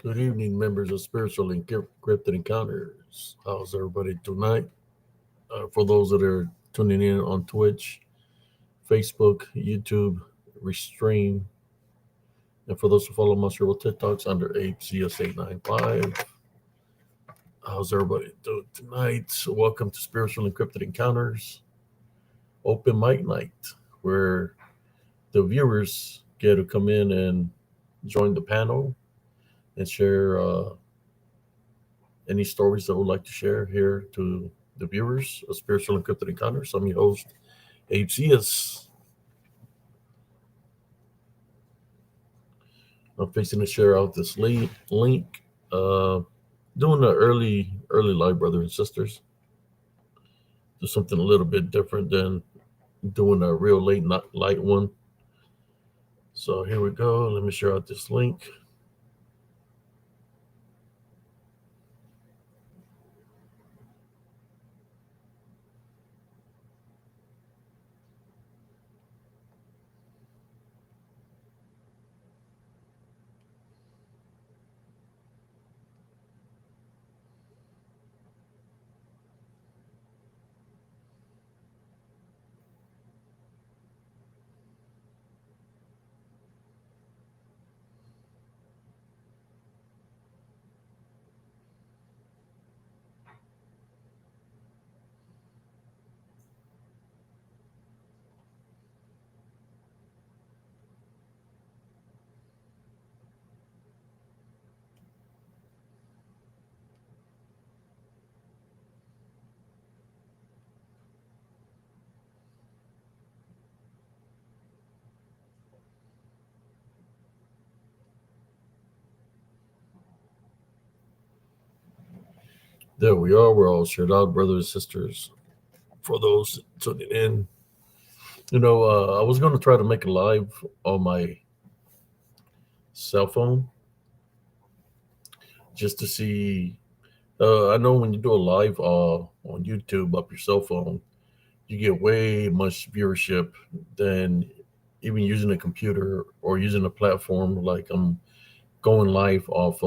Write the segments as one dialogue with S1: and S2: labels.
S1: Good evening, members of Spiritual and Cryptid Encounters. How's everybody tonight? For those that are tuning in on Twitch, Facebook, YouTube, Restream, and for those who follow my several TikToks under HCS895, how's everybody doing tonight? So welcome to Spiritual and Cryptid Encounters Open Mic Night, where the viewers get to come in and join the panel and share any stories that would like to share here to the viewers of Spiritual Encrypted Encounters. I'm your host, HCS. I'm fixing to share out this link. Doing an early live, brothers and sisters. Do something a little bit different than doing a real late night light one. So here we go. Let me share out this link. There we are. We're all shared out, brothers and sisters. For those tuning in, I was going to try to make a live on my cell phone just to see. I know when you do a live on YouTube up your cell phone, you get way much viewership than even using a computer or using a platform like I'm going live off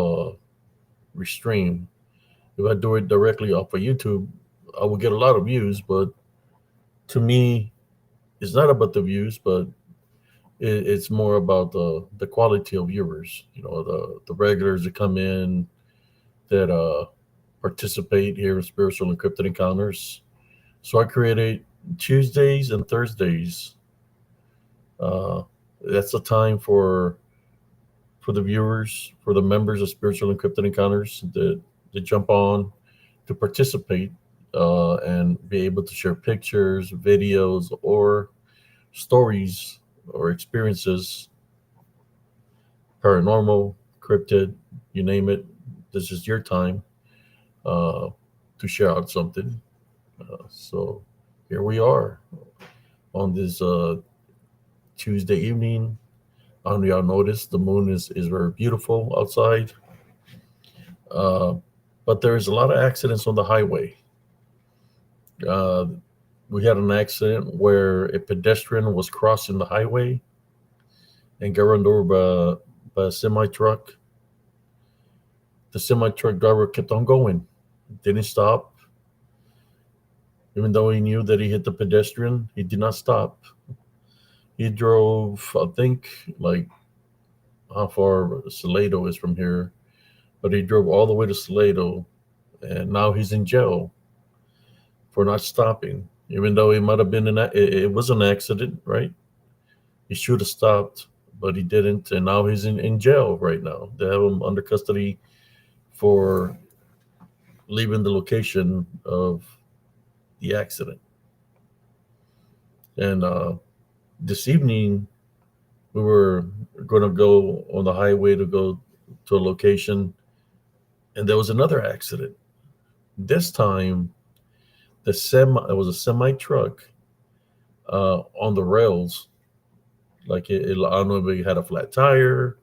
S1: Restream. If I do it directly off of YouTube, I will get a lot of views. But to me, it's not about the views, but it's more about the quality of viewers. The regulars that come in that participate here in Spiritual Encrypted Encounters. So I created Tuesdays and Thursdays. Uh, that's the time for the viewers, for the members of Spiritual Encrypted Encounters that jump on to participate and be able to share pictures, videos, or stories or experiences, paranormal, cryptid, you name it. This is your time uh, to share out something. So here we are on this Tuesday evening. I don't know y'all noticed the moon is very beautiful outside. Uh, but there's a lot of accidents on the highway. Uh, we had an accident where a pedestrian was crossing the highway and got run over by a semi truck. The semi truck driver kept on going, didn't stop. Even though he knew that he hit the pedestrian, he did not stop. He drove, I think, like how far Salado is from here, but he drove all the way to Salado, and now he's in jail for not stopping. Even though it might have been it was an accident, right? He should have stopped, but he didn't, and now he's in jail right now. They have him under custody for leaving the location of the accident. And this evening, we were going to go on the highway to go to a location, and there was another accident. This time, it was a semi truck on the rails. Like I don't know if it had a flat tire,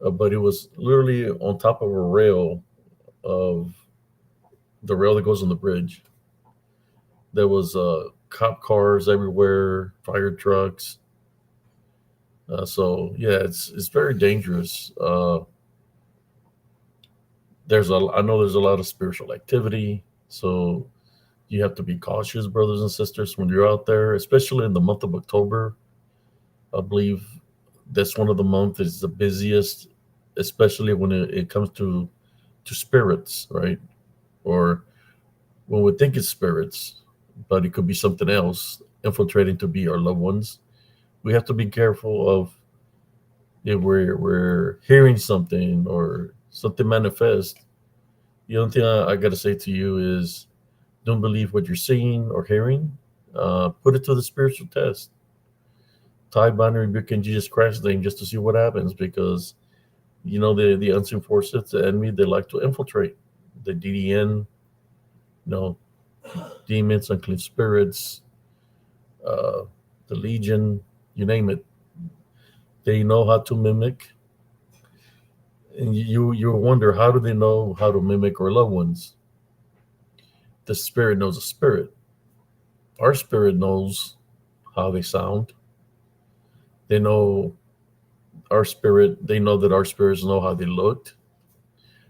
S1: but it was literally on top of a rail of the rail that goes on the bridge. There was cop cars everywhere, fire trucks. So yeah, it's very dangerous. I know there's a lot of spiritual activity, so you have to be cautious, brothers and sisters, when you're out there, especially in the month of October. I believe that's one of the months is the busiest, especially when it comes to spirits, right? Or when we think it's spirits, but it could be something else infiltrating to be our loved ones. We have to be careful of if we're hearing something or something manifest. The only thing I got to say to you is don't believe what you're seeing or hearing. Put it to the spiritual test. Tie binary rebuke in Jesus Christ's name just to see what happens because the unseen forces, the enemy, they like to infiltrate the DDN, you know, demons, unclean spirits, uh, the Legion, you name it. They know how to mimic, and you wonder how do they know how to mimic our loved ones? The spirit knows a spirit. Our spirit knows how they sound. They know our spirit. They know that our spirits know how they looked.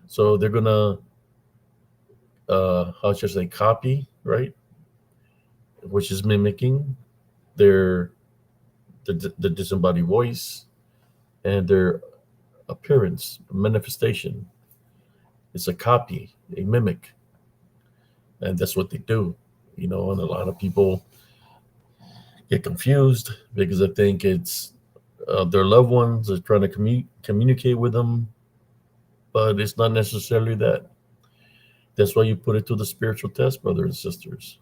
S1: So they're gonna, how should I say, copy, right? Which is mimicking their the disembodied voice and their appearance, manifestation. It's a copy, a mimic, and that's what they do. And a lot of people get confused because they think it's their loved ones are trying to communicate with them, but it's not necessarily that. That's why you put it to the spiritual test, brothers and sisters,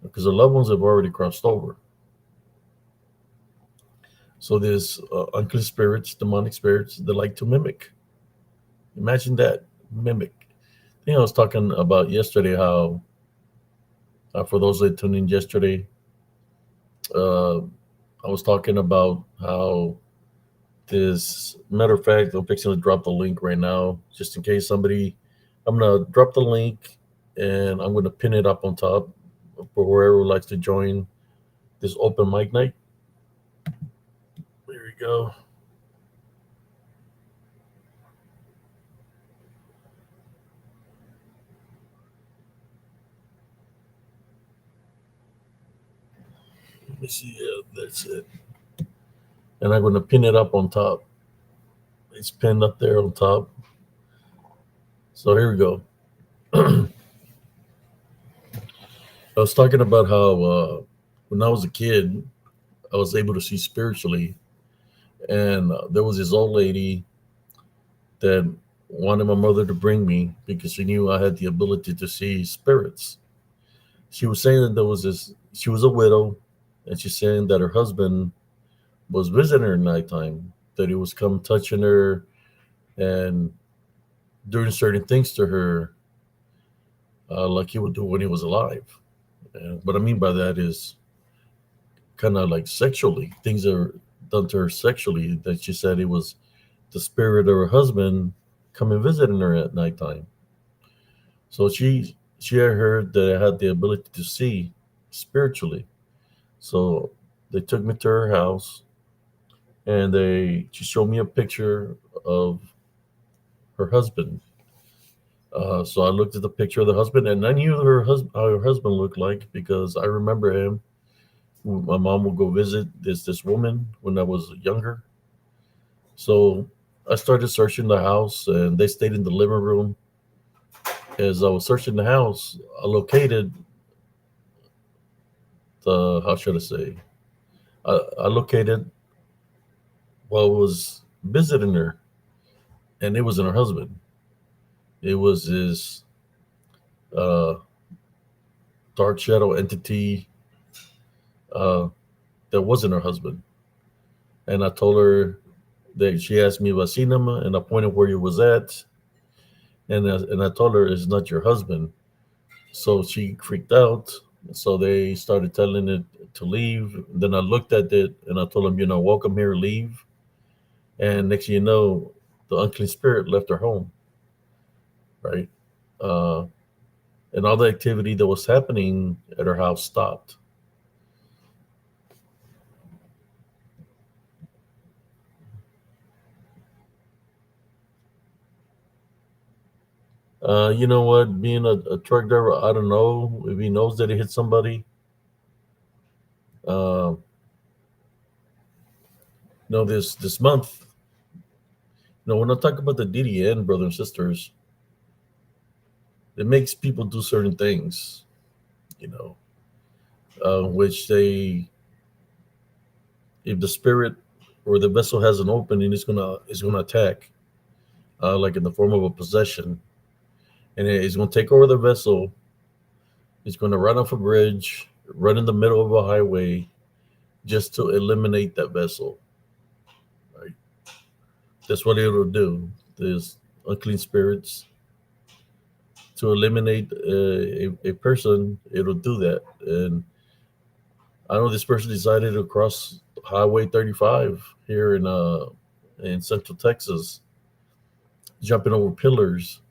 S1: because the loved ones have already crossed over. So there's unclean spirits, demonic spirits that like to mimic. Imagine that, mimic. I think I was talking about yesterday how, for those that tuned in yesterday, uh, I was talking about how this, matter of fact, I'm fixing to drop the link right now, just in case somebody, I'm going to drop the link and I'm going to pin it up on top for whoever likes to join this open mic night. There you go. Let me see. Yeah, that's it. And I'm going to pin it up on top. It's pinned up there on top. So here we go. I was talking about how when I was a kid, I was able to see spiritually, and there was this old lady that wanted my mother to bring me because she knew I had the ability to see spirits. She was saying that there was this. She was a widow, and she's saying that her husband was visiting her at nighttime. That he was come touching her and doing certain things to her, like he would do when he was alive. And what I mean by that is kind of like sexually, things that are done to her sexually. That she said it was the spirit of her husband coming visiting her at nighttime. So she had heard that I had the ability to see spiritually. So they took me to her house and she showed me a picture of her husband. So I looked at the picture of the husband and I knew how her husband looked like because I remember him. My mom would go visit this woman when I was younger. So I started searching the house and they stayed in the living room. As I was searching the house, I located the, how should I say, I located what was visiting her, and it wasn't her husband. It was his uh, dark shadow entity uh, that wasn't her husband. And I told her that she asked me about cinema, and I pointed where he was at, and I told her it's not your husband. So she freaked out. So they started telling it to leave. Then I looked at it and I told him, welcome here, leave. And next thing you know, the unclean spirit left her home, right? Uh, and all the activity that was happening at her house stopped. You know what? Being a truck driver, I don't know if he knows that he hit somebody. Uh, this month, when I talk about the DDN, brothers and sisters, it makes people do certain things, you know, which if the spirit or the vessel has an opening, it's gonna attack, like in the form of a possession, and it's gonna take over the vessel. It's gonna run off a bridge, run in the middle of a highway, just to eliminate that vessel. Right? That's what it'll do. There's unclean spirits to eliminate a person. It'll do that, and I know this person decided to cross Highway 35 here in Central Texas, jumping over pillars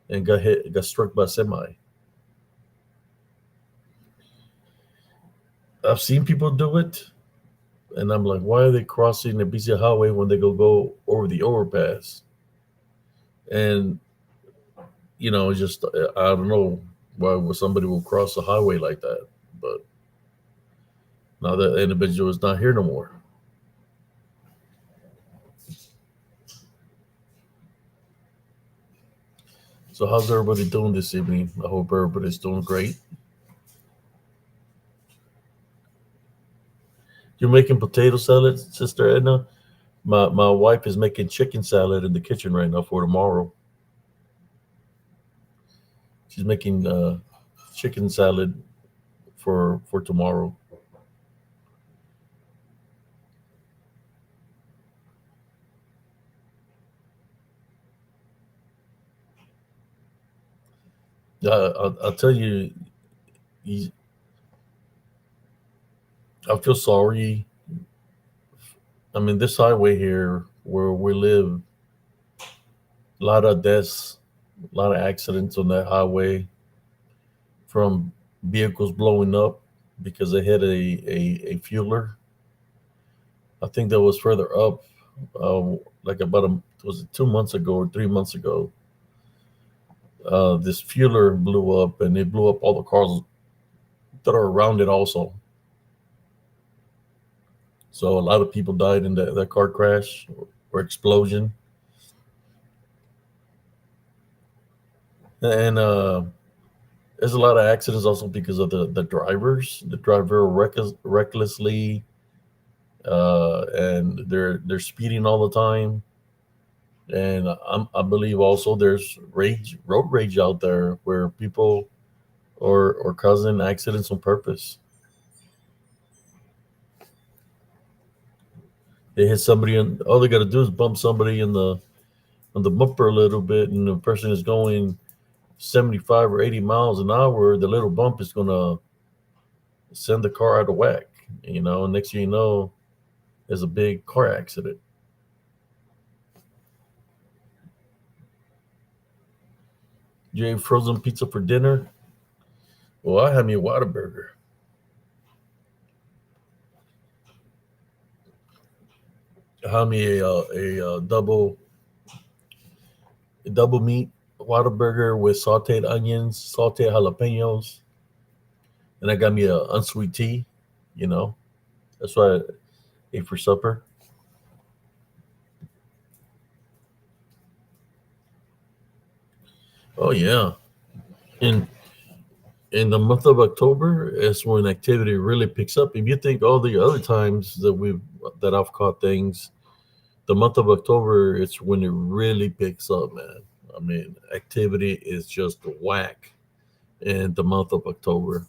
S1: and got struck by a semi. I've seen people do it, and I'm like, why are they crossing the busy highway when they go over the overpass? And it's just I don't know why somebody will cross the highway like that. But now that individual is not here no more. So how's everybody doing this evening? I hope everybody's doing great. You're making potato salad, Sister Edna? My wife is making chicken salad in the kitchen right now for tomorrow. She's making chicken salad for tomorrow. I'll tell you, you, I feel sorry. I mean, this highway here where we live, a lot of deaths, a lot of accidents on that highway from vehicles blowing up because they hit a fueler. I think that was further up, like about was it 2 months ago or 3 months ago. This fueler blew up and it blew up all the cars that are around it also. So a lot of people died in that car crash or explosion. And there's a lot of accidents also because of the drivers. The driver recklessly, and they're speeding all the time. And I believe also there's road rage out there where people or causing accidents on purpose. They hit somebody and all they got to do is bump somebody in the on the bumper a little bit, and the person is going 75 or 80 miles an hour. The little bump is gonna send the car out of whack. And next thing you know, there's a big car accident. You ate frozen pizza for dinner? Well, I had me a Whataburger. I had me a double meat Whataburger with sauteed onions, sauteed jalapenos, and I got me a unsweet tea. You know, that's what I ate for supper. Oh yeah, in in the month of October is when activity really picks up. If you think all the other times that I've caught things, the month of October it's when it really picks up, man. I mean, activity is just whack in the month of October.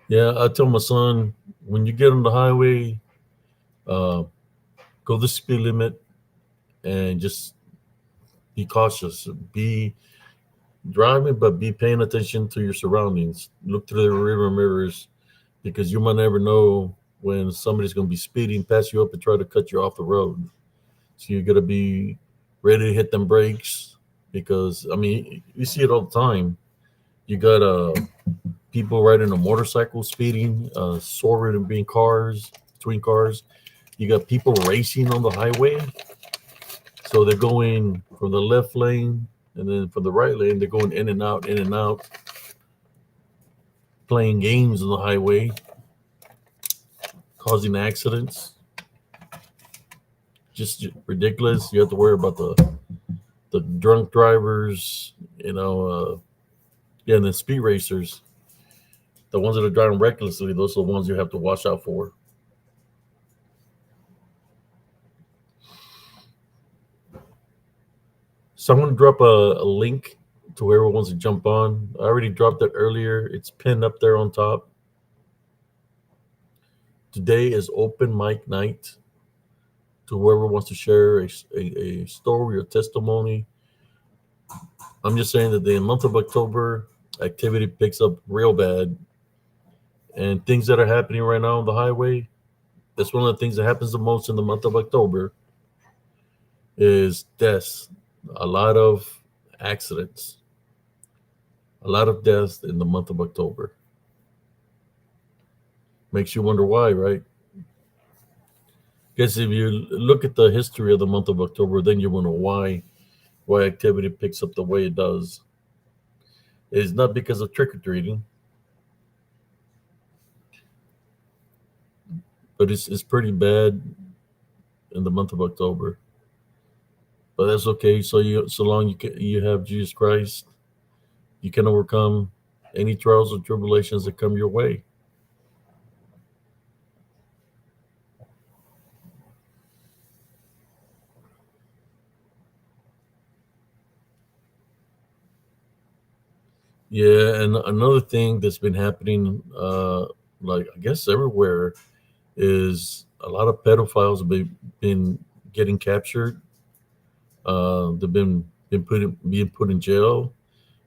S1: Yeah, I tell my son when you get on the highway, uh, go the speed limit and just be cautious. Be driving, but be paying attention to your surroundings. Look through the rear mirrors because you might never know when somebody's going to be speeding past you up and try to cut you off the road. So you got to be ready to hit them brakes because I mean you see it all the time. You got people riding a motorcycle speeding, soaring and being cars between cars. You got people racing on the highway, so they're going from the left lane and then from the right lane they're going in and out, playing games on the highway, causing accidents. Just ridiculous. You have to worry about the drunk drivers, yeah, and the speed racers, the ones that are driving recklessly. Those are the ones you have to watch out for. So I'm going to drop a link to whoever wants to jump on. I already dropped it earlier. It's pinned up there on top. Today is open mic night to whoever wants to share a story or testimony. I'm just saying that the month of October, activity picks up real bad. And things that are happening right now on the highway, that's one of the things that happens the most in the month of October is deaths. A lot of accidents, a lot of deaths in the month of October. Makes you wonder why, right? Because if you look at the history of the month of October, then you wonder why activity picks up the way it does. It's not because of trick or treating, but it's pretty bad in the month of October. But that's okay. So long you have Jesus Christ, you can overcome any trials or tribulations that come your way. Yeah, and another thing that's been happening, like I guess everywhere, is a lot of pedophiles have been getting captured. They've being put in jail.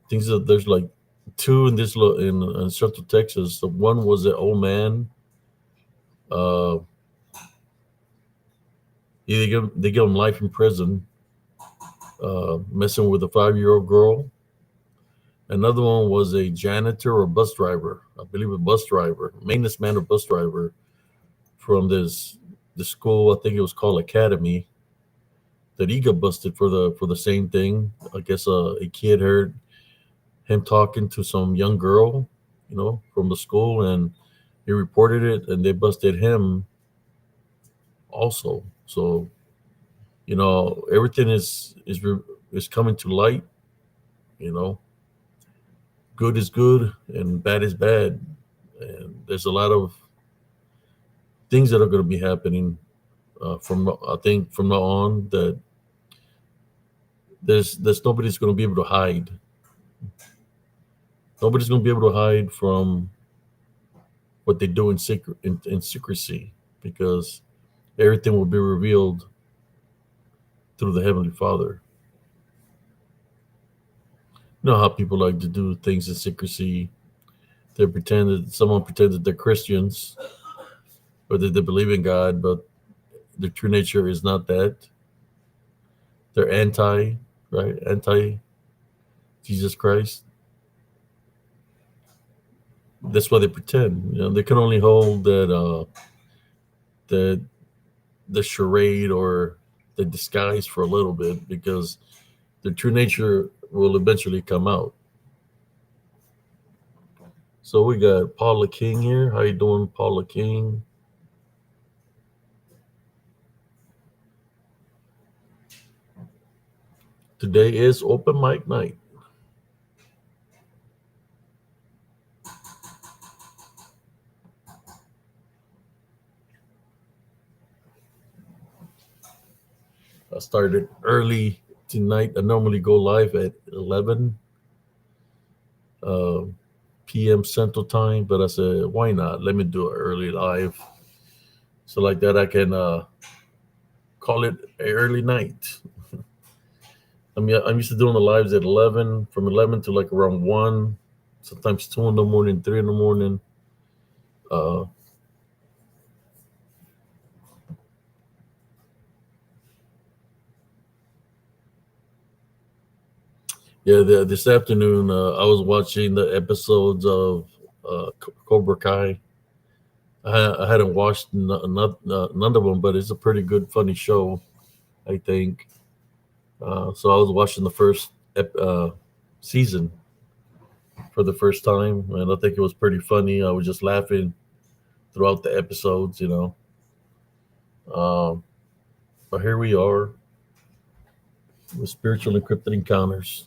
S1: Things that there's like two in in Central Texas. The one was an old man. Uh, they give him life in prison, messing with a 5-year-old girl. Another one was a janitor or bus driver. I believe a bus driver, maintenance man or bus driver from the school. I think it was called Academy. That he got busted for the same thing. I guess a kid heard him talking to some young girl, from the school, and he reported it, and they busted him also. So everything is coming to light. You know, good is good and bad is bad, and there's a lot of things that are going to be happening from I think from now on that there's nobody's going to be able to hide. Nobody's going to be able to hide from what they do in secrecy because everything will be revealed through the Heavenly Father. You know how people like to do things in secrecy. Someone pretends that they're Christians or that they believe in God, but their true nature is not that. They're right? Anti Jesus Christ. That's why they pretend. They can only hold that the charade or the disguise for a little bit because their true nature will eventually come out. So we got Paula King here. How you doing, Paula King? Today is open mic night. I started early tonight. I normally go live at 11 uh, p.m. Central Time, but I said, why not? Let me do it early live. So like that, I can call it a early night. I mean, I'm used to doing the lives at 11, from 11 to like around 1, sometimes 2 in the morning, 3 in the morning. Uh, Yeah, this afternoon I was watching the episodes of Cobra Kai. I hadn't watched none of them, but it's a pretty good, funny show, I think. So I was watching the first season for the first time, and I think it was pretty funny. I was just laughing throughout the episodes, you know. Um, but here we are with spiritual and cryptid encounters.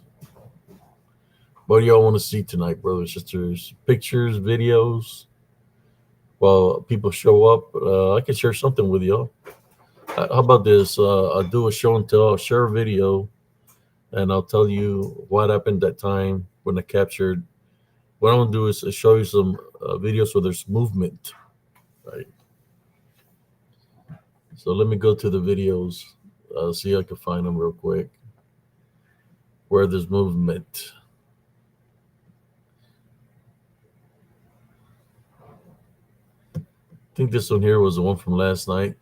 S1: What do y'all want to see tonight, brothers, sisters? Pictures, videos? While people show up, I can share something with y'all. How about this? I'll do a show and tell, I'll share a video, and I'll tell you what happened that time when I captured. What I'm gonna do is show you some videos where there's movement, right? So let me go to the videos, see if I can find them real quick. Where there's movement. I think this one here was the one from last night.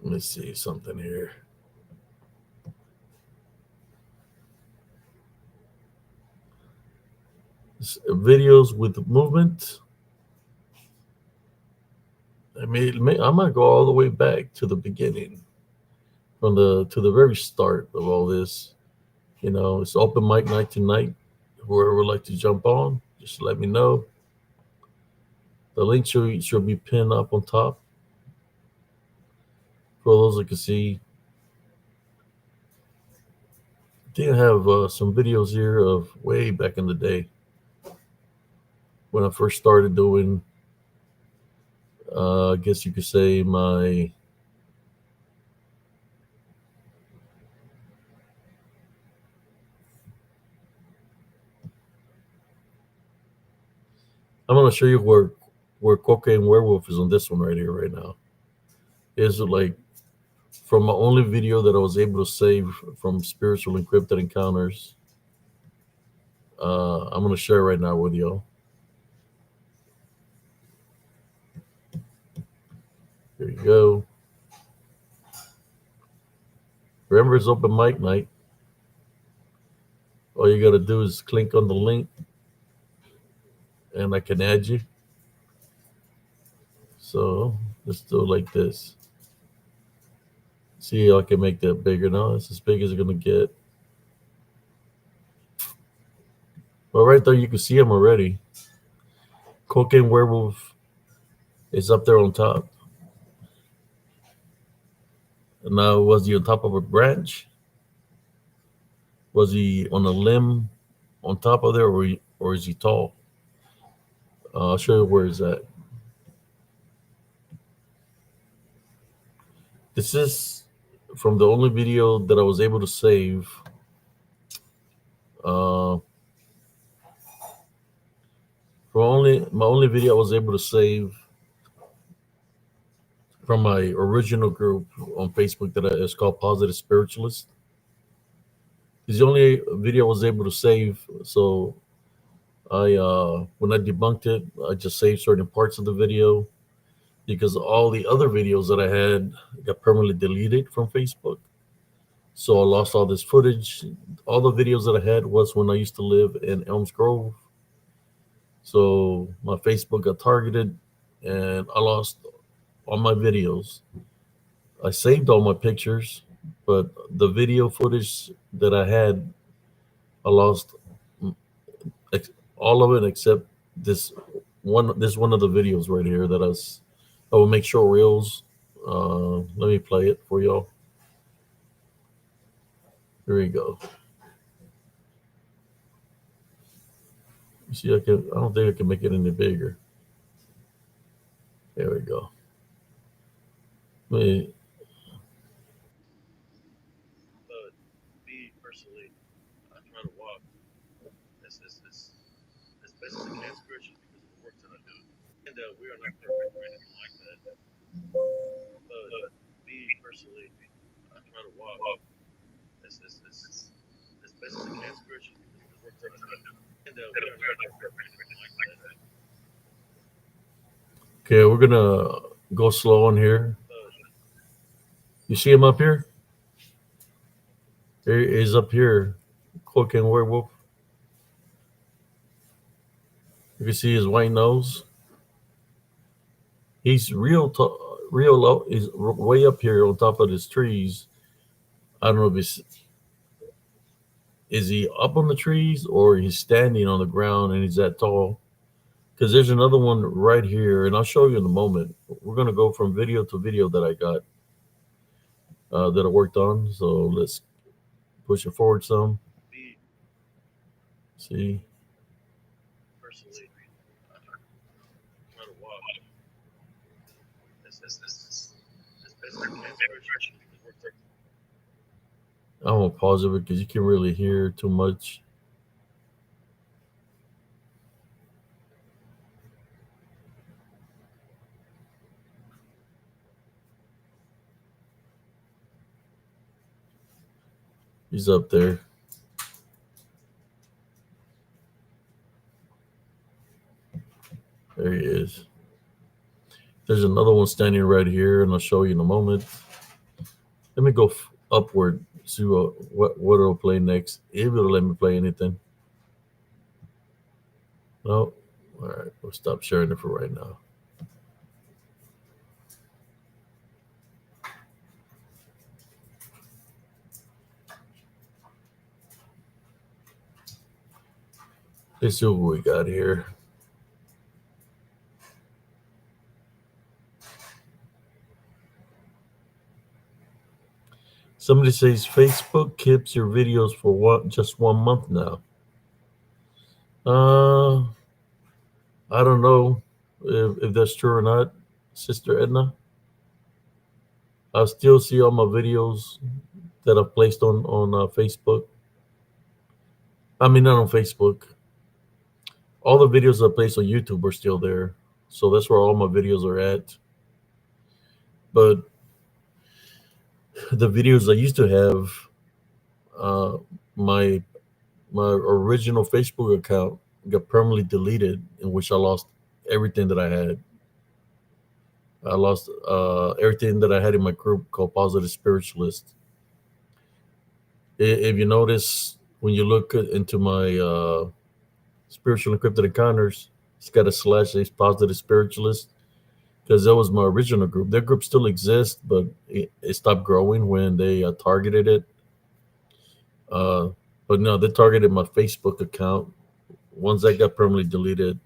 S1: Let me see something here. Videos with movement. I might go all the way back to the beginning, from the to the very start of all this. You know, it's open mic night tonight. Whoever would like to jump on, just let me know. The link should be pinned up on top for those that can see. I think I have some videos here of way back in the day when I first started doing. I guess you could say my. I'm gonna show you where cocaine werewolf is on this one right here right now. Is like from my only video that I was able to save from spiritual encrypted encounters. I'm gonna share right now with y'all. Here you go. Remember, it's open mic night. All you gotta do is click on the link, and I can add you. So let's do it like this. See, I can make that bigger now. It's as big as it's gonna get. But right there, you can see him already. Cocaine werewolf is up there on top. Now, was he on top of a branch? Was he on a limb on top of there, or is he tall? I'll show you where he's at. This is from the only video that I was able to save. Uh, from only my only video I was able to save from my original group on Facebook that is called Positive Spiritualist. It's the only video I was able to save. So I when I debunked it, I just saved certain parts of the video because all the other videos that I had got permanently deleted from Facebook. So I lost all this footage. All the videos that I had was when I used to live in Elms Grove. So my Facebook got targeted and I lost all my videos. I saved all my pictures, but the video footage that I had, I lost all of it except this one of the videos right here that I will make sure reels. Let me play it for y'all. Here we go. You see, I don't think I can make it any bigger. There we go. Let me, me personally, I try to walk as best as I can spiritually because of the work that I do. And we are not perfect or anything like that. But me personally, I try to walk as best as I can spiritually because of the work that I do. And we are not perfect or anything like that. Okay, we're gonna go slow on here. You see him up here? He is up here. Cloaking werewolf. You can see his white nose. He's real low. He's way up here on top of his trees. I don't know if he's is he up on the trees or he's standing on the ground and he's that tall. Because there's another one right here, and I'll show you in a moment. We're gonna go from video to video that I got that I worked on. So let's push it forward some. See, I won't pause it because you can really hear too much. He's up there. There he is. There's another one standing right here, and I'll show you in a moment. Let me go upward, see what it'll play next. If it'll let me play anything. No. All right, we'll stop sharing it for right now. Let's see what we got here. Somebody says Facebook keeps your videos for just 1 month now. Uh, I don't know if that's true or not, Sister Edna. I still see all my videos that I've placed on Facebook. I mean, not on Facebook. All the videos I placed on YouTube are still there, so that's where all my videos are at. But the videos I used to have, uh, my my original Facebook account got permanently deleted, in which I lost everything that I had. I lost everything that I had in my group called Positive Spiritualist. If you notice, when you look into my Spiritual and Cryptid Encounters, it's got a slash says Positive Spiritualist because that was my original group. Their group still exists, but it stopped growing when they targeted it. Uh, but no, they targeted my Facebook account. Once that got permanently deleted,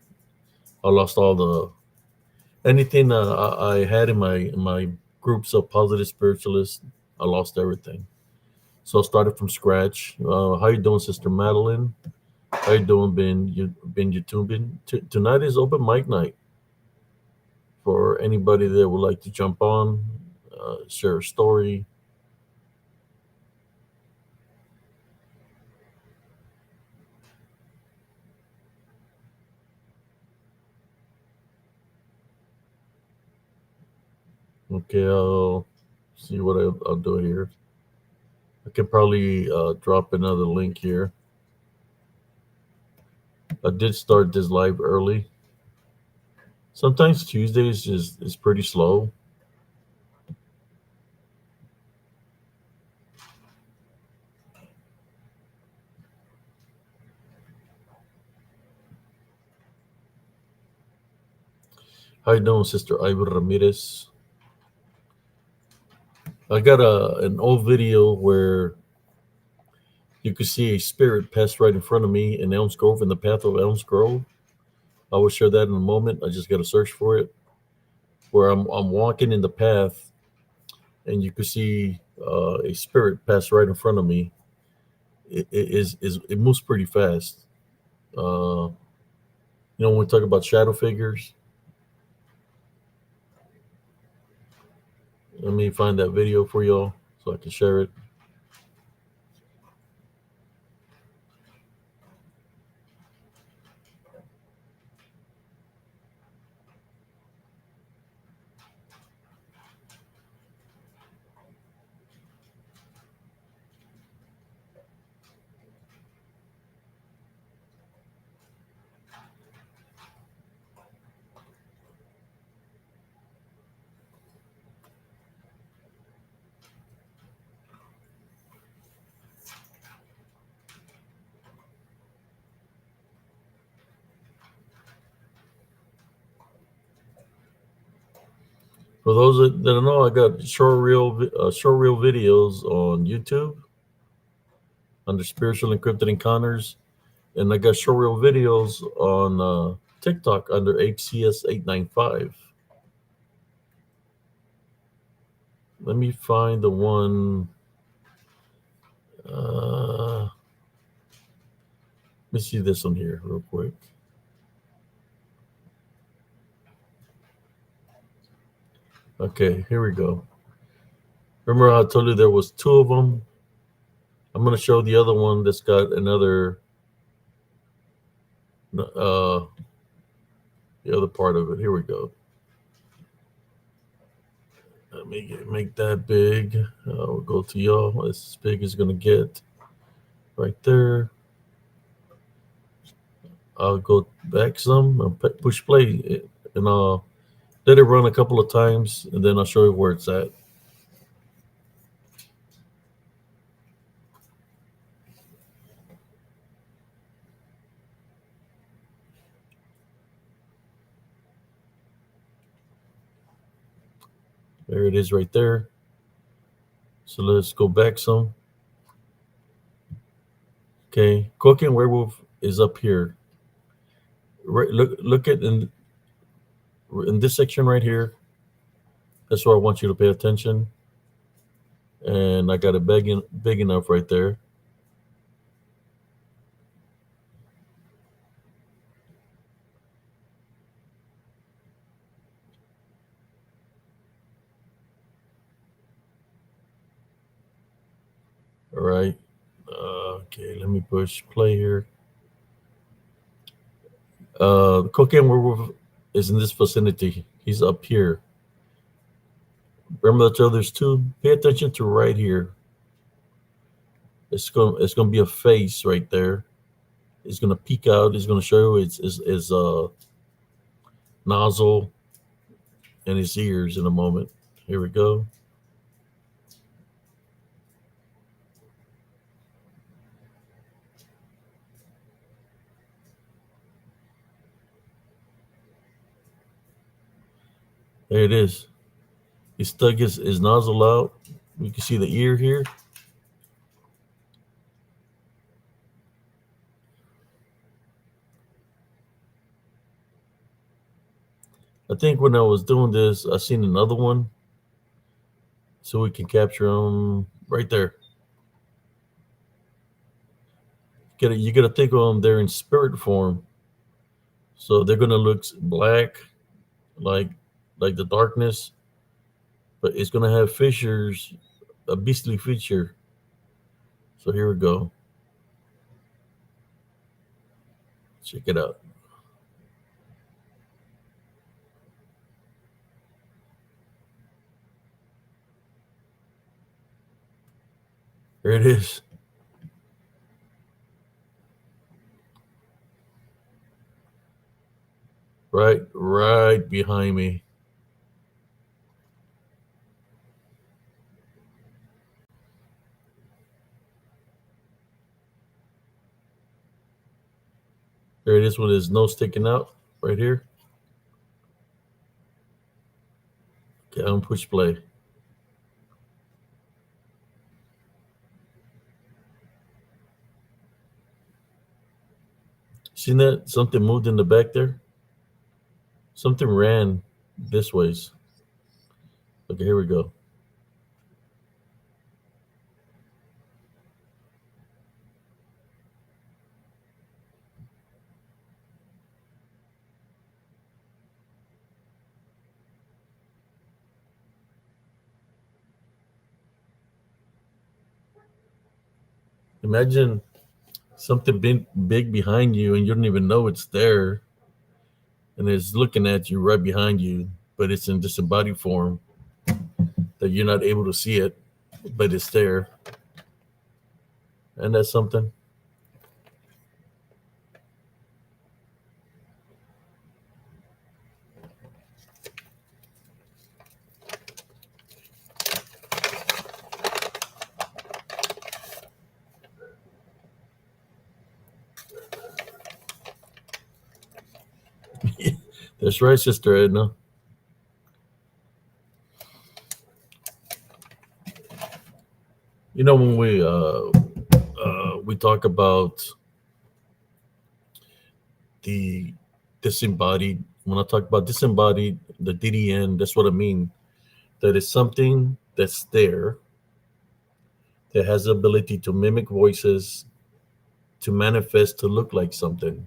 S1: I lost all the anything I had in my groups of positive spiritualists. I lost everything. So I started from scratch. How you doing, Sister Madeline? How you doing, Ben YouTubing? Tonight is open mic night for anybody that would like to jump on, share a story. Okay, I'll see what I'll do here. I can probably drop another link here. I did start this live early. Sometimes Tuesdays is pretty slow. How you doing, Sister Ivy Ramirez? I got an old video where you could see a spirit pass right in front of me in Elms Grove, in the path of Elms Grove. I will share that in a moment. I just got to search for it. Where I'm walking in the path, and you could see a spirit pass right in front of me. It moves pretty fast. When we talk about shadow figures, let me find that video for y'all so I can share it. For those that don't know, I got short reel videos on YouTube under Spiritual and Cryptid Encounters, and I got short reel videos on TikTok under HCS895. Let me find the one. Let me see this one here real quick. Okay, here we go. Remember how I told you there was two of them? I'm going to show the other one that's got another, the other part of it. Here we go. Let me make that big. We'll go to y'all. As big as it's going to get right there. I'll go back some and push play, and I'll let it run a couple of times, and then I'll show you where it's at. There it is right there. So let's go back some. Okay, Cooking Werewolf is up here. Right, look at in this section right here. That's where I want you to pay attention. And I got it big enough right there. All right. Okay, let me push play here. The Cocaine Werewolf is in this vicinity. He's up here. Remember that there's two? Pay attention to right here. It's gonna be a face right there. It's gonna peek out. It's gonna show you its nozzle and his ears in a moment. Here we go. There it is. He stuck his nozzle out. You can see the ear here. I think when I was doing this, I seen another one, so we can capture them right there. You gotta think of them. They're in spirit form, so they're gonna look black, like the darkness, but it's gonna have fissures, a beastly feature. So here we go. Check it out. Here it is. Right behind me. There it is with his nose sticking out right here. Okay, I'm push play. Seen that? Something moved in the back there. Something ran this ways. Okay, here we go. Imagine something big behind you and you don't even know it's there, and it's looking at you right behind you, but it's in disembodied form that you're not able to see it, but it's there. And that's something. That's right, Sister Edna. When we talk about the disembodied, when I talk about disembodied, the DDN, that's what I mean. That is something that's there that has the ability to mimic voices, to manifest, to look like something,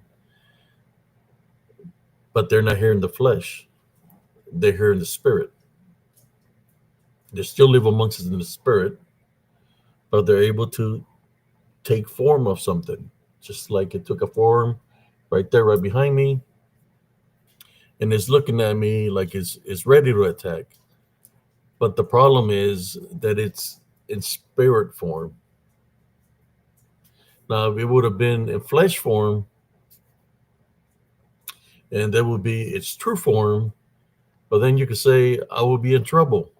S1: but they're not here in the flesh. They're here in the spirit. They still live amongst us in the spirit, but they're able to take form of something, just like it took a form right there, right behind me, and it's looking at me like it's ready to attack. But the problem is that it's in spirit form. Now, if it would have been in flesh form, and that would be its true form, but then you could say I would be in trouble.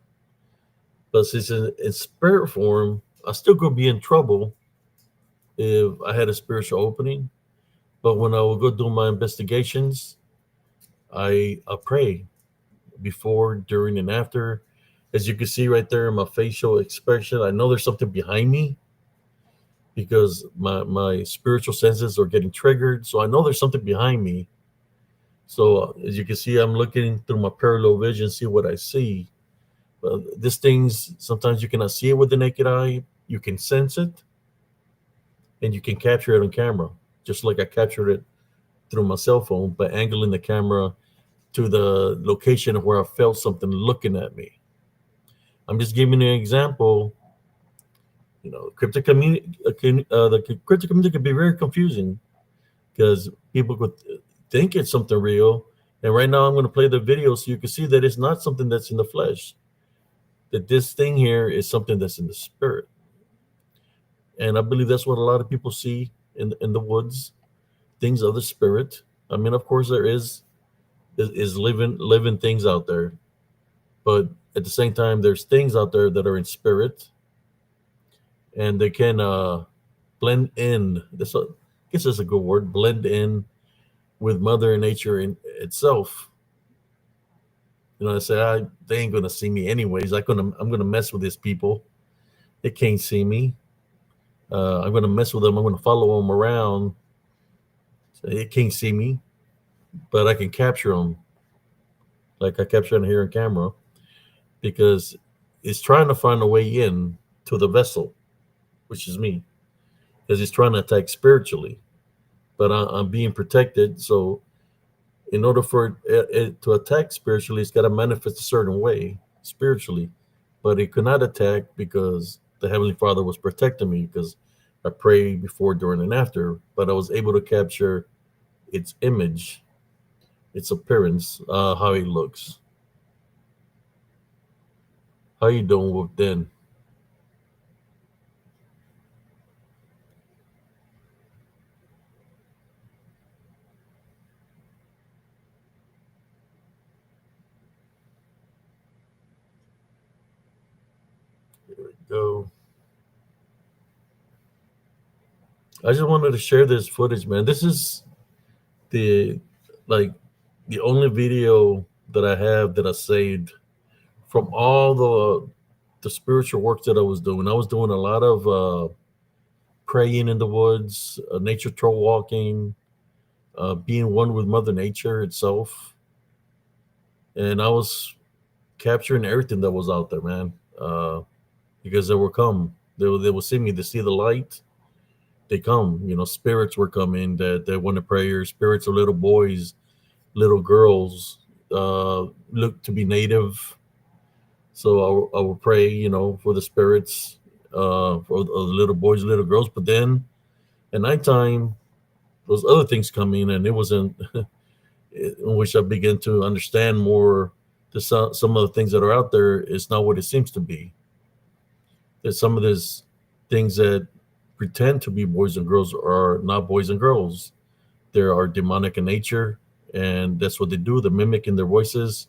S1: But since in spirit form, I still could be in trouble if I had a spiritual opening. But when I will go do my investigations, I pray before, during, and after. As you can see right there in my facial expression, I know there's something behind me because my spiritual senses are getting triggered. So I know there's something behind me. So as you can see, I'm looking through my parallel vision, see what I see. These things, sometimes you cannot see it with the naked eye. You can sense it and you can capture it on camera, just like I captured it through my cell phone by angling the camera to the location of where I felt something looking at me. I'm just giving you an example. Cryptic community, the cryptic community can be very confusing because people could think it's something real. And right now, I'm going to play the video so you can see that it's not something that's in the flesh. That this thing here is something that's in the spirit. And I believe that's what a lot of people see in the woods, things of the spirit. I mean, of course, there is living things out there, but at the same time, there's things out there that are in spirit, and they can blend in. I guess that's a good word. Blend in with Mother Nature in itself. I say they ain't gonna see me anyways. I'm gonna mess with these people. They can't see me. I'm gonna mess with them. I'm gonna follow them around. So they can't see me, but I can capture them, like I capture them here on camera, because it's trying to find a way in to the vessel, which is me, because it's trying to attack spiritually. But I'm being protected, so in order for it to attack spiritually, it's got to manifest a certain way spiritually. But it could not attack because the Heavenly Father was protecting me because I prayed before, during, and after. But I was able to capture its image, its appearance, how it looks. How you doing, Wolf Den? Here we go. I just wanted to share this footage, man. This is the like the only video that I have that I saved from all the spiritual work that I was doing. I was doing a lot of praying in the woods, nature trail walking, being one with Mother Nature itself, and I was capturing everything that was out there, man. Because they will come, they will see me. They see the light. They come. Spirits were coming that want to prayer. Spirits of little boys, little girls, look to be native. So I will pray, for the spirits, for the little boys, little girls. But then at nighttime, those other things come in, and it wasn't. In which I began to understand more. Some of the things that are out there is not what it seems to be. That some of these things that pretend to be boys and girls are not boys and girls. They are demonic in nature, and that's what they do. They're mimicking their voices.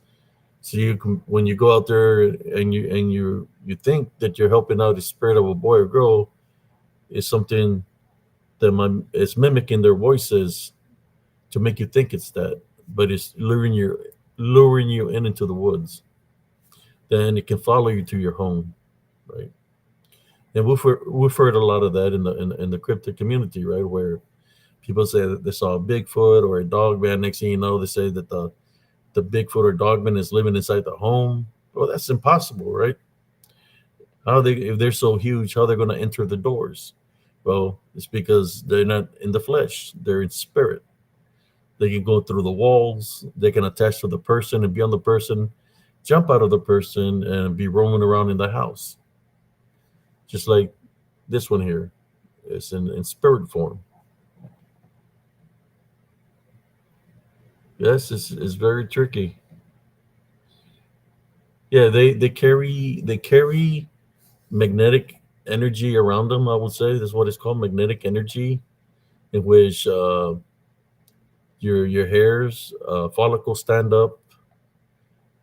S1: So you can, when you go out there and you think that you're helping out the spirit of a boy or girl, is something that it's mimicking their voices to make you think it's that, but it's luring you into the woods. Then it can follow you to your home, right? And we've heard a lot of that in the cryptid community, right? Where people say that they saw a Bigfoot or a dog man. Next thing you know, they say that the Bigfoot or dogman is living inside the home. Well, that's impossible, right? How they if they're so huge, how they're going to enter the doors? Well, it's because they're not in the flesh; they're in spirit. They can go through the walls. They can attach to the person and be on the person, jump out of the person, and be roaming around in the house, just like this one here. It's in spirit form. Yes, it's very tricky. Yeah, they carry magnetic energy around them. I would say that's what it's called, magnetic energy, in which your hairs follicles stand up.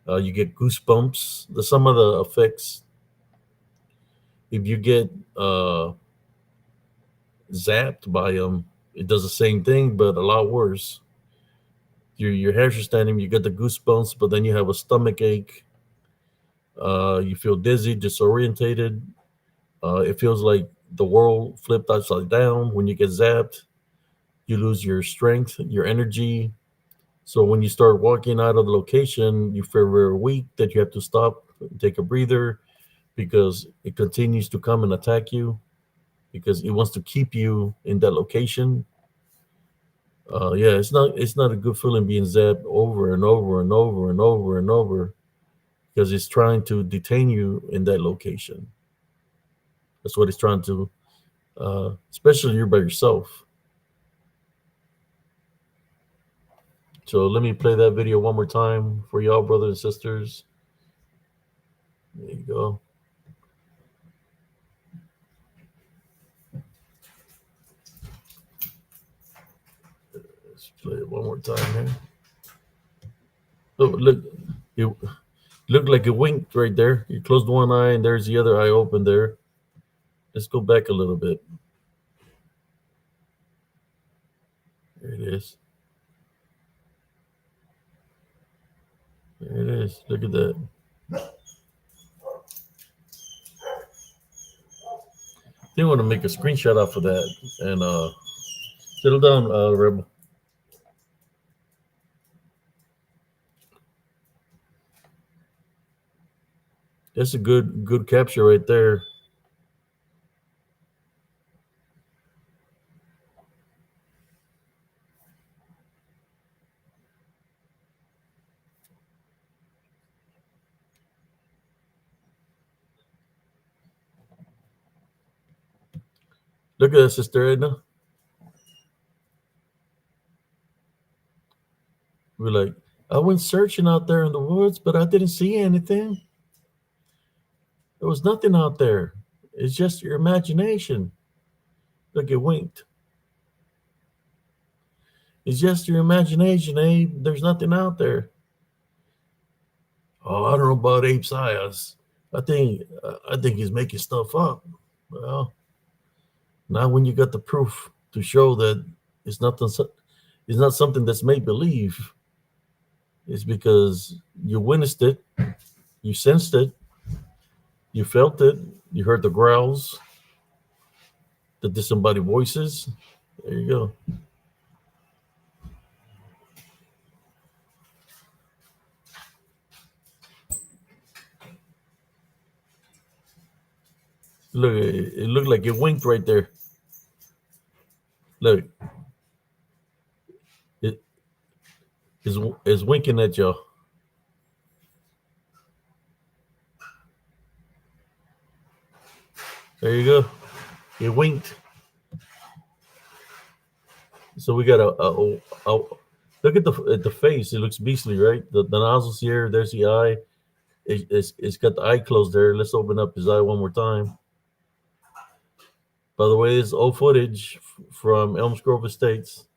S1: You get goosebumps. Some of the effects, if you get zapped by them, it does the same thing, but a lot worse. Your hairs are standing. You get the goosebumps, but then you have a stomach ache. You feel dizzy, disorientated. It feels like the world flipped upside down when you get zapped. You lose your strength, your energy. So when you start walking out of the location, you feel very weak that you have to stop, take a breather, because it continues to come and attack you because it wants to keep you in that location. Yeah, it's not a good feeling being zapped over and over and over and over and over because it's trying to detain you in that location. That's what it's trying to, especially you're by yourself. So let me play that video one more time for y'all, brothers and sisters. There you go. Let's play it one more time here. Oh, look, it looked like it winked right there. You closed one eye and there's the other eye open there. Let's go back a little bit. There it is. There it is. Look at that. They want to make a screenshot off of that and settle down, Rebel. That's a good capture right there. Look at that, Sister Edna. We're like, I went searching out there in the woods, but I didn't see anything. There was nothing out there. It's just your imagination. Look, it winked. It's just your imagination, Abe. There's nothing out there. Oh, I don't know about Abe's eyes. I think he's making stuff up. Well, not when you got the proof to show that it's nothing. It's not something that's make believe. It's because you witnessed it, you sensed it, you felt it, you heard the growls, the disembodied voices. There you go. Look, it looked like it winked right there. Look, it is winking at y'all. There you go. It winked. So we got a look at the face. It looks beastly, right? The nostrils here. There's the eye. It's got the eye closed there. Let's open up his eye one more time. By the way, this is old footage from Elms Grove Estates.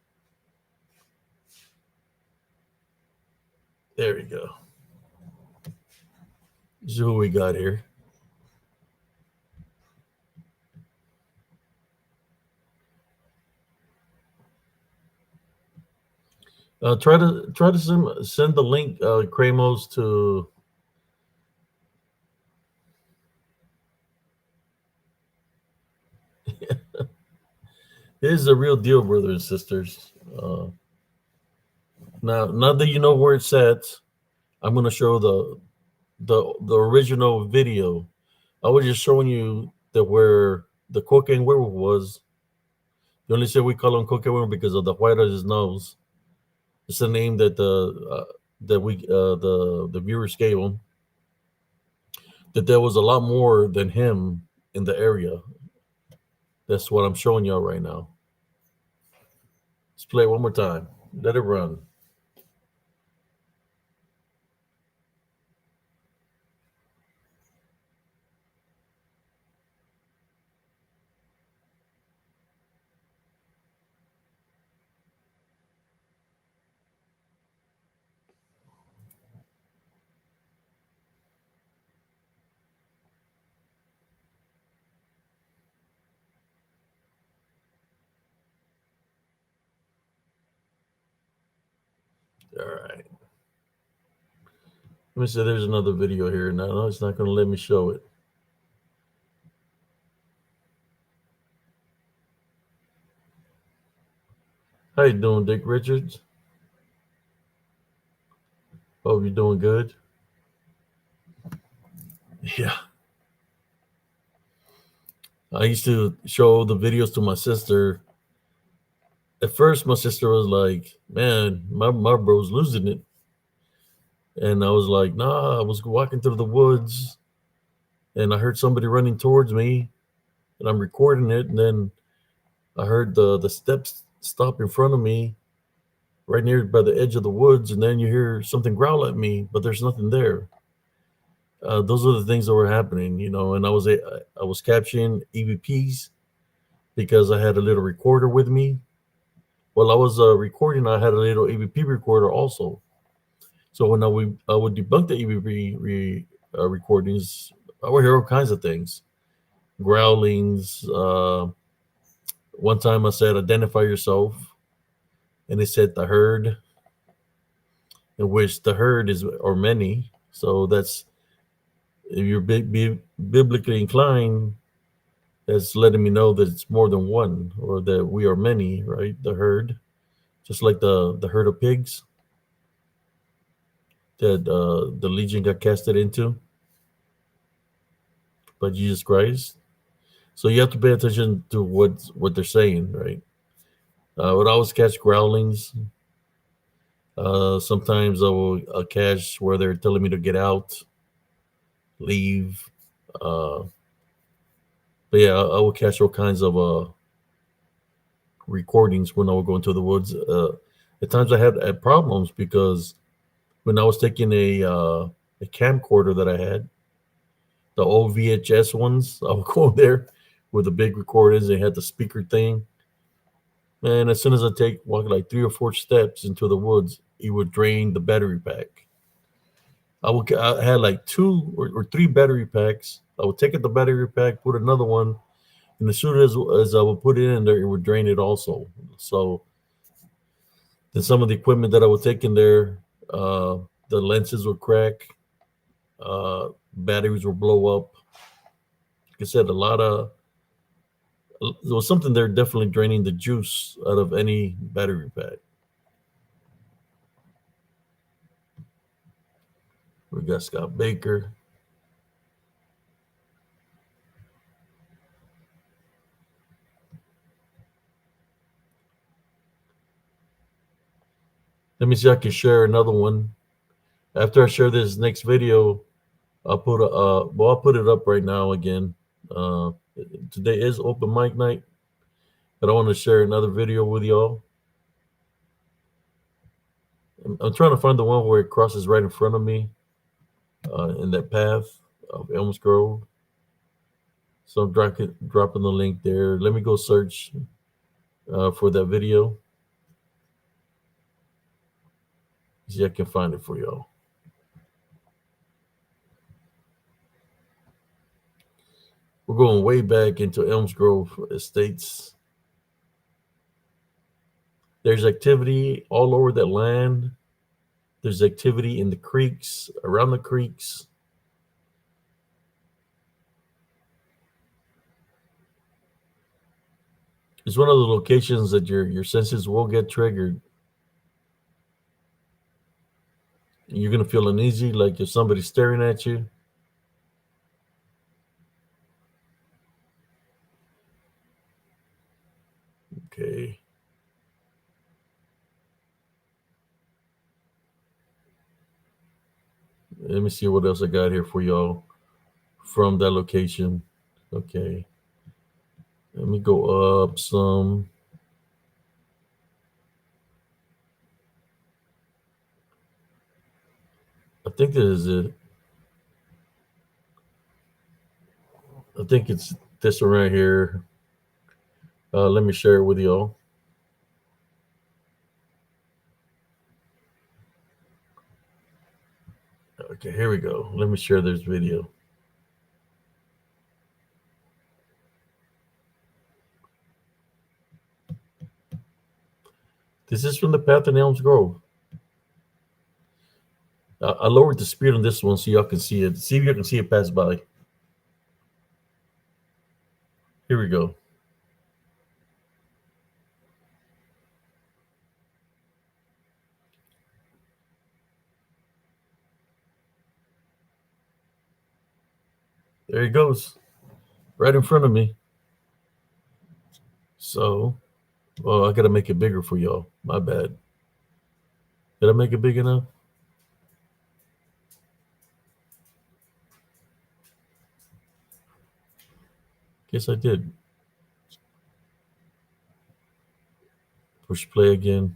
S1: There we go. This is who we got here. Try to send the link, Kramos, to It is a real deal, brothers and sisters. Now that you know where it's at, I'm gonna show the original video. I was just showing you that where the cocaine werewolf was. The only say we call him cocaine werewolf because of the white of his nose. It's the name that the viewers gave him. That there was a lot more than him in the area. That's what I'm showing y'all right now. Let's play it one more time. Let it run. All right. Let me see. There's another video here. No, it's not going to let me show it. How you doing, Dick Richards? Hope you're doing good. Yeah. I used to show the videos to my sister. At first, my sister was like, "Man, my bro's losing it," and I was like, "Nah." I was walking through the woods, and I heard somebody running towards me, and I'm recording it, and then I heard the steps stop in front of me, right near by the edge of the woods, and then you hear something growl at me, but there's nothing there. Those are the things that were happening, and I was capturing EVPs because I had a little recorder with me. While I was recording, I had a little EVP recorder also. So when I would debunk the EVP recordings, I would hear all kinds of things, growlings. One time I said, "Identify yourself," and it said the herd, in which the herd is or many. So that's if you're biblically inclined, that's letting me know that it's more than one or that we are many, right? The herd, just like the herd of pigs that the legion got casted into by Jesus Christ. So you have to pay attention to what they're saying, right? I would always catch growlings. Sometimes I'll catch where they're telling me to get out, leave. Uh, but yeah, I will catch all kinds of recordings when I would go into the woods. At times I had problems because when I was taking a camcorder that I had, the old VHS ones, I would go there with the big recorders. They had the speaker thing, and as soon as I walk like 3 or 4 steps into the woods, it would drain the battery pack. I had like 2 or 3 battery packs. I would take out the battery pack, put another one, and as soon as I would put it in there, it would drain it also. So then some of the equipment that I would take in there, the lenses would crack, batteries would blow up. Like I said, there was something there definitely draining the juice out of any battery pack. We got Scott Baker. Let me see if I can share another one. After I share this next video, I'll put it up right now again. Uh, Today is open mic night, but I want to share another video with y'all. I'm trying to find the one where it crosses right in front of me in that path of Elms Grove. So I'm dropping the link there. Let me go search for that video. See if I can find it for y'all. We're going way back into Elms Grove Estates. There's activity all over that land. There's activity in the creeks, around the creeks. It's one of the locations that your senses will get triggered. You're gonna feel uneasy, like if somebody's staring at you. Okay. Let me see what else I got here for y'all from that location. Okay. Let me go up some. I think this is it. I think it's this one right here. Let me share it with y'all. Okay, here we go. Let me share this video. This is from the path in Elms Grove. I lowered the speed on this one so y'all can see it. See if you can see it pass by. Here we go. There he goes, right in front of me. So, I gotta make it bigger for y'all. My bad. Did I make it big enough? Guess I did. Push play again.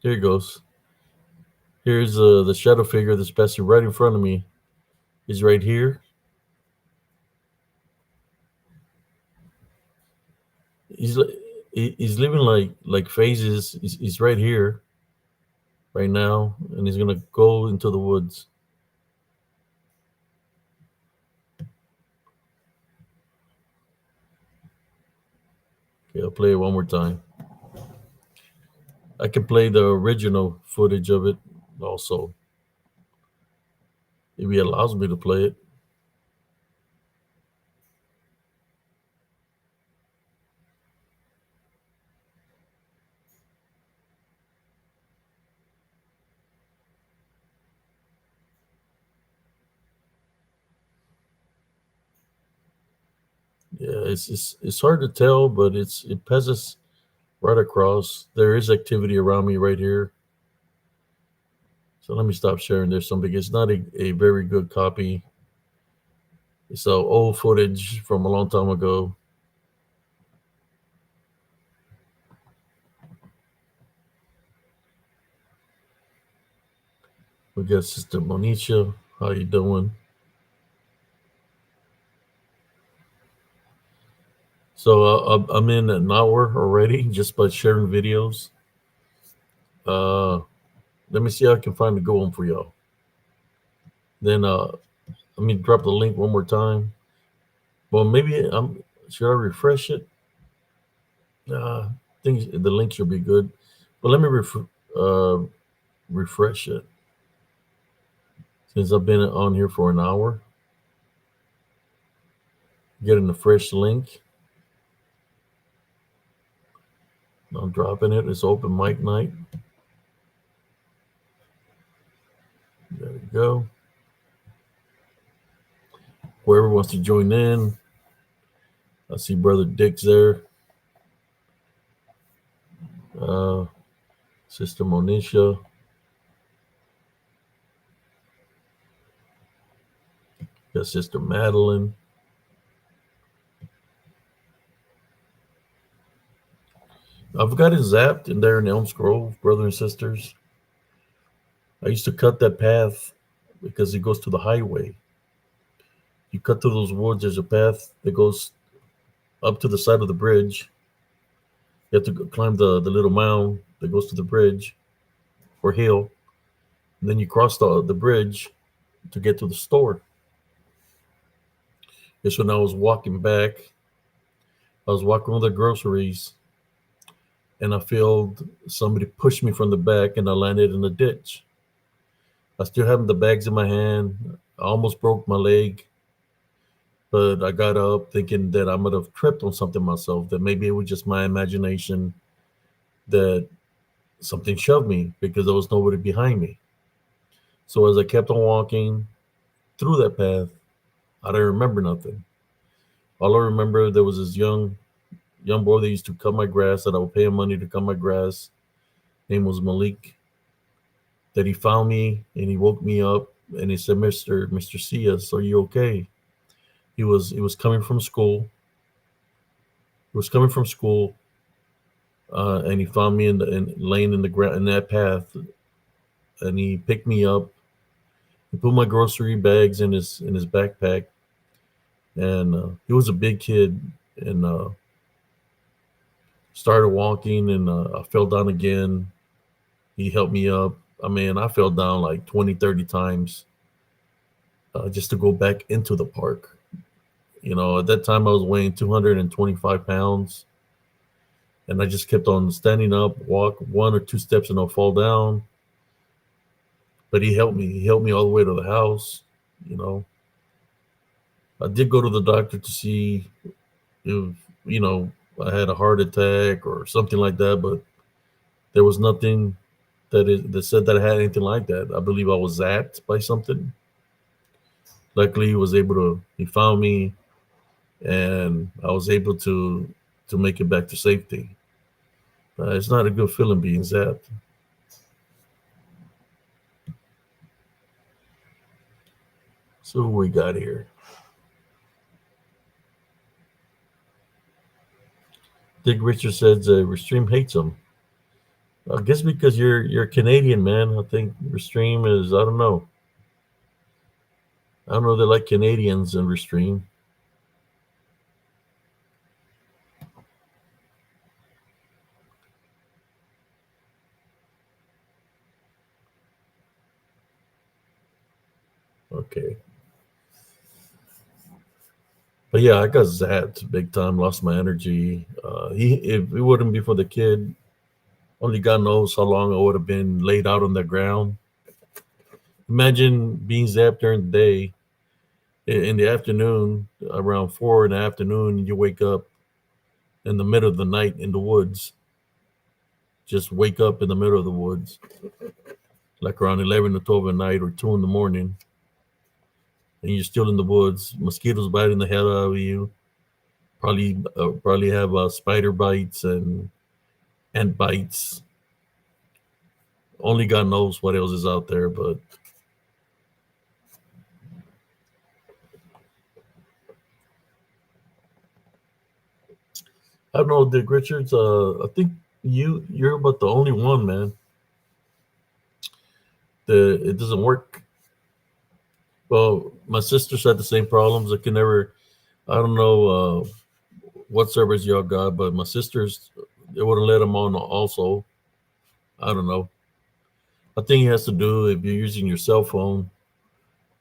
S1: Here it goes. Here's the shadow figure that's passing right in front of me. Is right here. He's he's living like phases. He's right here, right now, and he's gonna go into the woods. Okay, I'll play it one more time. I can play the original footage of it also, if he allows me to play it. Yeah, it's hard to tell, but it passes right across. There is activity around me right here. So let me stop sharing this one because it's not a very good copy. It's old footage from a long time ago. We got Sister Monisha. How you doing? So I'm in an hour already just by sharing videos. Uh, Let me see how I can find the good one for y'all. Then let me drop the link one more time. Well, maybe should I refresh it? I think the link should be good. But let me refresh it since I've been on here for an hour. Getting a fresh link. I'm dropping it. It's open mic night. There we go. Whoever wants to join in. I see Brother Dick's there. Sister Monisha. Got Sister Madeline. I've got it zapped in there in Elms Grove, brother and sisters. I used to cut that path because it goes to the highway. You cut through those woods, there's a path that goes up to the side of the bridge. You have to climb the little mound that goes to the bridge or hill. And then you cross the bridge to get to the store. And so when I was walking back, I was walking with the groceries, and I felt somebody push me from the back, and I landed in a ditch. I still having the bags in my hand. I almost broke my leg, but I got up thinking that I might have tripped on something myself, that maybe it was just my imagination, that something shoved me because there was nobody behind me. So as I kept on walking through that path, I didn't remember nothing. All I remember, there was this young boy that used to cut my grass, that I would pay him money to cut my grass. Name was Malik. That he found me and he woke me up and he said, Mister Cias, are you okay? He was coming from school. He was coming from school, and he found me laying in the ground in that path, and he picked me up. He put my grocery bags in his backpack, and he was a big kid, and started walking, and I fell down again. He helped me up. I mean, I fell down like 20, 30 times, just to go back into the park. At that time I was weighing 225 pounds, and I just kept on standing up, walk one or two steps, and I'll fall down. But he helped me. He helped me all the way to the house. You know, I did go to the doctor to see if, I had a heart attack or something like that, but there was nothing that said that I had anything like that. I believe I was zapped by something. Luckily, he found me, and I was able to make it back to safety. It's not a good feeling being zapped. So who we got here? Dick Richard says Restream hates him. I guess because you're Canadian, man. I think Restream is, I don't know. I don't know. They like Canadians in Restream. Okay, but yeah, I got zapped big time. Lost my energy. If it wouldn't be for the kid, only God knows how long I would have been laid out on the ground. Imagine being zapped during the day. In the afternoon, around 4 in the afternoon, you wake up in the middle of the night in the woods. Just wake up in the middle of the woods, like around 11 or 12 at night or 2 in the morning, and you're still in the woods. Mosquitoes biting the hell out of you. Probably have spider bites and ant bites. Only God knows what else is out there, but I don't know, Dick Richards. I think you're about the only one, man. That it doesn't work. Well, my sisters had the same problems. I can never. I don't know what servers y'all got, but my sisters, they wouldn't let them on. Also, I don't know. I think it has to do if you're using your cell phone,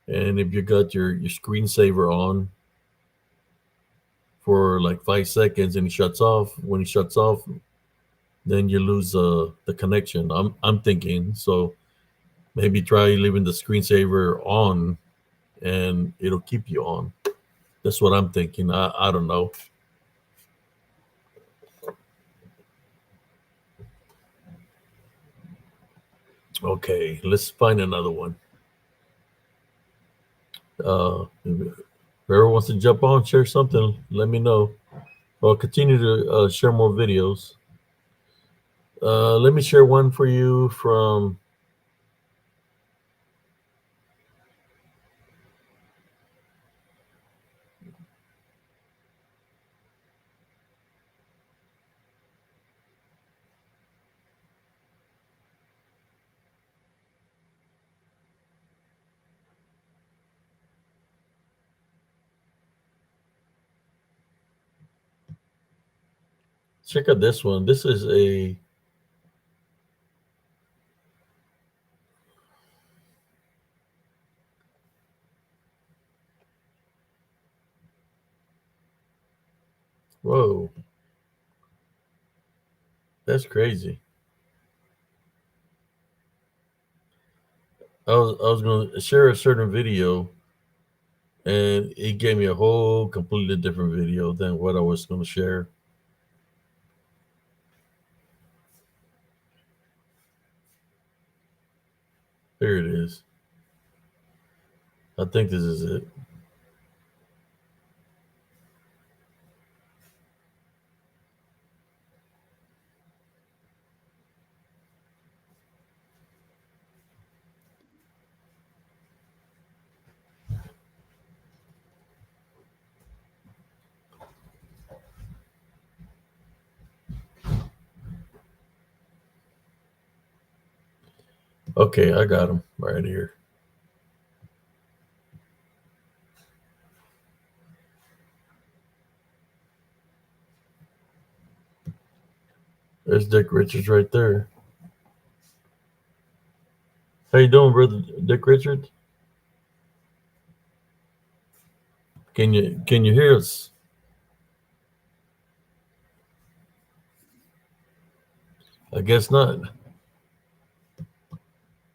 S1: and if you got your screensaver on for like 5 seconds and he shuts off. When he shuts off, then you lose the connection. I'm thinking so. Maybe try leaving the screensaver on, and it'll keep you on. That's what I'm thinking. I don't know. Okay, let's find another one. If whoever wants to jump on, share something, let me know. I'll continue to share more videos. Let me share one for you from. Check out this one. This is a. Whoa, that's crazy. I was going to share a certain video, and it gave me a whole completely different video than what I was going to share. Here it is. I think this is it. Okay, I got him right here. There's Dick Richards right there. How you doing, brother Dick Richards? Can you hear us? I guess not.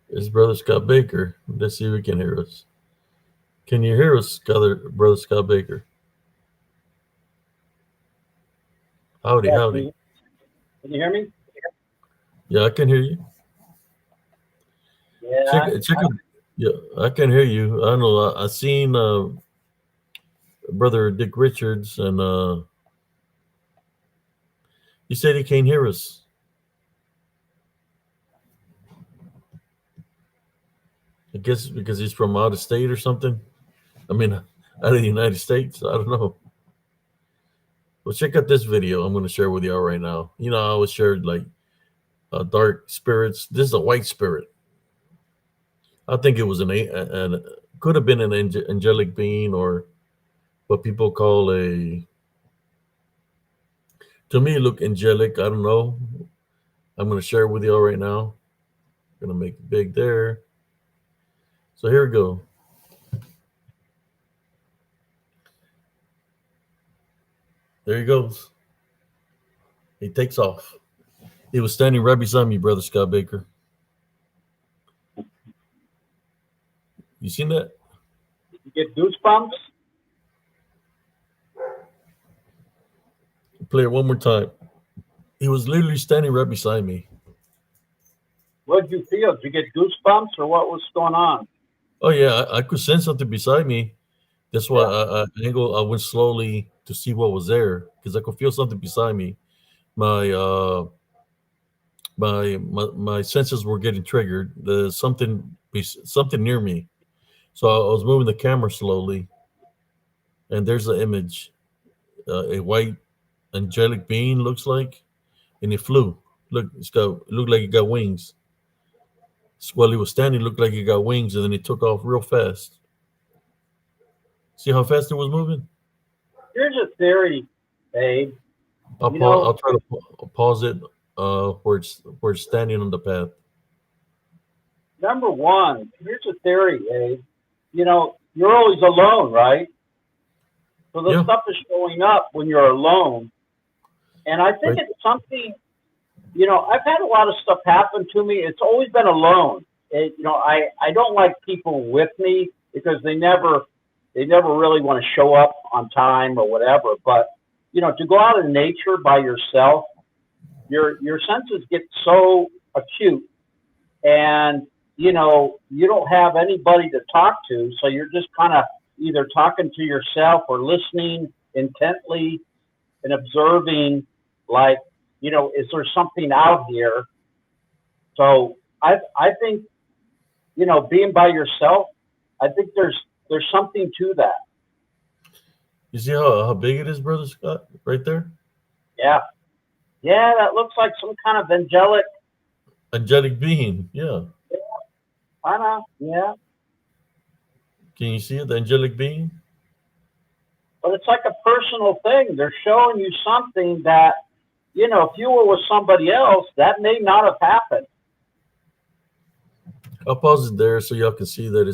S1: It's brother Scott Baker. Let's see if he can hear us. Can you hear us, brother Scott Baker? Howdy,
S2: Yeah,
S1: howdy.
S2: can you hear me?
S1: Yeah, I can hear you.
S2: Yeah,
S1: Check. Yeah, I can hear you. I know. I seen brother Dick Richards, and he said he can't hear us. I guess because he's from out of state or something. I mean, out of the United States. I don't know. Well, check out this video I'm going to share with y'all right now. You know, I always shared like dark spirits. This is a white spirit. I think it was an could have been an angelic being, or what people call a. To me, it looked angelic. I don't know. I'm going to share it with y'all right now. Going to make it big there. So here we go. There he goes. He takes off. He was standing right beside me, brother Scott Baker. You seen that?
S2: you get goosebumps.
S1: Play it one more time. He was literally standing right beside me.
S2: What did you feel? Did you get goosebumps, or what was going on?
S1: Oh yeah, I could sense something beside me. That's why
S2: Yeah,
S1: I went slowly to see what was there because I could feel something beside me. My my senses were getting triggered. There's something near me. So I was moving the camera slowly, and there's the image. A white angelic being looks like, and it flew. Look, it looked like it got wings. While he was standing, it looked like it got wings, and then it took off real fast. See how fast it was moving?
S2: here's a theory, Babe. You
S1: I'll
S2: know,
S1: try to pause it where it's standing on the path.
S2: number one, here's a theory, Babe. You're always alone, right? So the
S1: Yeah,
S2: stuff is showing up when you're alone, and I think
S1: right.
S2: it's something. I've had a lot of stuff happen to me. It's always been alone. I don't like people with me because they never really want to show up on time or whatever. But to go out in nature by yourself, your senses get so acute, and you don't have anybody to talk to, so you're just kind of either talking to yourself or listening intently and observing, like, is there something out here? So I think being by yourself, I think there's something to that.
S1: You see how big it is, brother Scott, right there?
S2: Yeah, yeah, that looks like some kind of angelic.
S1: Angelic being. Yeah.
S2: I know. Yeah,
S1: Can you see it? The angelic being.
S2: but it's like a personal thing. They're showing you something that if you were with somebody else, that may not have happened.
S1: I'll pause it there so y'all can see that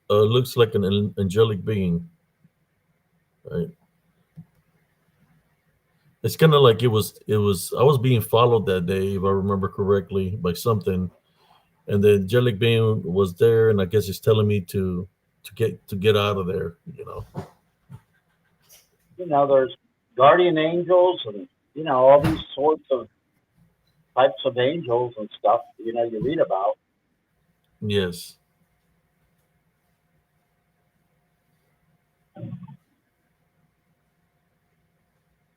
S1: looks like an angelic being. Right. It's kind of like it was I was being followed that day, if I remember correctly, by something, and the angelic being was there, and I guess it's telling me to get out of there.
S2: There's guardian angels and, all these sorts of types of angels and stuff, you read about.
S1: Yes.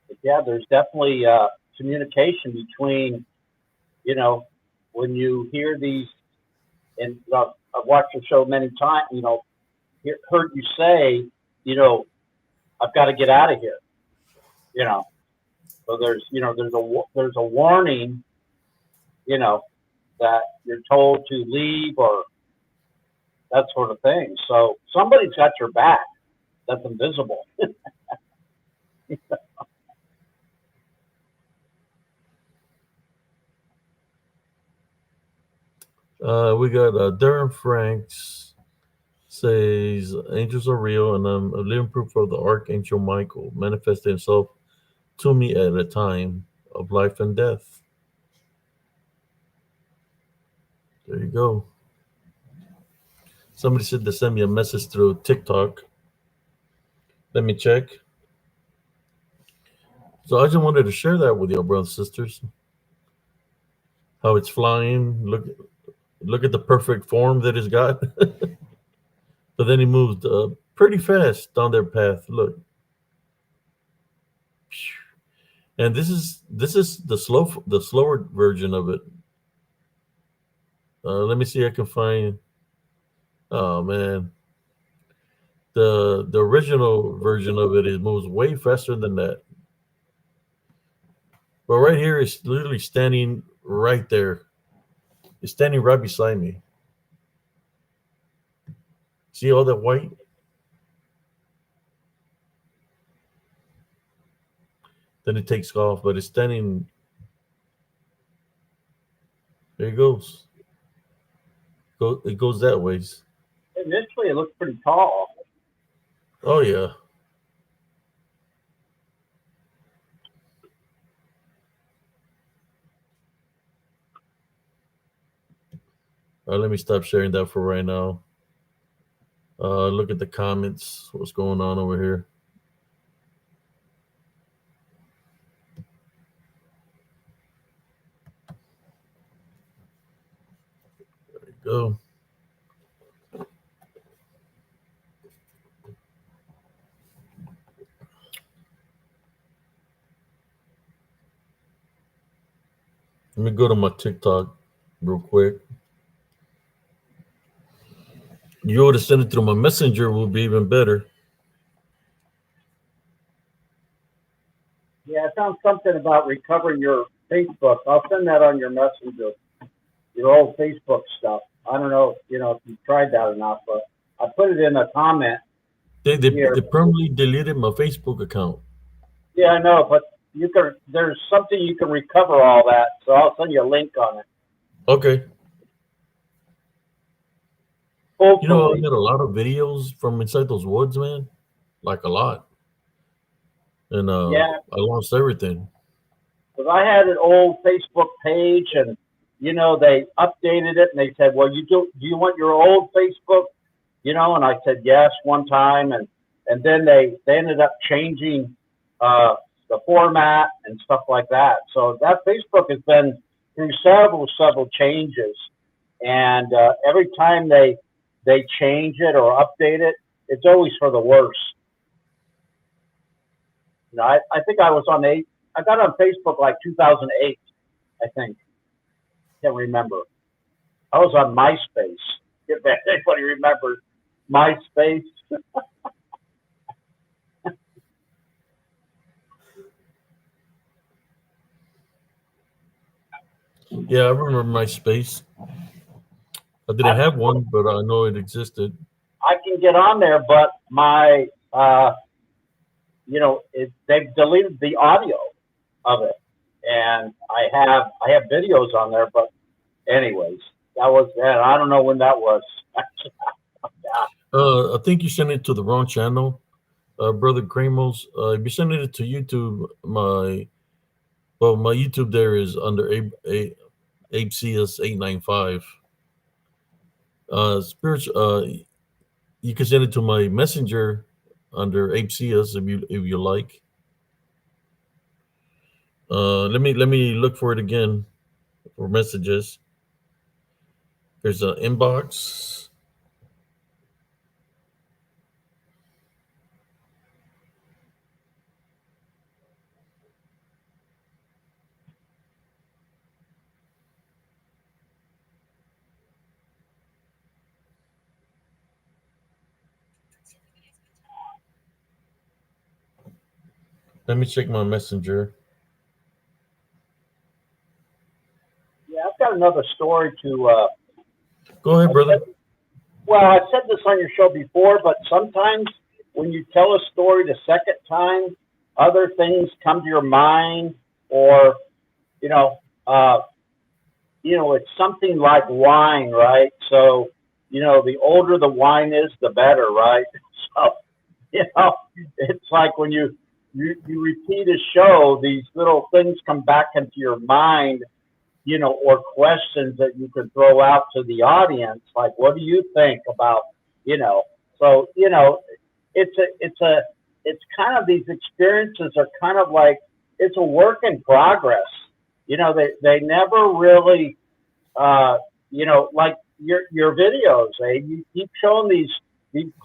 S2: But yeah, there's definitely communication between, you know, when you hear these, and I've watched your show many times, heard you say, you know, I've got to get out of here, you know. So there's a warning, you know, that you're told to leave or that sort of thing. So somebody's got your back that's invisible.
S1: We got Darren Franks says angels are real, and I'm a living proof of the Archangel Michael manifested himself to me at a time of life and death. There you go. Somebody said to send me a message through TikTok. Let me check. So I just wanted to share that with you, brothers and sisters. How it's flying. Look at the perfect form that it's got. But then he moved pretty fast down their path. Look, and this is the slower version of it. Let me see. I can find. Oh man, the original version of it moves way faster than that. But right here, it's literally standing right there. It's standing right beside me. See all that white? Then it takes off, but it's standing. There it goes. It goes that ways.
S2: Initially, it looks pretty tall.
S1: Oh yeah. Let me stop sharing that for right now. Look at the comments. What's going on over here? There you go. Let me go to my TikTok real quick. You would have sent it through my messenger would be even better.
S2: Yeah, I found something about recovering your Facebook. I'll send that on your messenger, your old Facebook stuff. I don't know, if you tried that or not, but I put it in a comment
S1: They, they,
S2: here.
S1: they permanently deleted my Facebook account.
S2: Yeah, I know, but there's something you can recover all that, so I'll send you a link on it.
S1: Okay. I
S2: Hopefully,
S1: got a lot of videos from inside those woods, man. Like a lot. And
S2: yeah,
S1: I lost everything.
S2: because I had an old Facebook page, and they updated it, and they said, "Well, do you want your old Facebook?" And I said yes one time, and then they ended up changing the format and stuff like that. So that Facebook has been through several changes, and every time they change it or update it, it's always for the worse. I think I got on Facebook like 2008. I think, can't remember. I was on MySpace. If anybody remembers MySpace.
S1: Yeah, I remember MySpace. I didn't
S2: I,
S1: have one, but I know it existed.
S2: I can get on there, but my they've deleted the audio of it, and I have videos on there. But anyways, that was that. I don't know when that was.
S1: I think you sent it to the wrong channel, Brother Kramos. If you sent it to YouTube, Well, my YouTube there is under Abe CS 895. Spiritual. You can send it to my messenger under Abe CS if you like. Let me look for it again for messages. There's an inbox. Let me check my messenger.
S2: Yeah, I've got another story to.
S1: Go ahead,
S2: I
S1: brother.
S2: said, well, I said this on your show before, but sometimes when you tell a story the second time, other things come to your mind, or you know, uh, it's something like wine, right? So, the older the wine is, the better, right? So, you know, it's like when you repeat a show, these little things come back into your mind, or questions that you could throw out to the audience, like, what do you think about, you know? So, it's kind of these experiences are kind of like it's a work in progress. They never really like your videos, eh? You keep showing these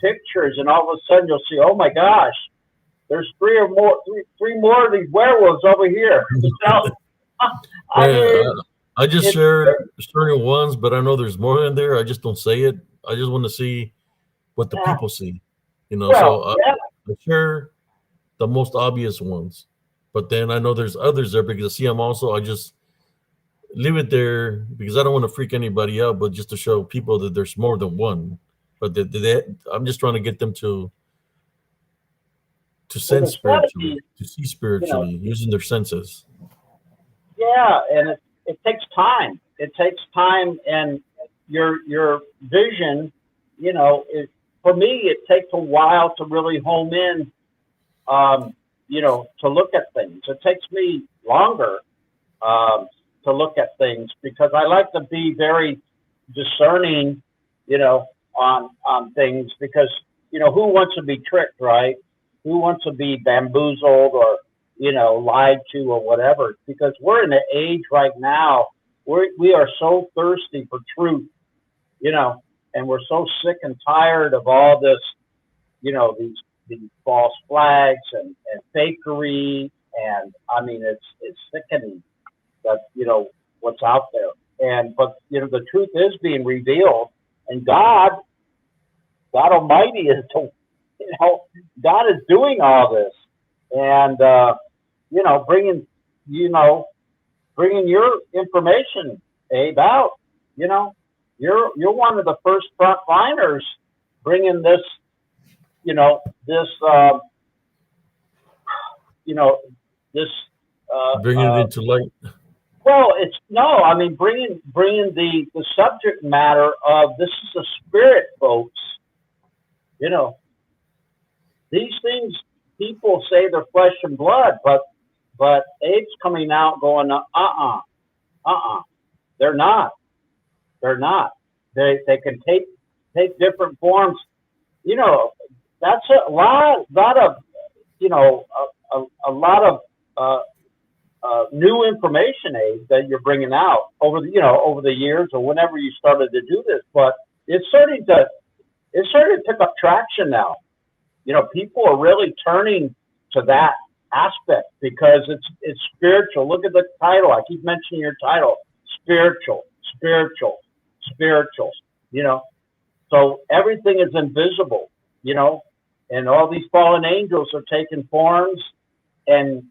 S2: pictures, and all of a sudden you'll see, oh my gosh, there's three more of these werewolves over here. I
S1: Yeah,
S2: mean,
S1: I just
S2: it's
S1: share certain ones, but I know there's more in there. I just don't say it. I just want to see what the
S2: yeah,
S1: people see, you know. So
S2: well, yeah,
S1: I share the most obvious ones, but then I know there's others there because I see them also. I just leave it there because I don't want to freak anybody out, but just to show people that there's more than one. But I'm just trying to get them to
S2: well,
S1: sense
S2: there's got to
S1: spiritually,
S2: be,
S1: to see
S2: you know,
S1: spiritually, using their senses.
S2: yeah, and it takes time. It takes time, and your vision, for me, it takes a while to really home in, to look at things. It takes me longer um, to look at things because I like to be very discerning, on things because who wants to be tricked, right? Who wants to be bamboozled or lied to or whatever? Because we're in an age right now where we are so thirsty for truth, you know, and we're so sick and tired of all this, these false flags and fakery, and I mean it's sickening that what's out there. And but the truth is being revealed, and God Almighty is God is doing all this, and bringing you know bringing your information, Abe, out. You know, you're one of the first frontliners bringing this. This you know this uh,
S1: Bringing it
S2: uh,
S1: into light.
S2: Well, it's no. I mean, bringing the subject matter of this is a spirit, folks. You know, these things people say they're flesh and blood, but Abe's coming out going, uh. They're not. They're not. They can take different forms. You know, that's a lot of a lot of uh, new information, Abe, that you're bringing out over the years or whenever you started to do this. But it's starting to pick up traction now. People are really turning to that aspect because it's spiritual. Look at the title. I keep mentioning your title: spiritual, spiritual, spiritual. You know, so everything is invisible. You know, and all these fallen angels are taking forms. And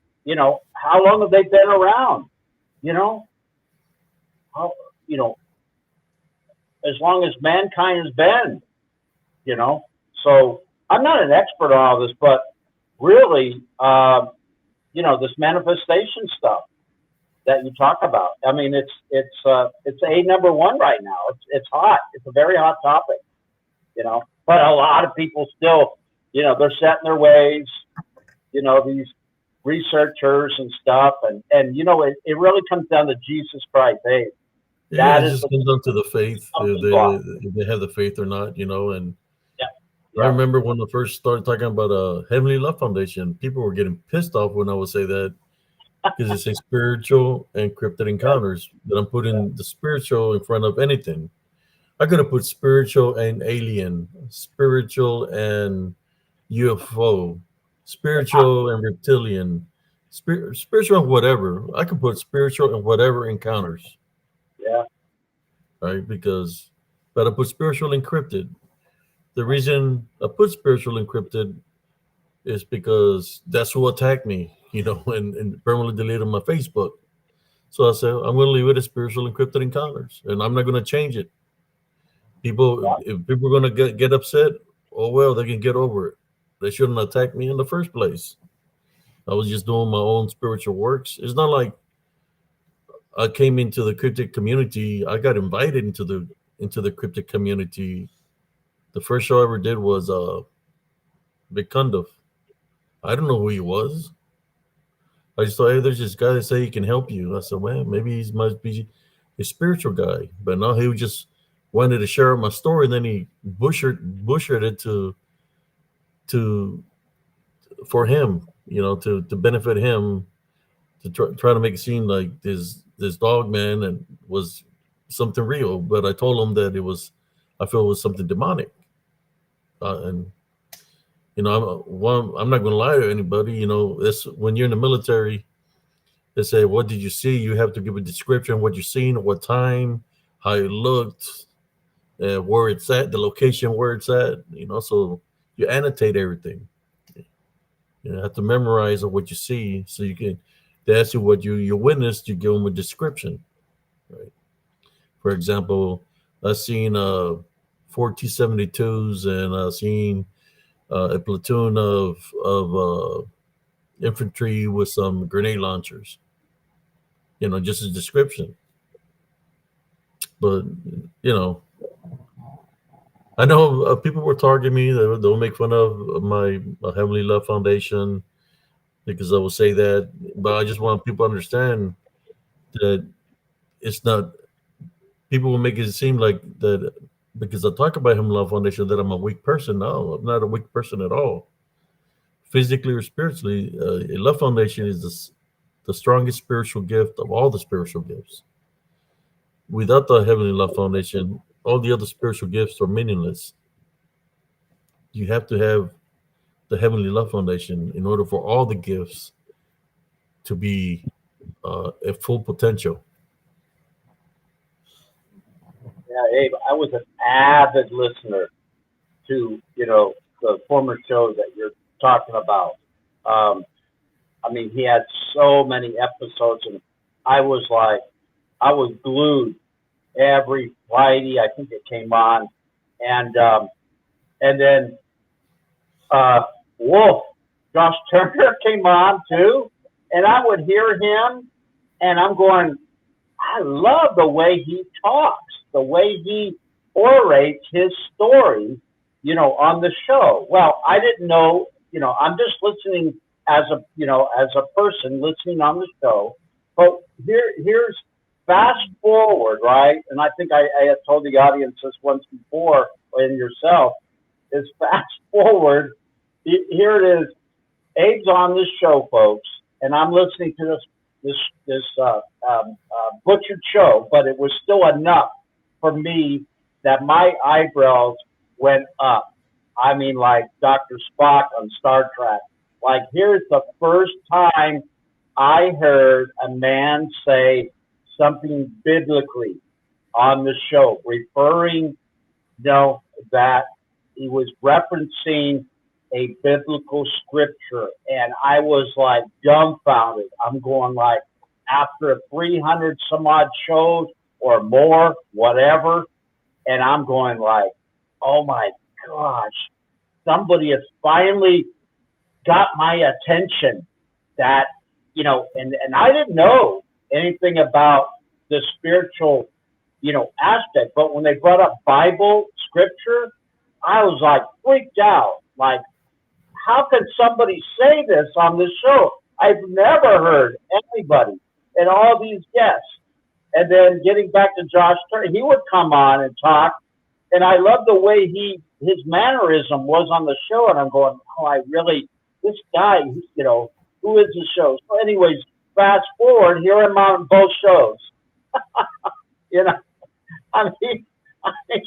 S2: how long have they been around? You know, how, you know, as long as mankind has been. You know, so I'm not an expert on all this, but really, this manifestation stuff that you talk about. I mean, it's a number one right now. It's hot. It's a very hot topic. But a lot of people still, they're set in their ways. These researchers and stuff, and it really comes down to Jesus Christ. Hey,
S1: Yeah,
S2: that
S1: it
S2: is
S1: just
S2: the
S1: comes down to the faith,
S2: stumbling block.
S1: if they have the faith or not, and
S2: Yeah,
S1: I
S2: yeah,
S1: remember when I first started talking about Heavenly Love Foundation, people were getting pissed off when I would say that because it's a spiritual and cryptid
S2: yeah,
S1: encounters. That I'm putting the spiritual in front of anything. I could have put spiritual and alien, spiritual and UFO, spiritual and reptilian, spiritual and whatever. I could put spiritual and whatever encounters,
S2: yeah,
S1: right? Because, but I put spiritual encrypted. The reason I put spiritual encrypted is because that's who attacked me, and permanently deleted my Facebook. So I said, I'm going to leave it as spiritual encrypted encounters, and I'm not going to change it.
S2: yeah.
S1: If people are going to get upset, oh well, they can get over it. They shouldn't attack me in the first place. I was just doing my own spiritual works. It's not like I came into the cryptic community. I got invited into the cryptic community. The first show I ever did was Big Cundiff. I don't know who he was. I just thought, hey, there's this guy that say he can help you. I said, well, maybe he must be a spiritual guy. But no, he just wanted to share my story, and then he bushered it to for him, to benefit him, to try to make it seem like this dog man and was something real. But I told him that I feel it was something demonic. And I'm not going to lie to anybody. That's when you're in the military. They say, what did you see? You have to give a description of what you've seen, at what time, how it looked, where it's at, the location where it's at. So you annotate everything. You have to memorize what you see, so you can. They ask you what you witnessed. You give them a description. Right. For example, I've seen 4T-72s, and I've seen a platoon of infantry with some grenade launchers. Just a description. But you know, I know people were targeting me. They'll make fun of my Heavenly Love Foundation because I will say that. But I just want people to understand that it's not. People will make it seem like that because I talk about Heavenly Love Foundation that I'm a weak person. No, I'm not a weak person at all. Physically or spiritually, a Love Foundation is the strongest spiritual gift of all the spiritual gifts. Without the Heavenly Love Foundation, all the other spiritual gifts are meaningless. You have to have the Heavenly Love Foundation in order for all the gifts to be at full potential.
S2: Yeah, Abe, I was an avid listener to the former show that you're talking about. Um, I mean, he had so many episodes, and I was like, I was glued every Friday. I think it came on, and then uh, Wolf, Josh Turner came on too, and I would hear him, and I'm going, I love the way he talks, the way he orates his story, on the show. Well, I didn't know, I'm just listening as a person listening on the show. But here's fast forward, right? And I think I had told the audience this once before, and yourself, is fast forward. Here it is. Abe's on this show, folks, and I'm listening to this butchered show, but it was still enough for me that my eyebrows went up. I mean, like Dr. Spock on Star Trek. Like, here's the first time I heard a man say something biblically on the show, referring, that he was referencing a biblical scripture. And I was like dumbfounded. I'm going like, after 300 some odd shows or more, whatever. And I'm going like, oh my gosh, somebody has finally got my attention that, and I didn't know anything about the spiritual, aspect. But when they brought up Bible scripture, I was like freaked out. Like, how can somebody say this on this show? I've never heard anybody and all these guests. And then getting back to Josh Turner, he would come on and talk, and I love the way his mannerism was on the show. And I'm going, oh, I really, this guy, you know, who is the show? So, anyways, fast forward, here I'm on both shows. You know, I mean, I mean,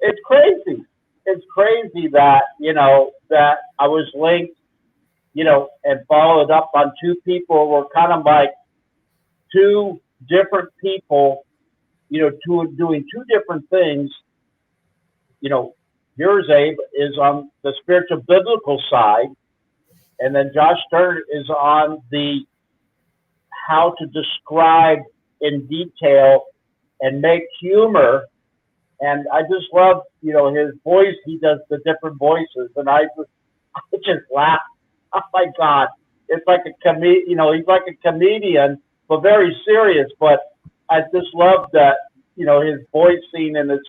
S2: it's crazy. It's crazy that, you know, that I was linked, you know, and followed up on two people who were kind of like two different people, you know, doing two different things. You know, yours, Abe, is on the spiritual biblical side, and then Josh Stern is on the how to describe in detail and make humor. And I just love, you know, his voice. He does the different voices, and I just laugh. Oh my God, it's like a you know, he's like a comedian, but very serious. But I just love that, you know, his voicing and his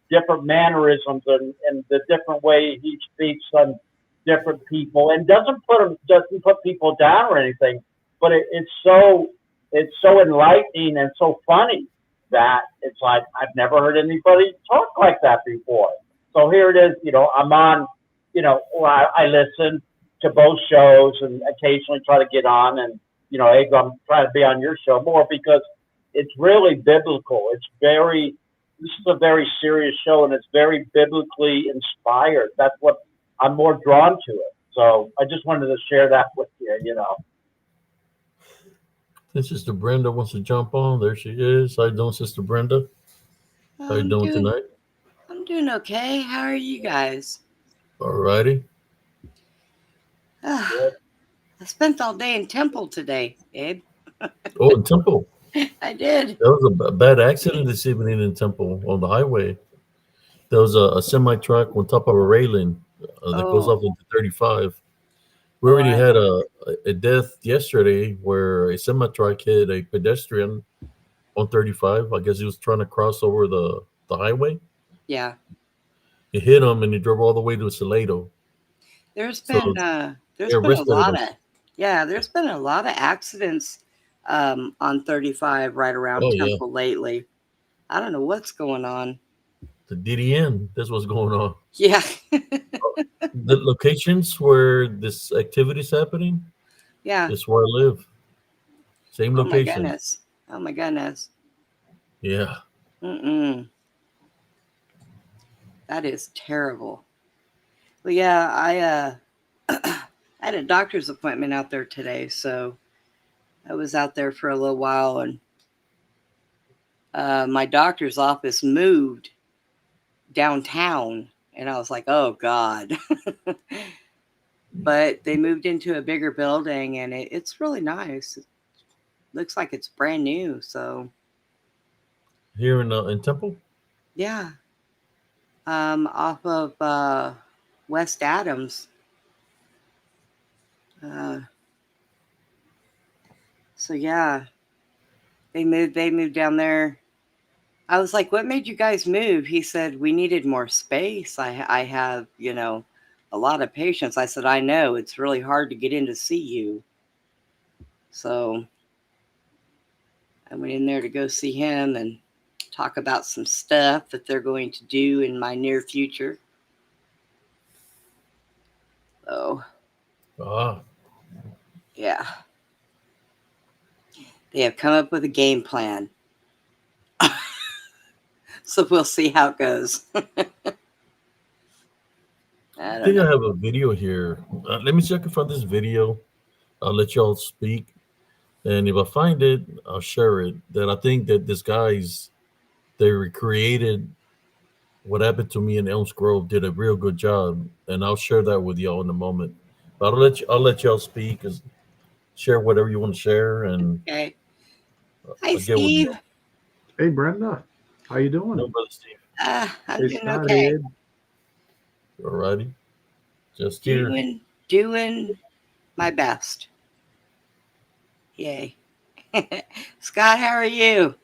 S2: different mannerisms and the different way he speaks on different people, and doesn't put people down or anything. But it's so enlightening and so funny that it's like I've never heard anybody talk like that before. So here it is. You know, I'm on. You know, I listen to both shows and occasionally try to get on. And you know, Abe, I'm trying to be on your show more because it's really biblical. It's very. This is a very serious show, and it's very biblically inspired. That's what I'm more drawn to it. So I just wanted to share that with you. You know.
S1: This Sister Brenda wants to jump on. There she is. How you doing, Sister Brenda? How you doing tonight?
S3: I'm doing okay. How are you guys?
S1: All righty.
S3: I spent all day in Temple today, Abe.
S1: Oh, in Temple.
S3: I did.
S1: There was a bad accident this evening in Temple on the highway. There was a semi truck on top of a railing that goes up into 35. We already had a death yesterday where a semi truck hit a pedestrian on 35. I guess he was trying to cross over the highway.
S3: Yeah.
S1: It hit him and he drove all the way to Salado.
S3: There's been a lot of accidents on 35 right around Temple lately. I don't know what's going on.
S1: The DDN, that's what's going on.
S3: Yeah.
S1: The locations where this activity is happening.
S3: Yeah.
S1: That's where I live. Same location.
S3: Oh my goodness.
S1: Yeah.
S3: That is terrible. Well, yeah, I had a doctor's appointment out there today, so I was out there for a little while, and my doctor's office moved downtown, and I was like, oh God. But they moved into a bigger building, and it's really nice. It looks like it's brand new. So
S1: here in Temple?
S3: Yeah. Off of West Adams. So yeah, they moved down there. I was like, what made you guys move? He said, we needed more space. I have, you know, a lot of patients. I said, I know, it's really hard to get in to see you. So I went in there to go see him and talk about some stuff that they're going to do in my near future. So, yeah. They have come up with a game plan. So we'll see how it goes.
S1: I think I have a video here. Let me see if I can find this video. I'll let y'all speak. And if I find it, I'll share it. That I think that they recreated what happened to me in Elms Grove, did a real good job. And I'll share that with y'all in a moment. But I'll let y'all speak, share whatever you want to share. And
S3: okay. Hi, Steve.
S4: Hey, Brenda. How you doing?
S1: No, Brother Steve.
S3: I'm doing okay.
S1: All righty. Just here.
S3: Doing my best. Yay. Scott, how are you?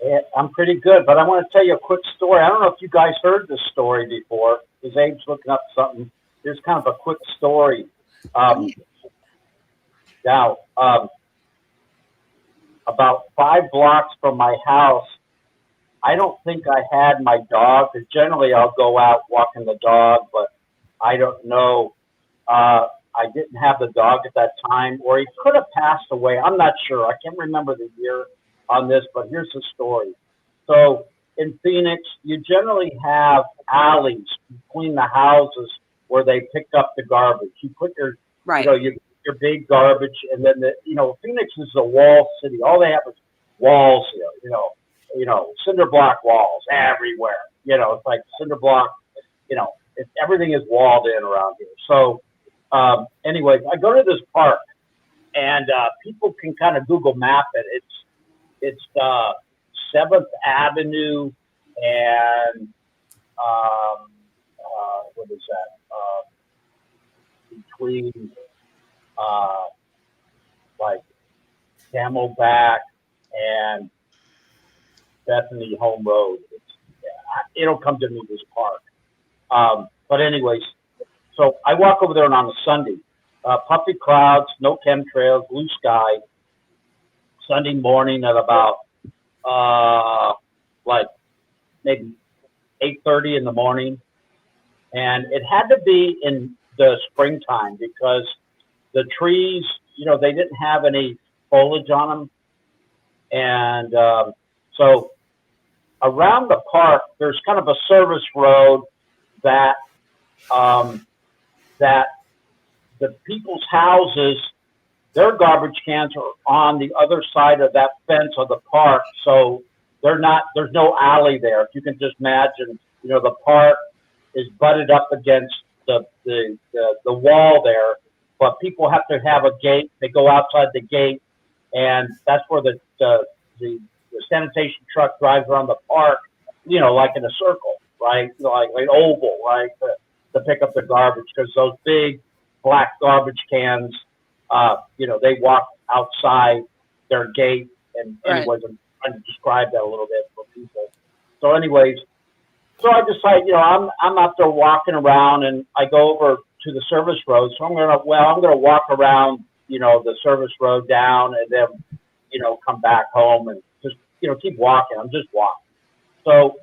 S2: Yeah, I'm pretty good, but I want to tell you a quick story. I don't know if you guys heard this story before, because Abe's looking up something. There's kind of a quick story. Now, about 5 blocks from my house, I don't think I had my dog, because generally I'll go out walking the dog, but I don't know. I didn't have the dog at that time, or he could have passed away. I'm not sure. I can't remember the year on this, but here's the story. So in Phoenix, you generally have alleys between the houses where they pick up the garbage. You put your,
S3: Right.
S2: Your big garbage, and then Phoenix is a wall city. All they have is walls here. Cinder block walls everywhere. It's like cinder block. Everything is walled in around here. So, anyways, I go to this park, and people can kind of Google map it. It's 7th Avenue and what is that? Between like Camelback and Bethany Home Road. It'll come to me, this park. But anyways, so I walk over there on a Sunday. Puffy clouds, no chemtrails, blue sky. Sunday morning at about like maybe 8:30 in the morning, and it had to be in the springtime because the trees, they didn't have any foliage on them, and so around the park there's kind of a service road that that the people's houses, their garbage cans are on the other side of that fence of the park, so there's no alley there. If you can just imagine, the park is butted up against the wall there, but people have to have a gate. They go outside the gate, and that's where the sanitation truck drives around the park, like in a circle, right? Like an oval, right? To pick up the garbage, because those big black garbage cans, they walk outside their gate. And anyways, I'm trying to describe that a little bit for people. So anyways, so I decide, I'm out there walking around, and I go over to the service road. So I'm gonna walk around, the service road down, and then, come back home and just, keep walking. I'm just walking. So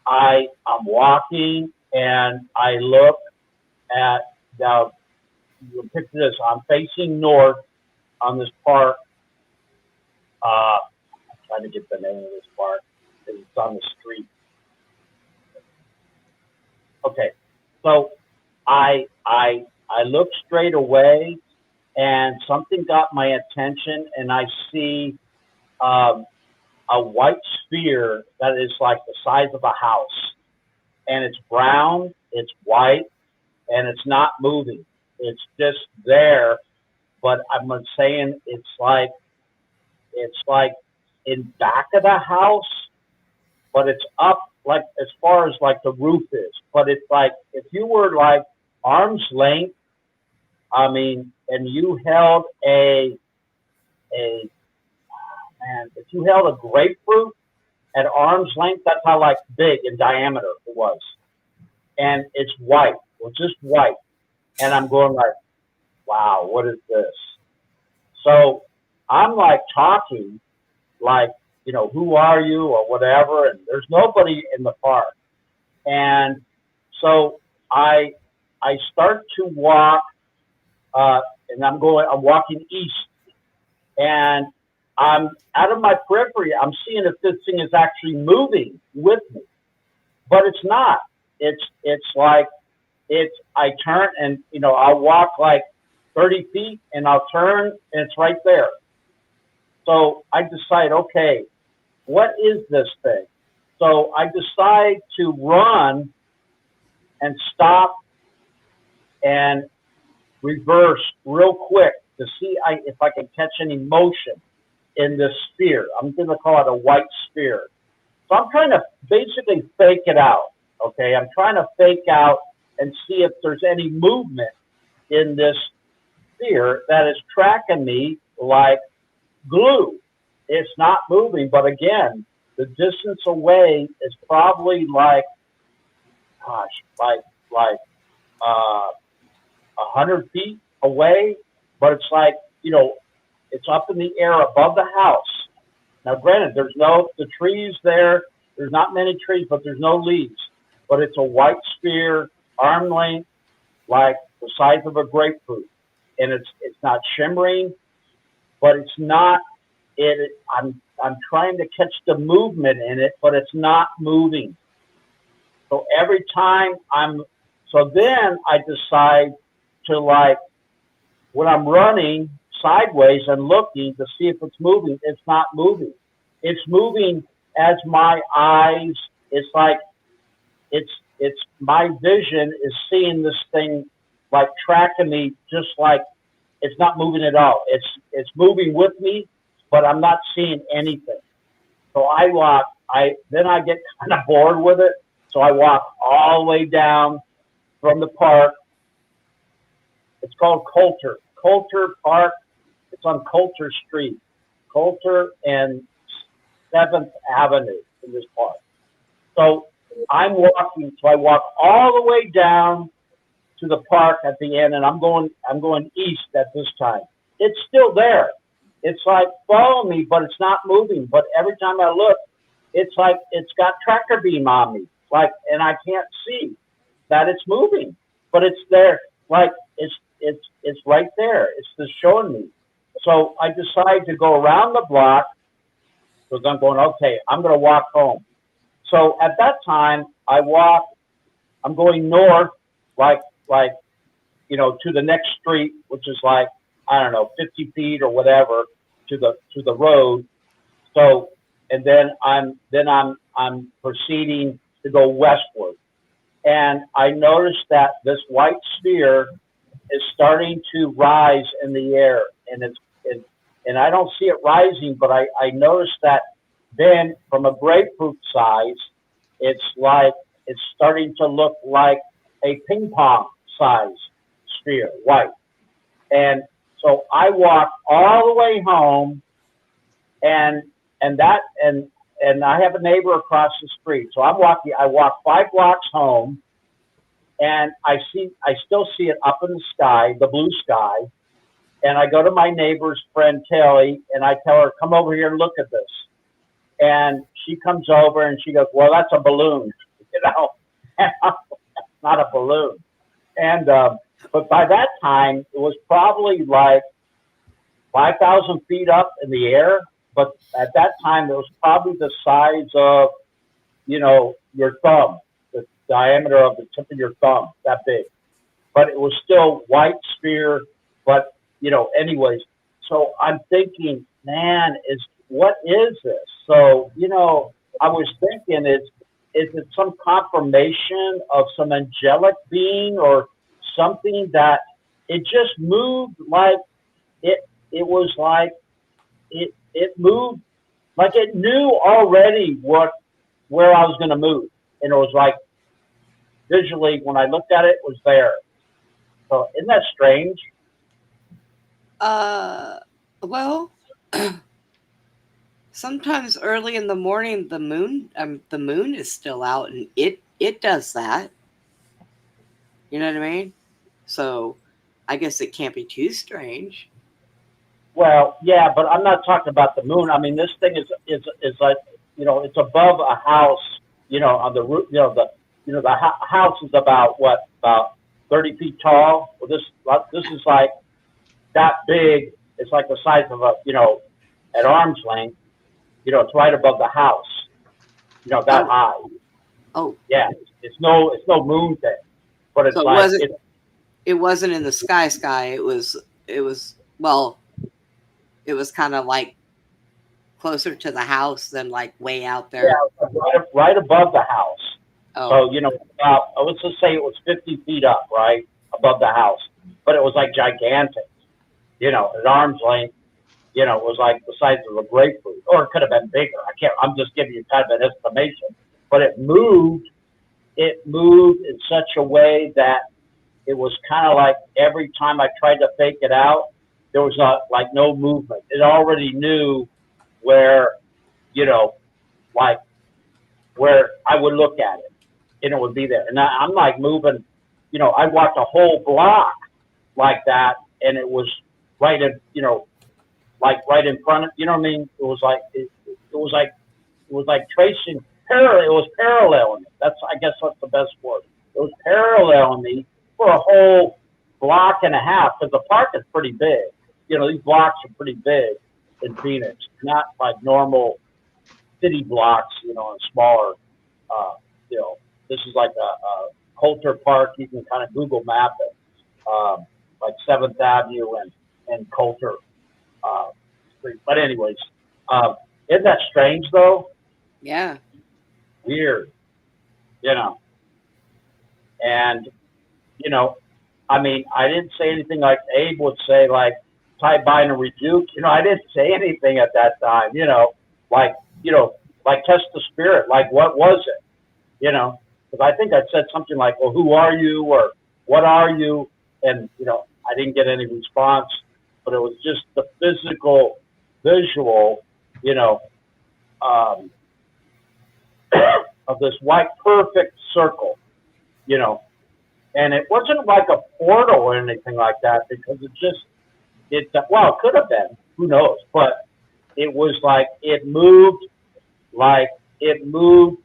S2: I'm walking, and I look at, now, you picture this, I'm facing north on this park. I'm trying to get the name of this park because it's on the street. Okay, so I look straight away, and something got my attention, and I see a white sphere that is like the size of a house, and it's brown, it's white, and it's not moving. It's just there, but I'm saying it's like in back of the house, but it's up like as far as like the roof is. But it's like if you were like arm's length, and you held if you held a grapefruit at arm's length, that's how like big in diameter it was. And it's white. It's just white. And I'm going like, wow, what is this? So I'm like talking like, who are you or whatever, and there's nobody in the park. And so I start to walk, and I'm walking east, and I'm out of my periphery. I'm seeing if this thing is actually moving with me, but it's not. It's like, I turn, and, I'll walk like 30 feet, and I'll turn, and it's right there. So I decide, okay, what is this thing? So I decide to run and stop and reverse real quick to see if I can catch any motion in this sphere. I'm going to call it a white sphere. So I'm trying to basically fake it out, okay? I'm trying to fake out and see if there's any movement in this sphere that is tracking me like glue. It's not moving, but again, the distance away is probably like 100 feet away, but it's like you know, it's up in the air above the house. Now, granted, the trees there. There's not many trees, but there's no leaves. But it's a white sphere, arm length, like the size of a grapefruit, and it's not shimmering, but it's not. I'm trying to catch the movement in it, but it's not moving. So every time so then I decide to, like, when I'm running sideways and looking to see if it's moving, it's not moving. It's moving as my eyes, it's like, it's my vision is seeing this thing, like, tracking me, just like it's not moving at all. It's moving with me, but I'm not seeing anything. So then I get kind of bored with it. So I walk all the way down from the park. It's called Coulter Park. It's on Coulter Street, Coulter and 7th Avenue in this park. So I walk all the way down to the park at the end, and I'm going east at this time. It's still there. It's like following me, but it's not moving. But every time I look, it's like it's got tractor beam on me, like, and I can't see that it's moving, but it's there. Like it's right there. It's just showing me. So I decide to go around the block because I'm going, okay, I'm going to walk home. So at that time, I'm going north, like, to the next street, which is like, I don't know, 50 feet or whatever to the road. So, and then I'm proceeding to go westward. And I noticed that this white sphere is starting to rise in the air, and I don't see it rising, but I noticed that then from a grapefruit size, it's starting to look like a ping pong size sphere, white. And so I walk all the way home, and I have a neighbor across the street. So I walk 5 blocks home, and I still see it up in the sky, the blue sky. And I go to my neighbor's friend Kelly, and I tell her, come over here and look at this. And she comes over and she goes, well, that's a balloon, That's not a balloon. And but by that time, it was probably like 5,000 feet up in the air. But at that time, it was probably the size of, your thumb, the diameter of the tip of your thumb, that big. But it was still white sphere. But, anyways, so I'm thinking, man, what is this? So, I was thinking, is it some confirmation of some angelic being or something that it just moved like it was like it moved like it knew already where I was going to move. And it was like visually, when I looked at it, it was there. So isn't that strange?
S3: Well, sometimes early in the morning, the moon is still out, and it does that. You know what I mean? So I guess it can't be too strange.
S2: Well, yeah, but I'm not talking about the moon. I mean, this thing is like, it's above a house, on the roof. The house is about 30 feet tall. Well, this is like that big. It's like the size of at arm's length. It's right above the house. That high.
S3: Oh,
S2: yeah. It's no moon thing, but it's
S3: so
S2: like
S3: it wasn't in the sky. It was well, it was kind of like closer to the house than like way out there.
S2: Yeah, right above the house.
S3: Oh.
S2: So let's just say it was 50 feet up, right above the house, but it was like gigantic. At arm's length. It was like the size of a grapefruit, or it could have been bigger. I'm just giving you kind of an estimation. But it moved in such a way that it was kind of like every time I tried to fake it out, there was no movement. It already knew where, like where I would look at it, and it would be there. And I'm like moving, I walked a whole block like that, and it was right in, like right in front of, you know what I mean? It was like, it was like tracing, parallel, it was paralleling me. I guess that's the best word. It was paralleling me for a whole block and a half, because the park is pretty big. These blocks are pretty big in Phoenix, not like normal city blocks, and smaller. Uh, you know, this is like a Coulter Park. You can kind of Google map it, like 7th Avenue and Coulter Street. But anyways, isn't that strange though?
S3: Yeah.
S2: Weird, you know. And I mean, I didn't say anything like Abe would say, like tie bind and rebuke. I didn't say anything at that time. Like like test the spirit. Like what was it? Because I think I said something like, "Well, who are you?" or "What are you?" And I didn't get any response. But it was just the physical, visual, um, of this white perfect circle. You know, and it wasn't like a portal or anything like that, because it could have been, who knows, but it was like like it moved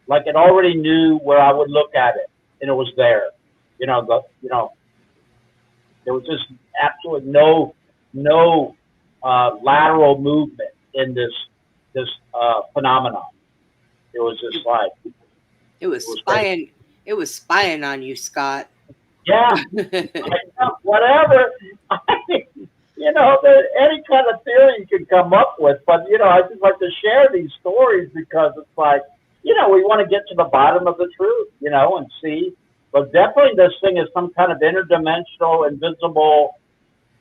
S2: like it already knew where I would look at it, and it was there. There was just absolutely no lateral movement in this phenomenon. It was just like
S3: It was
S2: crazy.
S3: spying. It was spying on you, Scott.
S2: Yeah, whatever. There's any kind of theory you can come up with, but I just like to share these stories, because it's like, we want to get to the bottom of the truth, and see. But definitely, this thing is some kind of interdimensional, invisible.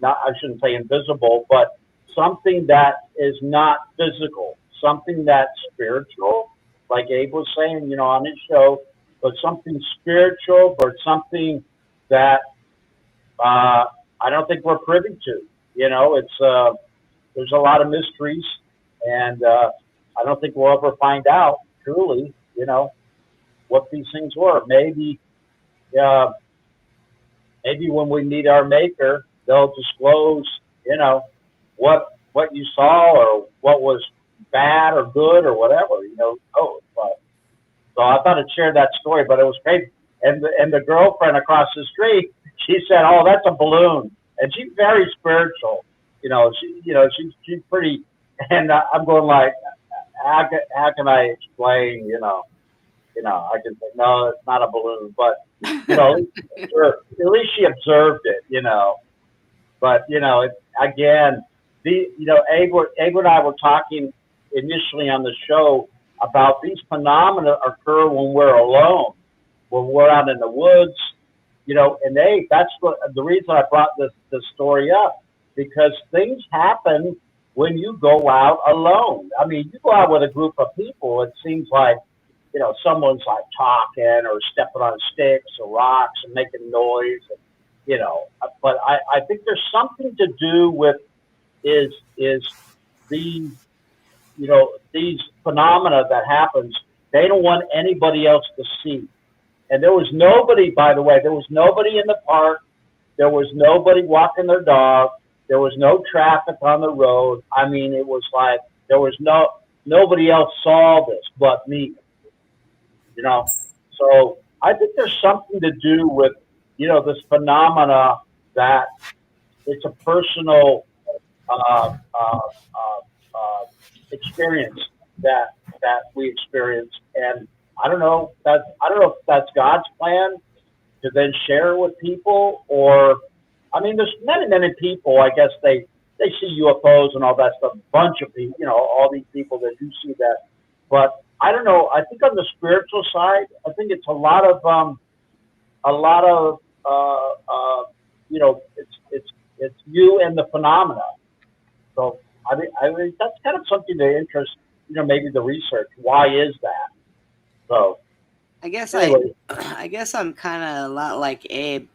S2: Not, I shouldn't say invisible, but something that is not physical, something that's spiritual, like Abe was saying, on his show, but something spiritual, but something that I don't think we're privy to. It's there's a lot of mysteries, and I don't think we'll ever find out truly, what these things were. Maybe when we meet our maker, they'll disclose, what you saw, or what was bad or good or whatever. But so I thought I'd share that story, but it was crazy. And the girlfriend across the street, she said, "Oh, that's a balloon," and she's very spiritual. She's pretty. And I'm going like, how can I explain? I can say, no, it's not a balloon, but at least she observed it. But again, Abe and I were talking initially on the show about these phenomena occur when we're alone, when we're out in the woods, and that's the reason I brought this story up, because things happen when you go out alone. I mean, you go out with a group of people, it seems like, someone's like talking or stepping on sticks or rocks and making noise, but I think there's something to do with is these, these phenomena that happens, they don't want anybody else to see. And there was nobody, by the way, there was nobody in the park. There was nobody walking their dog. There was no traffic on the road. I mean, it was like there was nobody else saw this but me. So I think there's something to do with, this phenomena, that it's a personal uh, uh, experience that we experience, and I don't know if that's God's plan to then share with people, or I mean, there's many people. I guess they see UFOs and all that stuff. A bunch of people, all these people that do see that, but I don't know. I think on the spiritual side, I think it's a lot of it's you and the phenomena. So I mean that's kind of something to interest, maybe the research. Why is that? So
S3: I guess
S2: anyway.
S3: I guess I'm kind of a lot like Abe.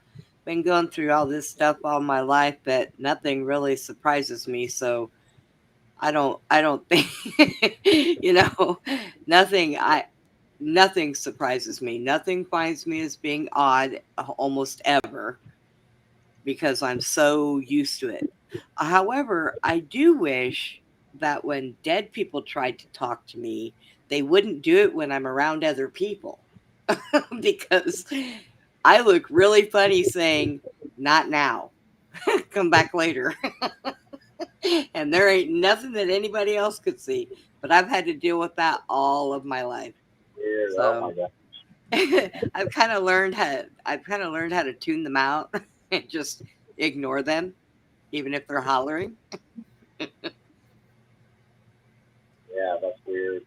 S3: Been going through all this stuff all my life, but nothing really surprises me. So I don't think nothing surprises me. Nothing finds me as being odd almost ever. because I'm so used to it. However, I do wish that when dead people tried to talk to me, they wouldn't do it when I'm around other people because I look really funny saying, "Not now, come back later." And there ain't nothing that anybody else could see. But I've had to deal with that all of my life.
S2: Weird. Oh my
S3: So
S2: god.
S3: I've kind of learned how to tune them out and just ignore them, even if they're hollering.
S2: Yeah, that's weird.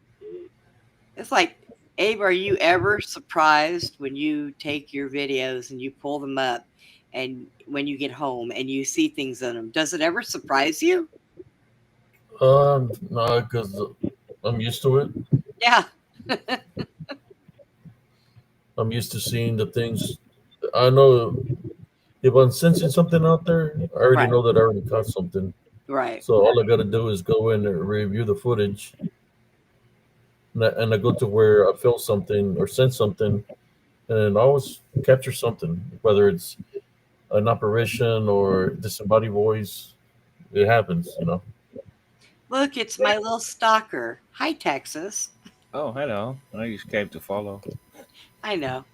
S3: It's like, Abe, are you ever surprised when you take your videos and you pull them up and when you get home and you see things in them? Does it ever surprise you?
S1: No, because I'm used to it.
S3: Yeah,
S1: I'm used to seeing the things. I know if I'm sensing something out there, I already
S3: right,
S1: know that I already caught something.
S3: right.
S1: So all I got to do is go in and review the footage, and I go to where I feel something or sense something, and I always capture something, whether it's an apparition or disembodied voice. It happens.
S3: Look, it's my little stalker. Hi, Texas.
S5: Oh, hello. I just came to follow.
S3: I know.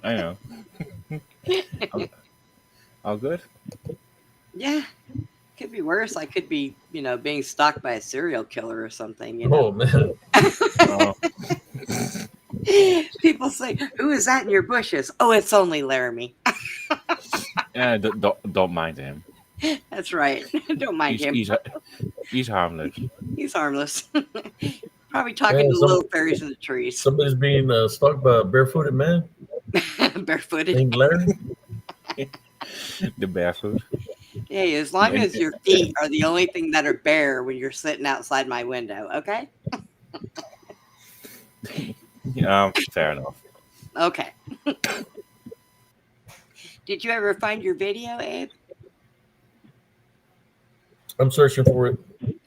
S5: I know. All, all good?
S3: Yeah, could be worse. I could be, being stalked by a serial killer or something.
S1: Oh man,
S5: Oh,
S3: People say, "Who is that in your bushes?" Oh, it's only Laramie.
S5: yeah, don't mind him.
S3: That's right. Don't mind
S5: He's,
S3: him.
S5: he's, he's harmless.
S3: He's harmless. Probably talking
S1: man,
S3: to little fairies in the trees.
S1: somebody's being stalked by a barefooted man
S3: Barefooted.
S1: named Larry.
S5: The barefoot.
S3: Hey, as long
S5: And,
S3: as your feet are the only thing that are bare when you're sitting outside my window, okay?
S5: fair enough.
S3: Okay. Did you ever find your video, Abe?
S1: I'm searching for it.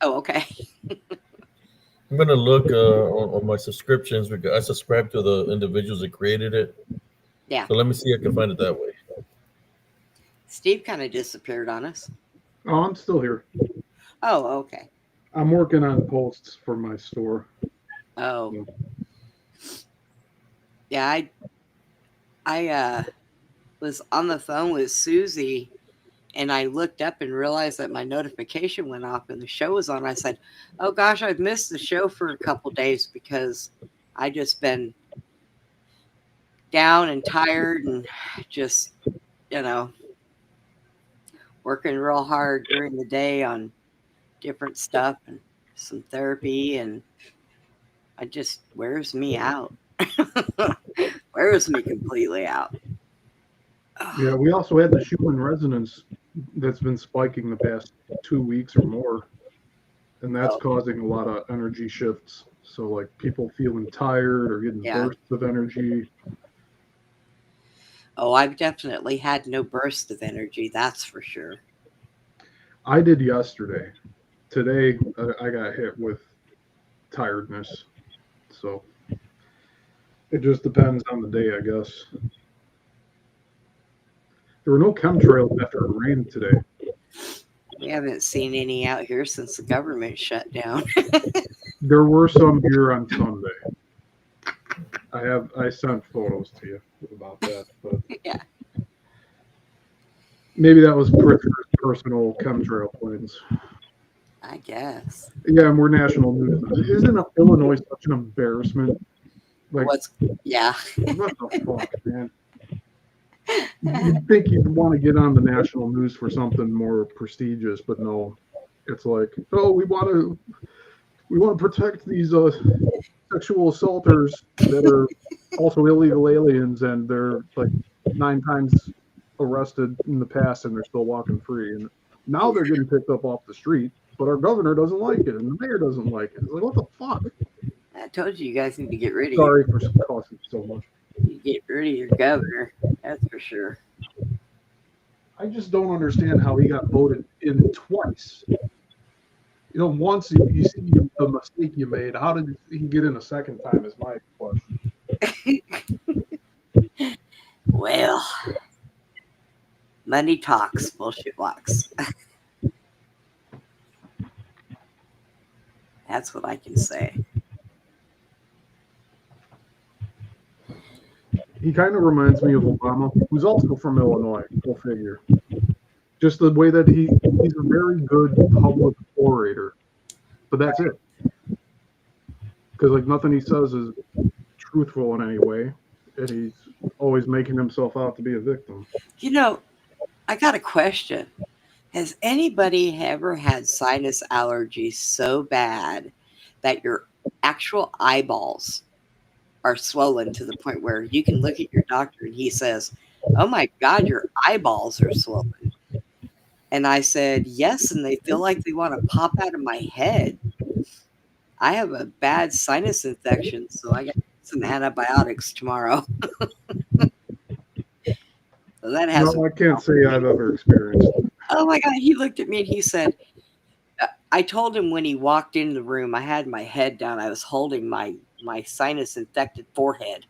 S3: Oh, okay.
S1: I'm gonna look on my subscriptions because I subscribe to the individuals that created it.
S3: Yeah.
S1: So let me see if I can find it that way.
S3: Steve kind of disappeared on us.
S4: Oh, I'm still here.
S3: Oh, okay.
S4: I'm working on posts for my store.
S3: Oh. Yeah, I was on the phone with Susie and I looked up and realized that my notification went off and the show was on. I said, "Oh gosh, I've missed the show for a couple days because I just been down and tired and just, you know, working real hard during the day on different stuff and some therapy, and it just wears me out." Wears me completely out.
S4: Yeah, we also had the human resonance that's been spiking the past 2 weeks or more, and that's
S3: Oh.
S4: causing a lot of energy shifts. So, like people feeling tired or getting
S3: Yeah.
S4: bursts of energy.
S3: Oh, I've definitely had no burst of energy, that's for sure.
S4: I did yesterday. Today, I got hit with tiredness. So it just depends on the day, I guess. There were no chemtrails after it rained today.
S3: We haven't seen any out here since the government shut down.
S4: There were some here on Sunday. I sent photos to you about that, but
S3: Yeah.
S4: maybe that was Pritchard's personal chemtrail planes.
S3: I guess.
S4: Yeah, and we're national news. Isn't Illinois such an embarrassment? Like,
S3: Yeah.
S4: what the fuck, man? You'd think you'd want to get on the national news for something more prestigious, but no. It's like, oh, we want to protect these sexual assaulters that are also illegal aliens, and they're like 9 times arrested in the past, and they're still walking free. And now they're getting picked up off the street, but our governor doesn't like it, and the mayor doesn't like it. It's like, what the fuck?
S3: I told you guys need to get rid of
S4: Sorry for causing so much.
S3: get rid of your governor. That's for sure.
S4: I just don't understand how he got voted in twice. Once you see the mistake you made, how did he get in a second time is my question.
S3: Well, Money talks, bullshit walks. That's what I can say.
S4: He kind of reminds me of Obama, who's also from Illinois. Go figure. Just the way that he's a very good public orator, but that's it. Because like nothing he says is truthful in any way, and he's always making himself out to be a victim.
S3: You know, I got a question. Has anybody ever had sinus allergies so bad that your actual eyeballs are swollen to the point where you can look at your doctor and he says, "Oh my God, your eyeballs are swollen." And I said, "Yes," and they feel like they want to pop out of my head. I have a bad sinus infection, so I got some antibiotics tomorrow. So that has.
S4: No, I can't say I've ever experienced it.
S3: Oh my God, he looked at me and he said, I told him when he walked into the room, I had my head down. I was holding my sinus infected forehead.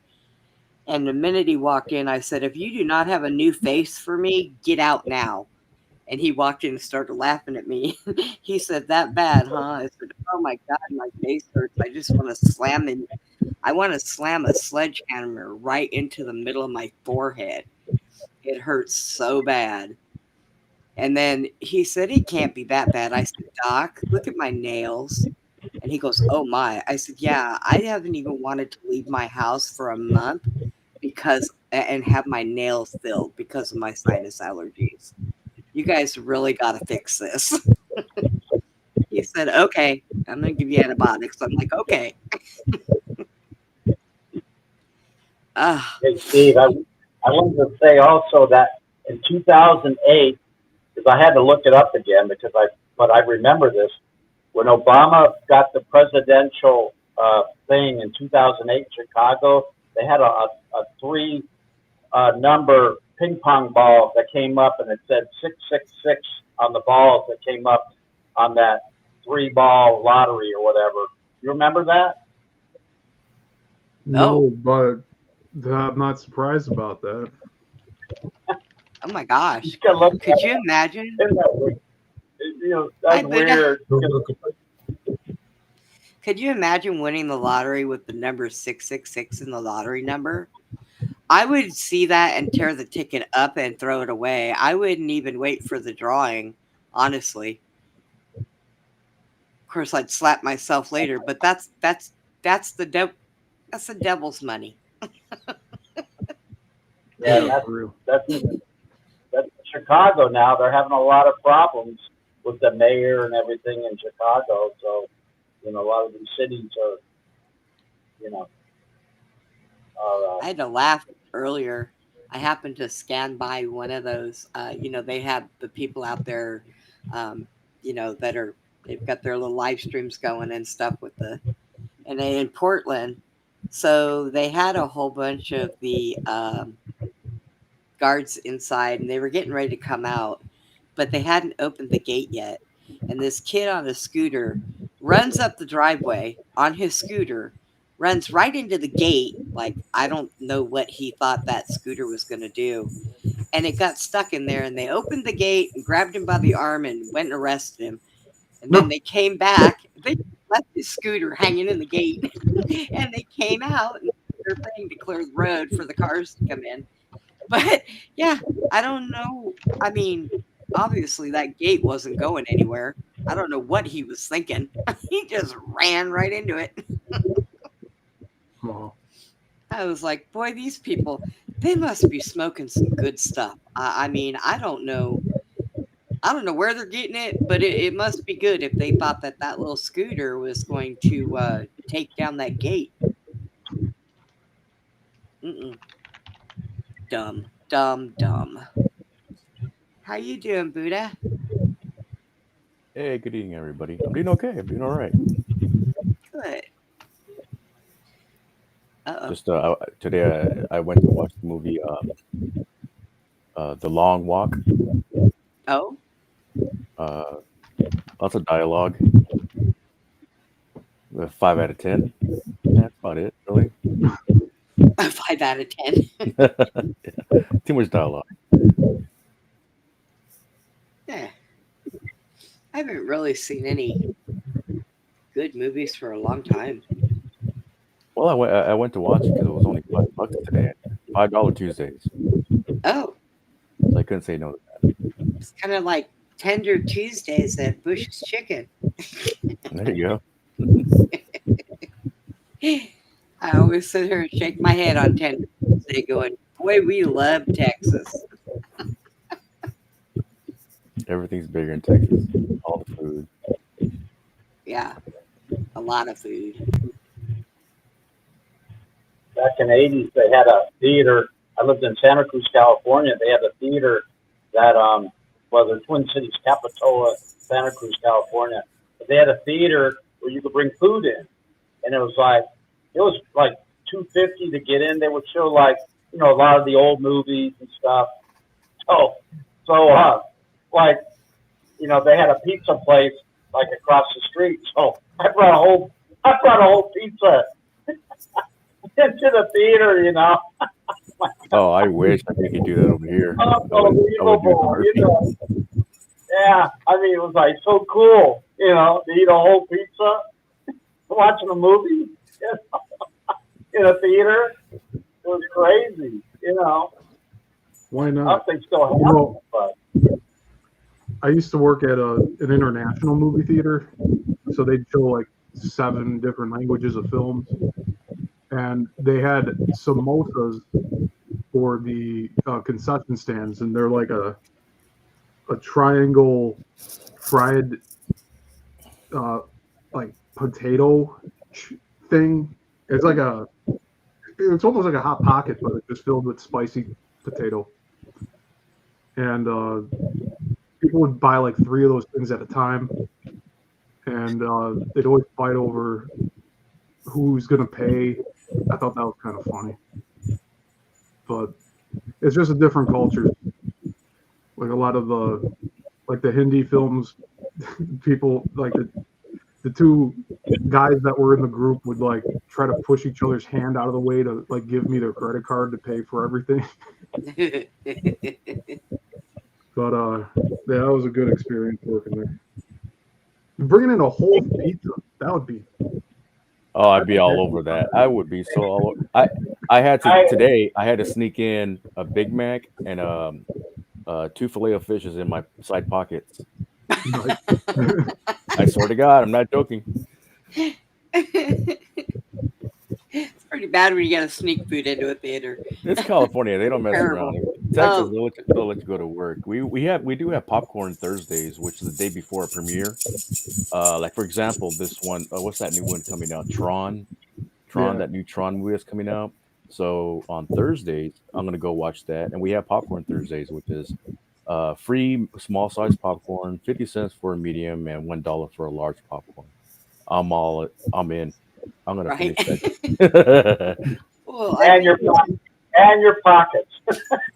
S3: And the minute he walked in, I said, "If you do not have a new face for me, get out now." And he walked in and started laughing at me. He said, "That bad, huh?" I said, "Oh my God, my face hurts. I just want to slam him. I want to slam a sledgehammer right into the middle of my forehead. It hurts so bad." And then he said, "It can't be that bad." I said, "Doc, look at my nails." And he goes, "Oh my." I said, "Yeah, I haven't even wanted to leave my house for a month and have my nails filled because of my sinus allergies. You guys really got to fix this." He said, "Okay, I'm going to give you antibiotics." I'm like, "Okay."
S2: Hey, Steve, I wanted to say also that in 2008, because I had to look it up again but I remember this, when Obama got the presidential thing in 2008 in Chicago, they had a three number ping pong ball that came up and it said 666 on the balls that came up on that 3-ball lottery or whatever. You remember that?
S4: No, but I'm not surprised about that.
S3: Oh my gosh.
S2: You can look
S3: Could you imagine?
S2: Isn't that weird? That's weird.
S3: Could you imagine winning the lottery with the number 666 in the lottery number? I would see that and tear the ticket up and throw it away. I wouldn't even wait for the drawing, honestly. Of course, I'd slap myself later, but that's the devil's money.
S2: Yeah, that's Chicago now. They're having a lot of problems with the mayor and everything in Chicago. So, a lot of these cities are,
S3: I had to laugh earlier. I happened to scan by one of those. They have the people out there, they've got their little live streams going and stuff and in Portland. So they had a whole bunch of the guards inside, and they were getting ready to come out, but they hadn't opened the gate yet. And this kid on a scooter runs up the driveway on his scooter, runs right into the gate. Like, I don't know what he thought that scooter was going to do. And it got stuck in there, and they opened the gate and grabbed him by the arm and went and arrested him. And then they came back. They left his scooter hanging in the gate, and they came out and did their thing to clear the road for the cars to come in. But yeah, I don't know. I mean, obviously that gate wasn't going anywhere. I don't know what he was thinking. He just ran right into it.
S4: Wow.
S3: I was like, boy, these people, they must be smoking some good stuff. I mean, I don't know where they're getting it, but it must be good if they thought that little scooter was going to take down that gate. Mm-mm. Dumb. How you doing, Buddha?
S6: Hey, good evening, everybody. I'm doing okay. I'm doing all right.
S3: Good.
S6: Just today, I went to watch the movie The Long Walk.
S3: Oh,
S6: Lots of dialogue. 5 out of 10. That's about it, really.
S3: 5 out of 10.
S6: Too much dialogue.
S3: haven't really seen any good movies for a long time.
S6: Well, I went to watch it because it was only $5 today. $5 Tuesdays.
S3: Oh,
S6: So I couldn't say no to that.
S3: it's kind of like Tender Tuesdays at Bush's Chicken.
S6: There you go.
S3: I always sit here and shake my head on Tender Tuesday going, boy, we love Texas.
S6: Everything's bigger in Texas. All the food.
S3: Yeah, a lot of food.
S2: Back in the 80s, they had a theater. I lived in Santa Cruz, California. They had a theater that, well, the Twin Cities, Capitola, Santa Cruz, California. But they had a theater where you could bring food in. And it was like $2.50 to get in. They would show like, you know, a lot of the old movies and stuff. So, like, you know, they had a pizza place like across the street. So I brought a whole pizza into the theater, you know.
S6: Oh, I wish I could do that over here. I would do
S2: Unbelievable,
S6: it.
S2: you know. Yeah, I mean, it was like so cool, you know, to eat a whole pizza, watching a movie, you know, in a theater. It was crazy, you know.
S4: Why
S2: I
S4: not?
S2: don't think still happen,
S4: Well,
S2: but
S4: I used to work at an international movie theater, so they'd show like 7 different languages of films, and they had samosas for the concession stands, and they're like a triangle fried like potato thing. It's like it's almost like a hot pocket, but it's just filled with spicy potato. And people would buy like 3 of those things at a time, and they'd always fight over who's gonna pay. I thought that was kind of funny, but it's just a different culture. Like a lot of the Hindi films, people like the 2 guys that were in the group would like try to push each other's hand out of the way to like give me their credit card to pay for everything. But yeah, that was a good experience working there. Bringing in a whole pizza, that would be.
S6: Oh, I'd be all over that. I would be so all over. I had to today. I had to sneak in a Big Mac and 2 Filet-O-Fishes in my side pockets.
S4: Nice.
S6: I swear to God, I'm not joking.
S3: It's pretty bad when you got to sneak food into a theater.
S6: It's California; they don't mess
S3: Terrible.
S6: around. Texas, they'll let you go to work. We do have popcorn Thursdays, which is the day before a premiere. Like for example, this one. What's that new one coming out? Tron,
S4: Yeah.
S6: that new Tron movie that's coming out. So on Thursdays, I'm gonna go watch that, and we have popcorn Thursdays, which is free small size popcorn, 50 cents for a medium, and $1 for a large popcorn. I'm in. I'm gonna
S3: Right.
S6: finish that.
S3: Well,
S2: and your pockets.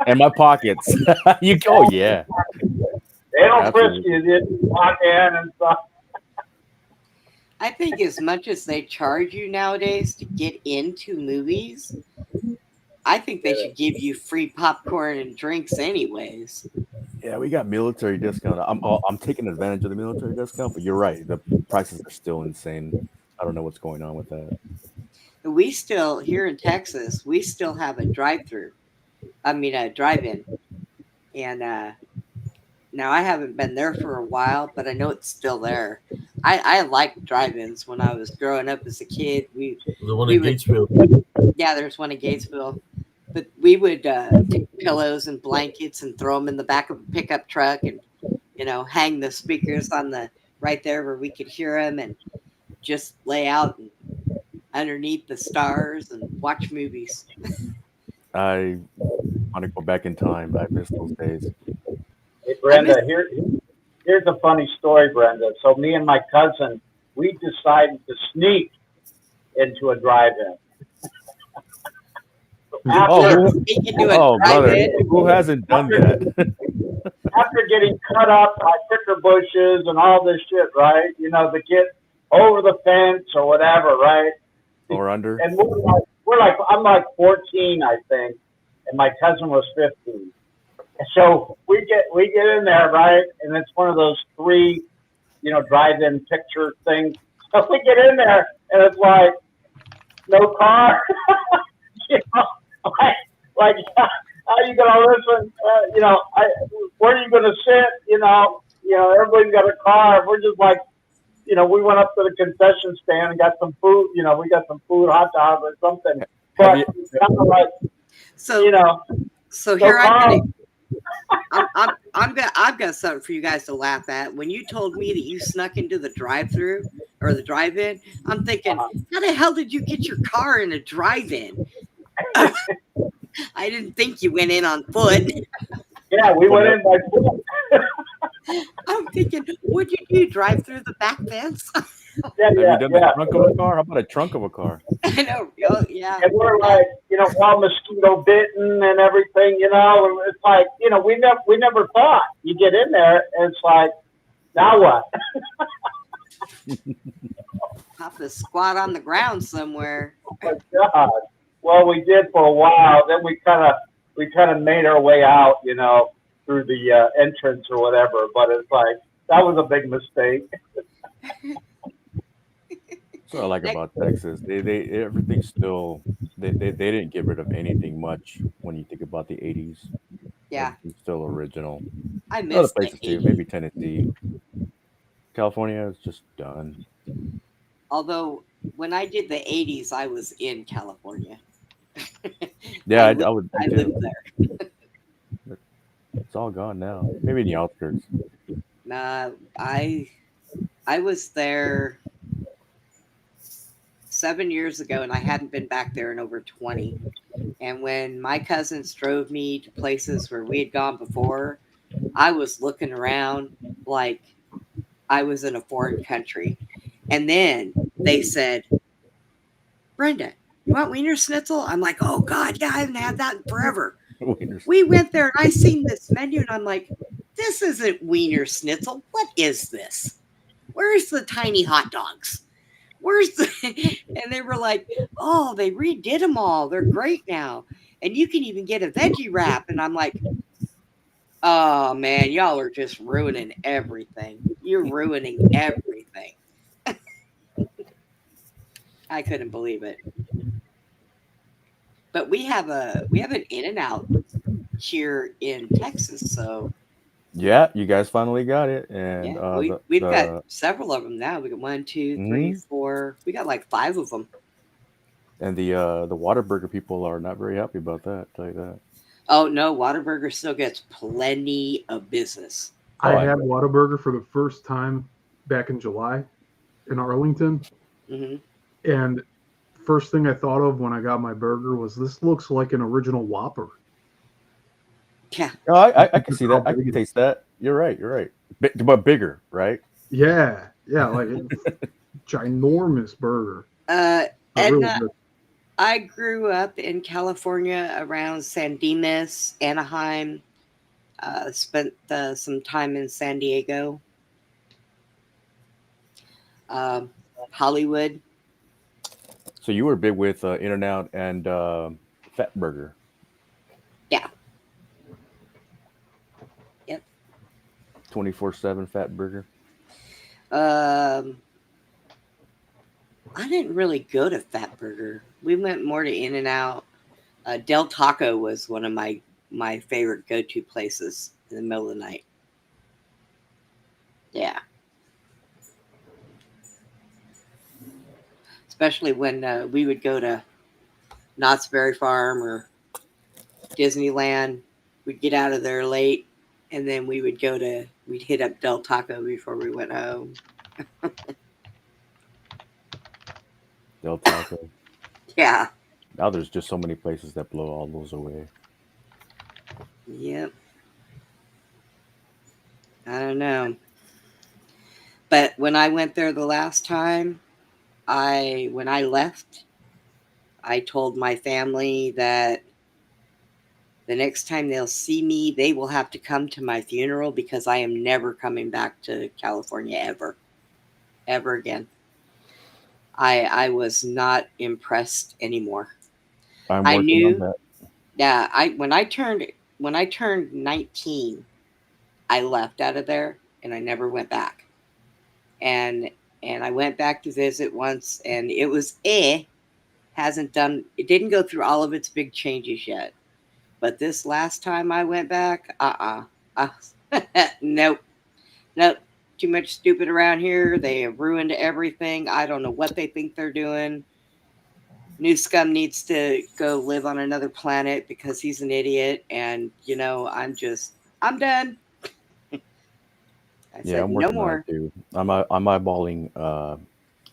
S6: And my pockets. You go, yeah.
S2: They don't frisk
S6: Absolutely.
S2: you, you walk in and stuff.
S3: I think as much as they charge you nowadays to get into movies, I think they should give you free popcorn and drinks anyways.
S6: Yeah, we got military discount. I'm taking advantage of the military discount, but you're right. The prices are still insane. I don't know what's going on with that.
S3: We still, here in Texas, we still have a drive-in. And now I haven't been there for a while, but I know it's still there. I liked drive-ins when I was growing up as a kid.
S1: The one in Gatesville.
S3: Yeah, there's one in Gatesville. But we would take pillows and blankets and throw them in the back of a pickup truck and, you know, hang the speakers on right there where we could hear them and just lay out underneath the stars and watch movies.
S6: I want to go back in time. I miss those days.
S2: Hey, Brenda, here's a funny story, Brenda. So me and my cousin, we decided to sneak into a drive-in.
S6: Brother,
S3: drive-in.
S6: who hasn't done that?
S2: After getting cut up by pricker bushes and all this shit, right? You know, to get over the fence or whatever, right?
S6: Or under?
S2: And I'm like 14, I think, and my cousin was 15. And so we get in there, right? And it's one of those 3 drive-in picture thing. So we get in there, and it's like no car. you know, like how are you gonna listen? Where are you gonna sit? Everybody's got a car. We're just like, we went up to the concession stand and got some food. We got some food, hot dogs or something. But it's kind of like,
S3: So
S2: no
S3: here
S2: car.
S3: I've got something for you guys to laugh at. When you told me that you snuck into the drive-through or the drive-in, I'm thinking, how the hell did you get your car in a drive-in? I didn't think you went in on foot.
S2: Yeah, we went in by foot.
S3: I'm thinking, what'd you do? Drive through the back fence?
S2: Yeah,
S6: Have you done the
S2: yeah.
S6: trunk of a car? How about a trunk of a car?
S3: I know. Oh, yeah.
S2: And we're like, all mosquito bitten and everything, and it's like, we never thought you get in there and it's like, now what?
S3: Have to squat on the ground somewhere.
S2: Oh my God. Well, we did for a while. Then we kind of made our way out, through the entrance or whatever. But it's like that was a big mistake.
S6: That's what I like about Texas. They everything's still they didn't get rid of anything much when you think about the 80s.
S3: Yeah,
S6: Everything's still original.
S3: I
S6: Other
S3: missed
S6: places
S3: the
S6: too,
S3: 80s.
S6: maybe Tennessee. California is just done.
S3: Although when I did the 80s, I was in California.
S6: Yeah,
S3: I
S6: I would
S3: I
S6: too.
S3: lived there.
S6: It's all gone now. Maybe in the outskirts.
S3: Nah, I was there 7 years ago, and I hadn't been back there in over 20. And when my cousins drove me to places where we had gone before, I was looking around like I was in a foreign country. And then they said, Brenda, you want Wiener Schnitzel? I'm like, oh God, yeah, I haven't had that in forever.
S6: Wieners.
S3: We went there and I seen this menu and I'm like, this isn't Wiener Schnitzel. What is this? Where's the tiny hot dogs? Where's the... And they were like, oh, they redid them all. They're great now. And you can even get a veggie wrap. And I'm like, oh man, y'all are just ruining everything. You're ruining everything. I couldn't believe it. But we have an In-N-Out here in Texas, so
S6: Yeah, you guys finally got it, and
S3: yeah, we've got several of them now. We got 1, 2, 3, 4. We got like 5 of them.
S6: and the Whataburger people are not very happy about that. I'll tell you that.
S3: Oh no, Whataburger still gets plenty of business.
S4: I had Whataburger for the first time back in July in Arlington, and first thing I thought of when I got my burger was this looks like an original Whopper.
S3: Yeah.
S6: Oh, I can see that. I can taste that. You're right. But bigger, right?
S4: Yeah, like ginormous burger.
S3: And
S4: really good.
S3: I grew up in California around San Dimas, Anaheim. Spent some time in San Diego, Hollywood.
S6: So you were big with In-N-Out and Fat Burger.
S3: Yeah. Yep.
S6: 24/7 Fat Burger.
S3: I didn't really go to Fat Burger. We went more to In-N-Out. Del Taco was one of my favorite go-to places in the middle of the night. Yeah. Especially when we would go to Knott's Berry Farm or Disneyland. We'd get out of there late, and then we'd hit up Del Taco before we went home.
S6: Del Taco.
S3: Yeah.
S6: Now there's just so many places that blow all those away.
S3: Yep. I don't know. But when I went there the last time, when I left, I told my family that the next time they'll see me, they will have to come to my funeral because I am never coming back to California ever again. I was not impressed anymore.
S6: I'm
S3: I
S6: working
S3: knew
S6: on that.
S3: Yeah, when I turned 19, I left out of there and I never went back. and I went back to visit once, and it was it didn't go through all of its big changes yet. But this last time I went back, uh nope, nope. Too much stupid around here. They have ruined everything. I don't know what they think they're doing. New Scum needs to go live on another planet because he's an idiot. And, I'm done. I
S6: Yeah,
S3: said,
S6: I'm
S3: no
S6: working on it
S3: more.
S6: too. I'm eyeballing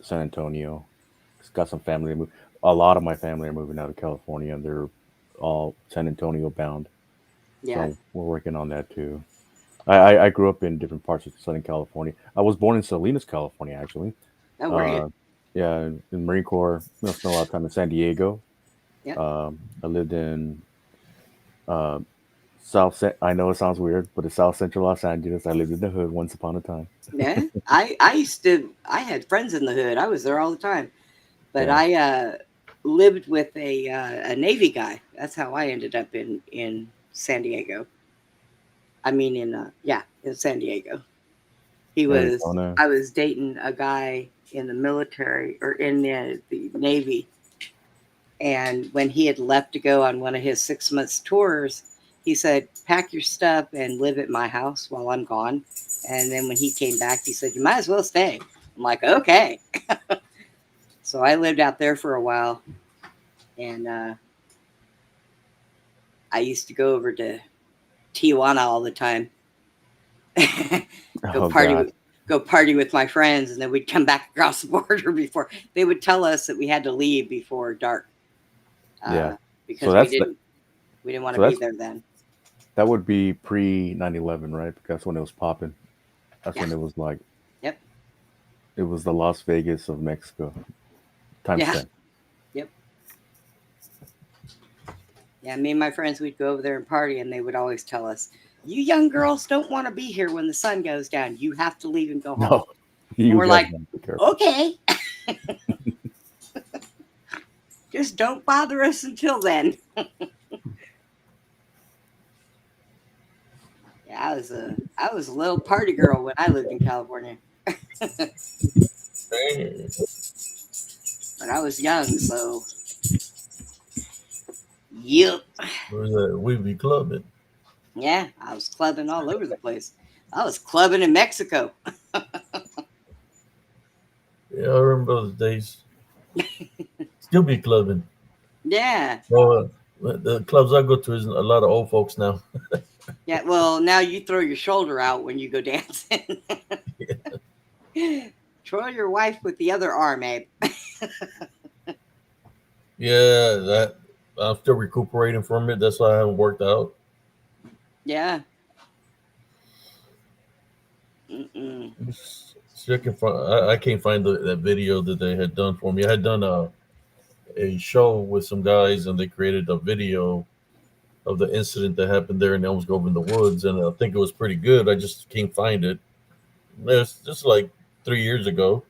S6: San Antonio. It's got some family. A lot of my family are moving out of California, and they're all San Antonio bound.
S3: Yeah.
S6: So we're working on that too. I grew up in different parts of Southern California. I was born in Salinas, California, actually.
S3: Oh, were you?
S6: Uh, yeah, in the Marine Corps. Spent a lot of time in San Diego.
S3: Yep.
S6: I lived in uh, I know it sounds weird, but it's South Central Los Angeles. I lived in the hood once upon a time.
S3: Yeah. I had friends in the hood. I was there all the time. But
S6: Yeah.
S3: I lived with a Navy guy. That's how I ended up in San Diego. I mean, in San Diego.
S6: Arizona.
S3: I was dating a guy in the military or in the Navy. And when he had left to go on one of his 6 months tours, he said, pack your stuff and live at my house while I'm gone. And then when he came back, he said, you might as well stay. I'm like, okay. So I lived out there for a while. And I used to go over to Tijuana all the time. go
S6: Oh
S3: party
S6: God.
S3: with go party with my friends, and then we'd come back across the border before they would tell us that we had to leave before dark,
S6: Yeah. So
S3: because
S6: that's the,
S3: we didn't want to
S6: so
S3: be
S6: that's
S3: there then.
S6: that would be pre 9/11, right? Because that's when it was popping. That's
S3: Yeah.
S6: when it was like
S3: Yep.
S6: it was the Las Vegas of Mexico times
S3: Yeah.
S6: 10.
S3: Yep. Yeah. Me and my friends, we'd go over there and party, and they would always tell us, "You young girls don't want to be here when the sun goes down. You have to leave and go home."
S6: No,
S3: And
S6: you
S3: we're
S6: guys
S3: like,
S6: gotta be careful.
S3: "Okay, just don't bother us until then." Yeah, I was a little party girl when I lived in California.
S1: Hey,
S3: But I was young, so yep.
S1: where's that? We be clubbing.
S3: Yeah, I was clubbing all over the place. I was clubbing in Mexico.
S1: Yeah, I remember those days. Still be clubbing.
S3: Yeah.
S1: Well, the clubs I go to is a lot of old folks now.
S3: Yeah, well, now you throw your shoulder out when you go dancing. Throw your wife with the other arm, Abe.
S1: Yeah, that I'm still recuperating from it. That's why I haven't worked out.
S3: Yeah. Mm-mm.
S1: See, I can't find that video that they had done for me. I had done a show with some guys, and they created a video of the incident that happened there in Elms Grove in the woods, and I think it was pretty good. I just can't find it. It's just like 3 years ago.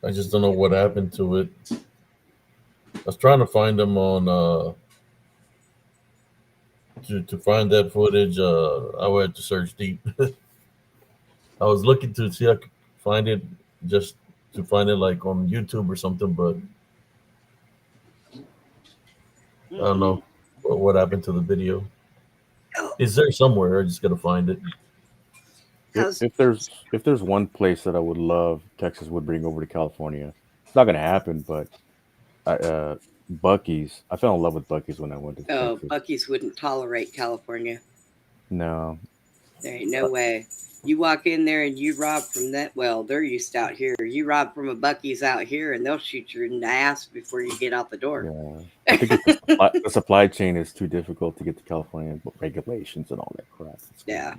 S1: I just don't know what happened to it. I was trying to find them on to find that footage. I would have to search deep. I was looking to see if I could find it, just to find it like on YouTube or something, but I don't
S3: Mm-mm.
S1: know what happened to the video.
S3: Oh,
S1: It's there somewhere. I just gotta find it.
S6: If,
S3: how's
S6: if there's if there's one place that I would love Texas would bring over to California, it's not gonna happen. But Bucky's, I fell in love with Bucky's when I went to Texas.
S3: Bucky's wouldn't tolerate California.
S6: No,
S3: There ain't no
S6: uh,
S3: way. You walk in there and you rob from that. Well, they're used to out here. You rob from a Bucky's out here, and they'll shoot you in the ass before you get out the door.
S6: yeah, I think it's the supply chain is too difficult to get to California, but regulations and all that crap. It's crazy.
S3: Yeah.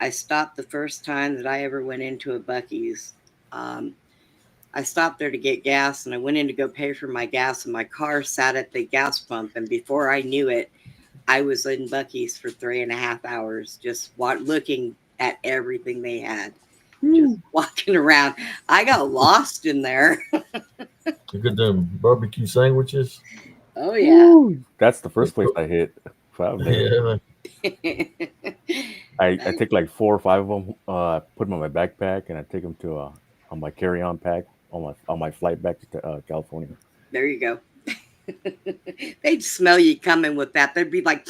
S3: I stopped the first time that I ever went into a Bucky's. Um, I stopped there to get gas, and I went in to go pay for my gas, and my car sat at the gas pump. And before I knew it, I was in Bucky's for 3.5 hours, just looking at everything they had, just walking around. I got lost in there.
S1: You get them barbecue sandwiches.
S3: Oh yeah,
S6: That's the first place I hit. Wow, there.
S1: Yeah,
S6: I take like 4 or 5 of them, put them on my backpack, and I take them to on my carry-on pack on my flight back to California.
S3: There you go. They'd smell you coming with that. They'd be like,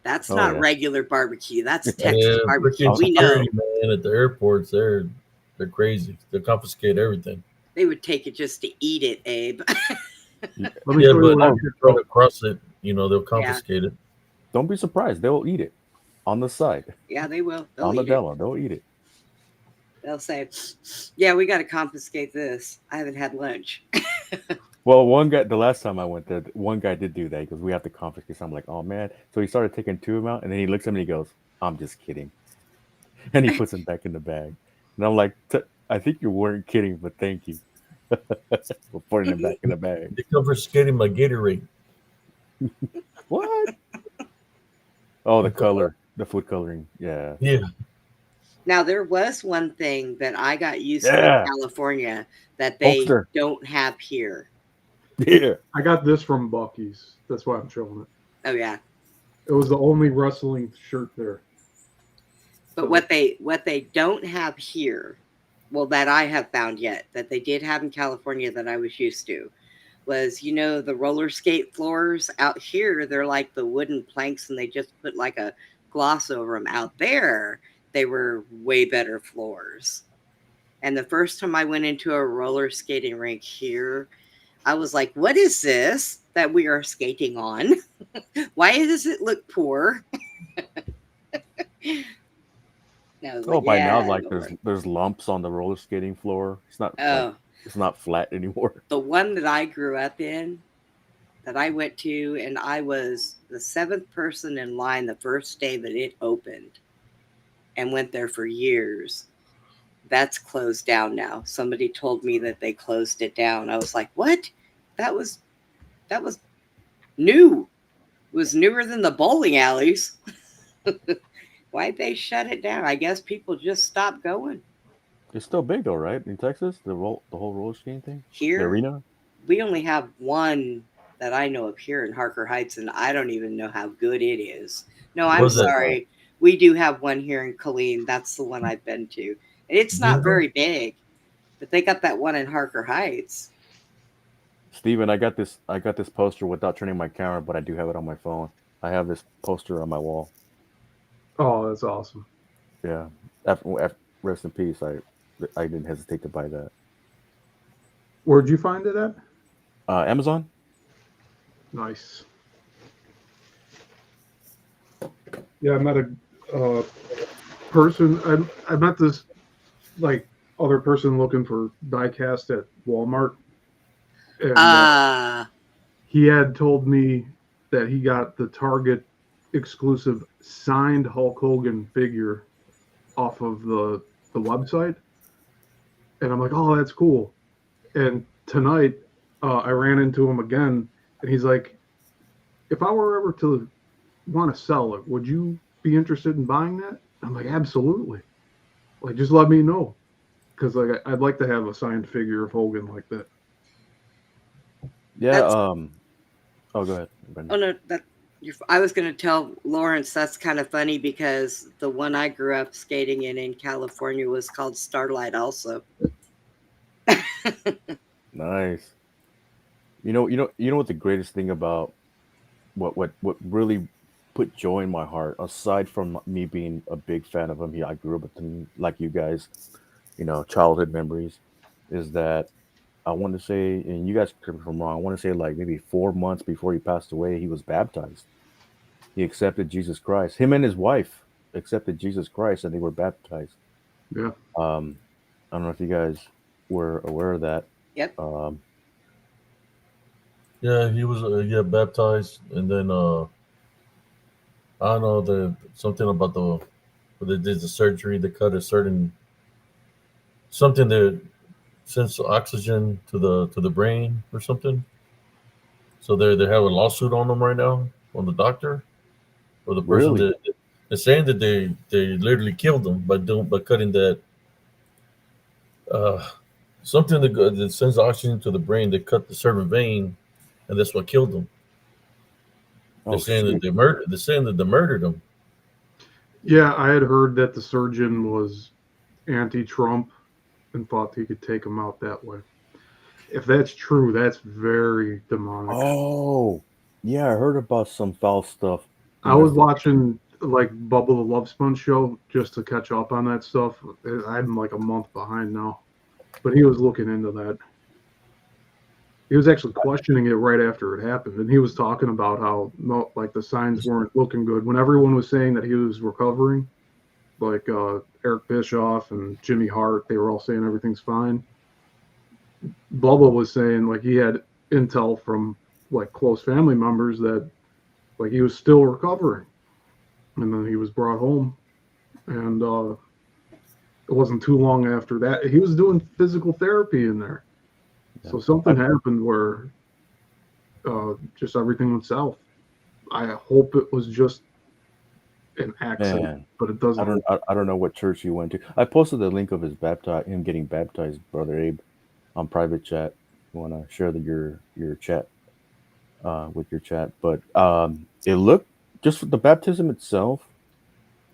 S3: "That's
S6: Oh,
S3: not
S6: yeah.
S3: regular barbecue. That's
S1: Yeah,
S3: Texas barbecue.
S1: freaking
S3: We know."
S1: security, man, at the airports, they're crazy. They confiscate everything.
S3: They would take it just to eat it, Abe.
S4: Let me
S1: Yeah,
S4: show you
S1: but
S4: what I
S1: if you
S4: picked
S1: try
S4: up.
S1: to cross it, they'll
S3: Yeah,
S1: confiscate it.
S6: Don't be surprised; they'll eat it on the side,
S3: yeah, they will. They'll
S6: on the
S3: eat it.
S6: demo. They'll eat it.
S3: They'll say, "Yeah, we got to confiscate this. I haven't had lunch."
S6: Well, one guy, the last time I went there, one guy did do that because we have to confiscate. So I'm like, oh man. So he started taking 2 of them out, and then he looks at me and he goes, I'm just kidding. And he puts them back in the bag. And I'm like, I think you weren't kidding, but thank you for putting them back in the bag.
S1: They confiscated my Gatorade.
S6: What? Oh, the color, the food coloring. Yeah.
S1: Yeah,
S3: Now, there was one thing that I got used to in
S6: Yeah.
S3: California that they
S6: Hulkster.
S3: don't have here.
S6: Yeah.
S4: I got this from Bucky's. That's why I'm showing it.
S3: Oh yeah,
S4: It was the only wrestling shirt there.
S3: but what they don't have here, well, that I have found yet, that they did have in California that I was used to, was the roller skate floors out here. They're like the wooden planks, and they just put like a gloss over them. Out there, they were way better floors. And the first time I went into a roller skating rink here, I was like, what is this that we are skating on? Why does it look poor? And I was
S6: Oh,
S3: like,
S6: by now,
S3: yeah,
S6: like
S3: Lord.
S6: there's lumps on the roller skating floor. It's not like,
S3: Oh,
S6: it's not flat anymore.
S3: the one that I grew up in, that I went to, and I was the 7th person in line the first day that it opened, and went there for years. That's closed down now. Somebody told me that they closed it down. I was like, what? That was new. It was newer than the bowling alleys. Why'd they shut it down? I guess people just stopped going.
S6: It's still big though, right? In Texas, the whole roller skating thing, the
S3: Here,
S6: arena.
S3: we only have one that I know of here in Harker Heights, and I don't even know how good it is. No, I'm
S1: What's that?
S3: sorry. We do have one here in Killeen. That's the one I've been to. It's not
S1: Bingo?
S3: very big, but they got that one in Harker Heights.
S6: Steven, I got this poster without turning my camera, but I do have it on my phone. I have this poster on my wall.
S4: Oh, that's awesome.
S6: Yeah. Rest in peace. I didn't hesitate to buy that.
S4: Where'd you find it at?
S6: Amazon.
S4: Nice. Yeah, I met a person. I met this like other person looking for diecast at Walmart, and he had told me that he got the Target exclusive signed Hulk Hogan figure off of the website, and I'm like, oh, that's cool. And tonight, I ran into him again, and he's like, if I were ever to want to sell it, would you be interested in buying that? I'm like, absolutely. Like, just let me know, because like I'd like to have a signed figure of Hogan like that.
S6: Yeah.
S3: That's-
S6: Oh, go ahead, Brenda.
S3: Oh no, I was going to tell Lawrence that's kind of funny because the one I grew up skating in California was called Starlight also.
S6: Nice. You know what the greatest thing about what really put joy in my heart, aside from me being a big fan of him, I grew up with him like you guys, childhood memories, is that I want to say, and you guys correct me if I'm wrong, I want to say like maybe 4 months before he passed away, he was baptized. He accepted Jesus Christ. Him and his wife accepted Jesus Christ, and they were baptized.
S4: Yeah.
S6: I don't know if you guys were aware of that.
S3: Yep.
S1: Yeah, he was baptized, and then I don't know something about when they did the surgery. They cut a certain something that sends oxygen to the brain or something. So they have a lawsuit on them right now, on the doctor or the person
S6: Really?
S1: that they're saying that they literally killed them by cutting that something that sends oxygen to the brain. They cut the certain vein, and that's what killed them. They're
S6: Oh
S1: saying
S6: shoot!
S1: that they murdered. They're saying that they murdered him.
S4: Yeah, I had heard that the surgeon was anti-Trump and thought he could take him out that way. If that's true, that's very demonic.
S6: Oh, yeah, I heard about some foul stuff.
S4: I was watching like Bubba the Love Sponge show just to catch up on that stuff. I'm like a month behind now, but he was looking into that. He was actually questioning it right after it happened, and he was talking about how no, like the signs weren't looking good when everyone was saying that he was recovering. Like Eric Bischoff and Jimmy Hart, they were all saying everything's fine. Bubba was saying like he had intel from like close family members that like he was still recovering, and then he was brought home, and it wasn't too long after that he was doing physical therapy in there.
S6: Yeah.
S4: So something happened where just everything went south. I hope it was just an accident,
S6: Man,
S4: but it doesn't.
S6: I don't know what church he went to. I posted the link of him getting baptized, Brother Abe, on private chat. You want to share your chat with your chat, but it looked just for the baptism itself.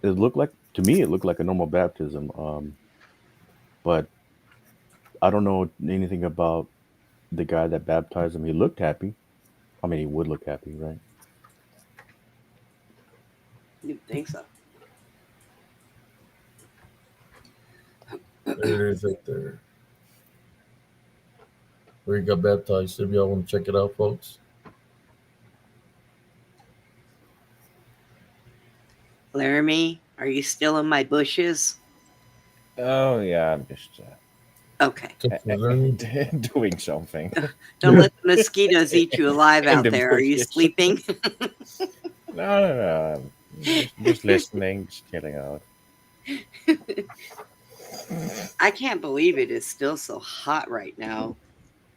S6: It looked like to me it looked like a normal baptism. But I don't know anything about the guy that baptized him. He looked happy. I mean, he would look happy, right?
S3: You'd think so.
S1: There it is right there. Where he got baptized. If y'all want to check it out, folks.
S3: Laramie, are you still in my bushes?
S5: Oh yeah, I'm just
S3: Okay.
S5: doing something.
S3: Don't let the mosquitoes eat you alive
S5: In
S3: out
S5: the
S3: there. Are you
S5: bushes.
S3: sleeping?
S5: No. Just listening, just chilling out.
S3: I can't believe it is still so hot right now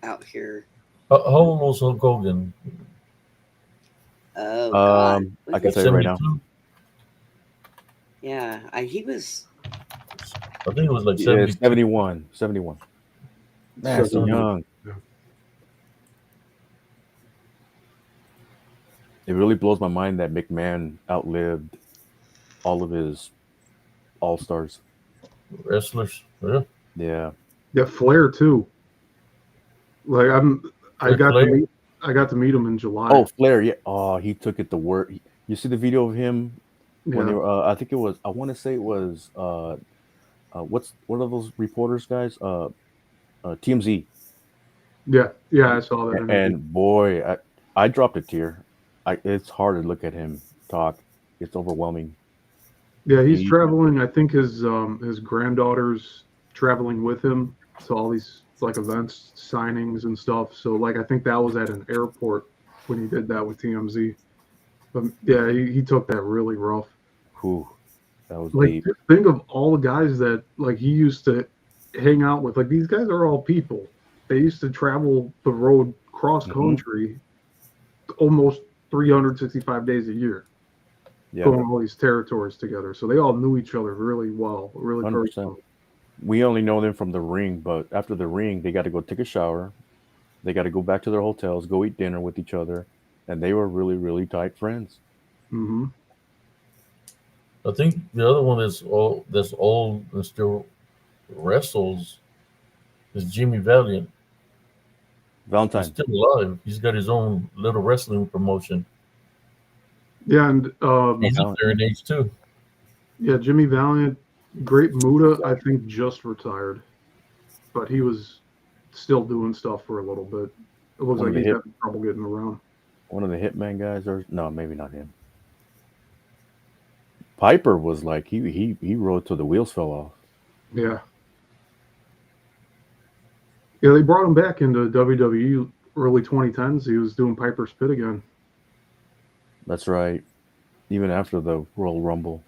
S3: out here.
S1: How old was Hulk Hogan?
S3: Oh God.
S6: I can
S1: Like
S6: tell you right now.
S1: 72?
S3: Yeah, he was.
S1: I think it was like
S6: Yeah,
S1: 72.
S6: 71. 71. That's
S1: So
S6: young.
S4: Yeah.
S6: It really blows my mind that McMahon outlived all of his all stars.
S1: wrestlers. Yeah.
S6: Yeah.
S4: Yeah, Flair too. Like I
S1: Ric
S4: got to
S1: Flair.
S4: meet I got to meet him in July.
S6: Oh, Flair. Yeah. Oh, he took it to work. You see the video of him when they
S4: Yeah,
S6: were? I think it was. I want to say it was. What are those reporters guys? TMZ.
S4: yeah, I saw that interview.
S6: And boy, I dropped a tear. It's hard to look at him talk. It's overwhelming.
S4: Yeah, he's
S6: He,
S4: traveling. I think his granddaughter's traveling with him to all these like events, signings and stuff. So like I think that was at an airport when he did that with TMZ. But yeah, he took that really rough.
S6: whew, that was
S4: Like
S6: deep.
S4: just think of all the guys that like he used to hang out with. Like these guys are all people. They used to travel the road cross
S6: Hmm.
S4: country almost 365 days a year,
S6: Yeah,
S4: going all these territories together. So they all knew each other really well, really
S6: 100%.
S4: personally.
S6: We only know them from the ring, but after the ring, they got to go take a shower. They got to go back to their hotels, go eat dinner with each other, and they were really, really tight friends.
S4: Hmm.
S1: I think the other one that's old and still wrestles is Jimmy Valiant. He's
S6: Valentine.
S1: still alive. He's got his own little wrestling promotion.
S4: Yeah, and
S1: He's up
S6: Valiant.
S1: there in age too.
S4: yeah, Jimmy Valiant, Great Muda, I think just retired, but he was still doing stuff for a little bit. It looks
S6: One
S4: like
S6: of the
S4: he's
S6: hit,
S4: having trouble getting around.
S6: one of the Hitman guys, or no, maybe not him. Piper was like he rode till the wheels fell off.
S4: Yeah, yeah, they brought him back into WWE early 2010s. He was doing Piper's Pit again.
S6: That's right. Even after the Royal Rumble,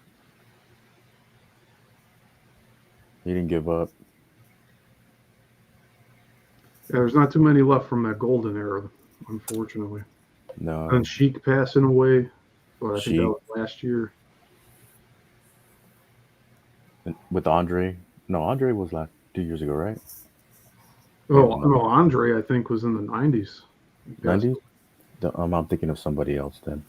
S6: he didn't give up.
S4: Yeah, there's not too many left from that golden era, unfortunately.
S6: No,
S4: And Sheik passing away, but I think that
S6: Sheik
S4: was last year.
S6: with Andre. No, Andre was like 2 years ago, right?
S4: Oh no, Andre, I think was in the 90s. He passed
S6: 90s. I'm thinking of somebody else then.